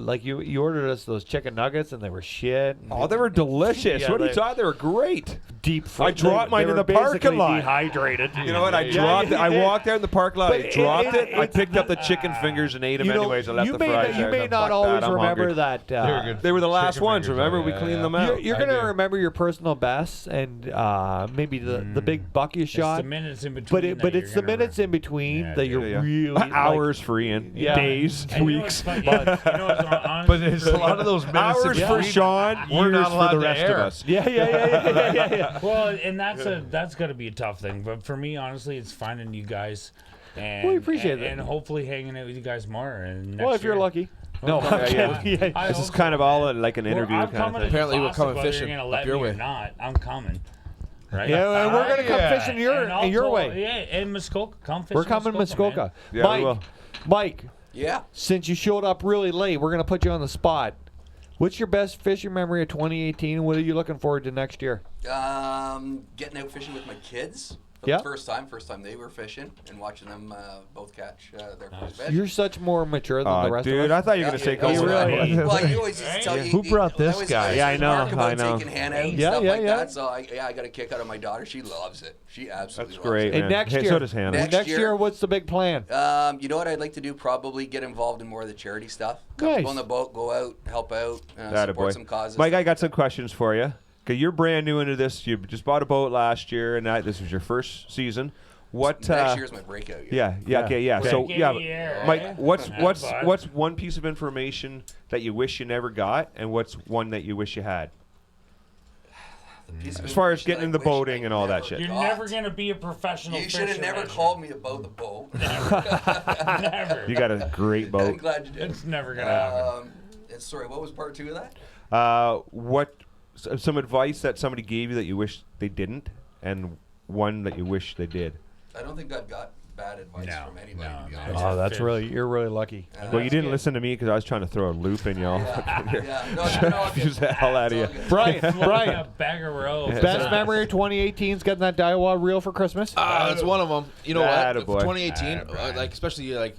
like you ordered us those chicken nuggets and they were shit. Oh, they were delicious. What are you talking? They were great. Deep. I dropped mine in the parking lot. Dehydrated. You know what? I dropped it. I walked out in the parking lot. I dropped it. I picked up the chicken fingers and ate them anyways. I left the fries there. You may not always remember that. They were the last ones. Remember, we cleaned them out. You're gonna remember your personal bests and maybe the big buck you shot. It's the minutes in between. But it's the minutes in between that you're really hours for Ian, days, weeks. But there's a lot of those minutes hours for Sean, we're years not allowed for the to rest air. of us. Yeah. Well, and that's got to be a tough thing. But for me, honestly, it's finding you guys. And, we appreciate that. And hopefully hanging out with you guys more. And Well, if you're lucky. No, This is kind of all like an interview kind of thing. Apparently, we're coming fishing You're gonna up let your me way. or not? I'm coming. Right? Yeah, and we're gonna come fishing your way. Yeah, in Muskoka. Come fishing. We're coming to Muskoka. Yeah, we will. Mike. Yeah. Since you showed up really late, we're gonna put you on the spot. What's your best fishing memory of 2018, and what are you looking forward to next year? Getting out fishing with my kids. For the first time they were fishing and watching them both catch their first fish. You're such more mature than the rest of us. Dude, I thought you were going to say Well, you always used to tell you. Who brought this guy? Yeah, I know. About taking Hannah out and stuff like yeah. that. So I got a kick out of my daughter. She loves it. She absolutely That's great, loves it. And next year, so does Hannah. Next year, what's the big plan? You know what I'd like to do? Probably get involved in more of the charity stuff. Nice. Go on the boat, go out, help out, Atta support boy. some causes. Mike, I got some questions for you. Okay, you're brand new into this. You just bought a boat last year, and this was your first season. What next year's my breakout year. Yeah. So Mike, what's bud. one piece of information that you wish you never got, and what's one that you wish you had? As far as getting into boating and all that shit. You're never gonna be a professional. You should have never called me about the boat. Never. You got a great boat. I'm glad you did. It's never gonna happen. Sorry, what was part 2 of that? What some advice that somebody gave you that you wish they didn't, and one that you wish they did? I don't think I've got bad advice from anybody, to be honest. Oh, that's you're really lucky. Well, you didn't listen to me because I was trying to throw a loop in y'all. Confuse the hell out of you. Brian, A bag of ropes. best memory of 2018 is getting that Daiwa reel for Christmas. That's one of them. You know what? Attaboy. 2018, like especially like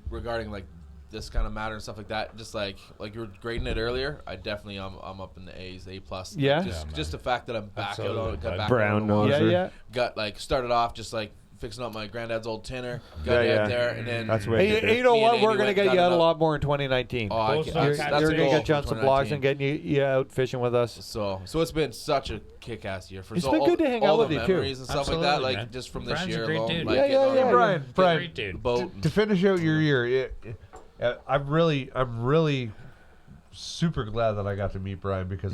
regarding like this kind of matter and stuff like that. Just like you were grading it earlier, I definitely I'm up in the A's, A plus. Yeah. Just the fact that I'm back out on got back Brown out on the water. noser. Yeah. Got like started off just like fixing up my granddad's old tinner. Got out there and then That's what Hey, you know Me what? and We're Andy gonna went get got you out a it up. lot more in 2019. Oh, I Those can't- sucks. that's You're the gonna goal get you on for some blogs and 2019. getting you out fishing with us. So it's been such a kick-ass year. For It's so been all, good to hang all out the with you, too. memories and stuff like that, Absolutely, like man. just from this Brian's a year great alone. dude. Like, Yeah, getting yeah, on yeah. the Brian, Great dude. boat. to finish out your year, I'm really super glad that I got to meet Brian because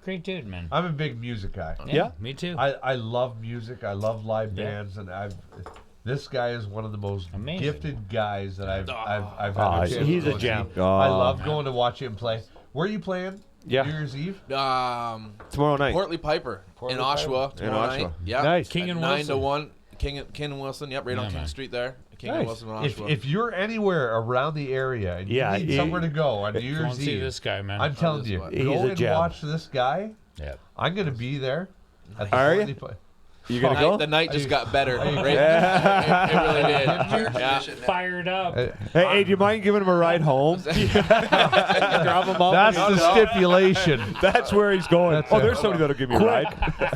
Great dude, man. I'm a big music guy. Yeah. Me too. I love music. I love live Yeah. bands, and this guy is one of the most Amazing. gifted guys that I've had. Oh, the chance he's to a go gem. see. I love going to watch him play. Where are you playing? Yeah. New Year's Eve. Tomorrow night. Portly Piper in Oshawa tomorrow night. Yeah, Nice. King and 9 to Wilson. 1. King and Wilson. Yep, right on King man. Street there. King Nice. and Wilson in Oshawa. If you're anywhere around the area and you need somewhere to go on New Come Year's see Eve, this guy, man. I'm telling you, He's go a and gem. watch this guy. Yeah. I'm gonna be there. At the Are Portly you? Pi- You gonna go? The night just got better. Right? Yeah. It really did. Yeah. Fired up. Hey, do you mind giving him a ride home? Drop him off. That's the stipulation. That's where he's going. That's Oh, it. there's somebody that'll give me a ride.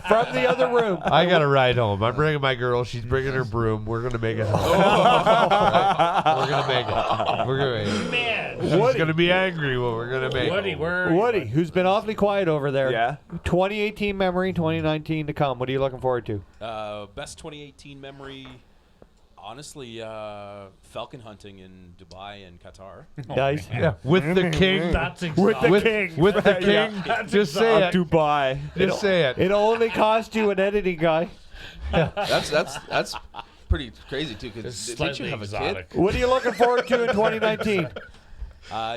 From the other room. I got to ride home. I'm bringing my girl. She's bringing her broom. We're gonna make it home. Right? We're gonna make it. We're gonna make it. Man. She's gonna be angry, but we're gonna make Woody, it. Woody, who's been awfully quiet over there. Yeah. 2018 memory, 2019 to come. What are you looking forward to? Best 2018 memory, honestly, falcon hunting in Dubai and Qatar. Nice. Yeah, with the king. That's With the with, king. with the king. Yeah. Just say it. Dubai. Just say it. It'll only cost you an editing guy. That's pretty crazy too. Because It's didn't you slightly have a exotic. kid? What are you looking forward to in 2019?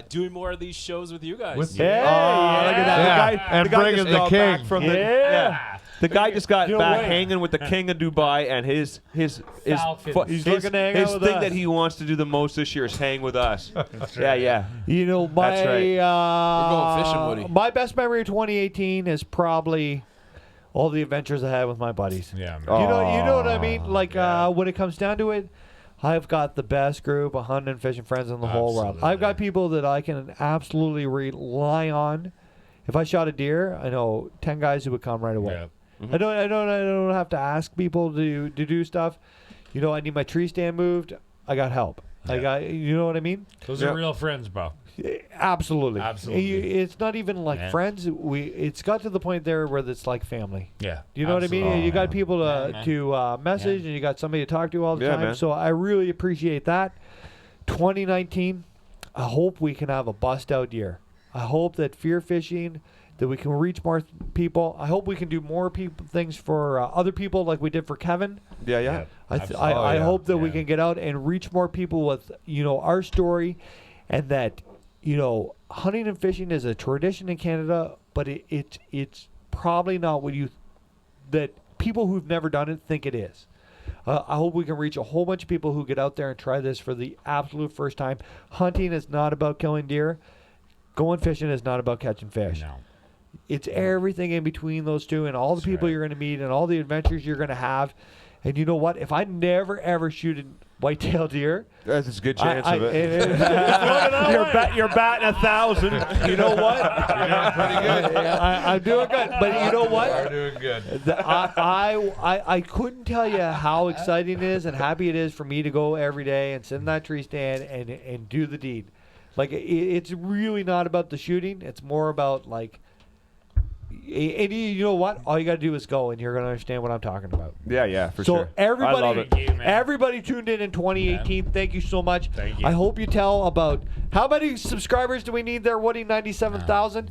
Doing more of these shows with you guys. Hey, Look at that. Yeah, The guy, and the guy bringing just the got king. back from the Yeah. The guy just got You know back what? hanging with the king of Dubai, and his Falcons. He's looking to hang out with thing us. that he wants to do the most this year is hang with us. Yeah. You know, my That's right. We're going fishing, Woody. my best memory of 2018 is probably all the adventures I had with my buddies. Yeah, man. You know what I mean? Like when it comes down to it, I've got the best group of hunting and fishing friends in the whole world. I've got people that I can absolutely rely on. If I shot a deer, I know 10 guys who would come right away. Yeah. I don't have to ask people to do stuff. You know, I need my tree stand moved. I got help. I got, you know what I mean? Those are real friends, bro. Absolutely. Absolutely. It's not even like friends. It's got to the point there where it's like family. Yeah. You know what I mean? absolutely. You got people man. to message, and you got somebody to talk to all the Yeah, time. man. So I really appreciate that. 2019, I hope we can have a bust out year. I hope that fear fishing, that we can reach more people. I hope we can do more things for other people like we did for Kevin. Yeah. I hope that we can get out and reach more people with, you know, our story, and that, you know, hunting and fishing is a tradition in Canada, but it's probably not what that people who've never done it think it is. I hope we can reach a whole bunch of people who get out there and try this for the absolute first time. Hunting is not about killing deer. Going fishing is not about catching fish. No. It's everything in between those two, and all the people you're going to meet, and all the adventures you're going to have. And you know what? If I never ever shoot a white-tailed deer, That's a good chance of it. you're batting 1,000. You know what? You're doing pretty good. I'm doing good. But you know what? You're doing good. I couldn't tell you how exciting it is and happy it is for me to go every day and sit in that tree stand and do the deed. Like, it's really not about the shooting. It's more about, like, and you know what? All you got to do is go, and you're going to understand what I'm talking about. Yeah, for So sure. I love it. everybody tuned in 2018. Thank you so much. Thank you. I hope you tell about how many subscribers do we need there, Woody? 97,000.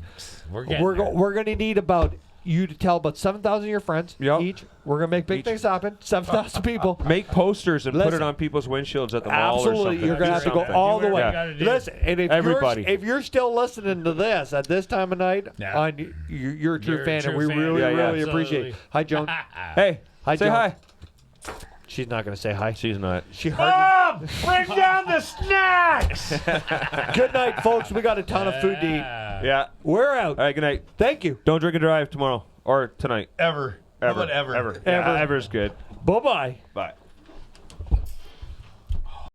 We're getting there. We're going to need about you to tell about 7,000 of your friends each. We're going to make big things happen. 7,000 people. Make posters and put Listen. it on people's windshields at the mall or Absolutely, something. you're going to have to go all the way. gotta do. Listen, and Everybody. if you're still listening to this at this time of night, you're a true You're a fan, true and we fan. really, Yeah, really absolutely. appreciate it. Hi, Joan. Hey, Hi, say Joan. hi. She's not going to say hi. She's not. She hardly. Bring down the snacks. Good night, folks. We got a ton of food to eat. Yeah. We're out. All right, good night. Thank you. Don't drink and drive tomorrow or tonight. Ever. How Ever. about ever? Ever. Yeah, ever's good. Bye-bye. Bye.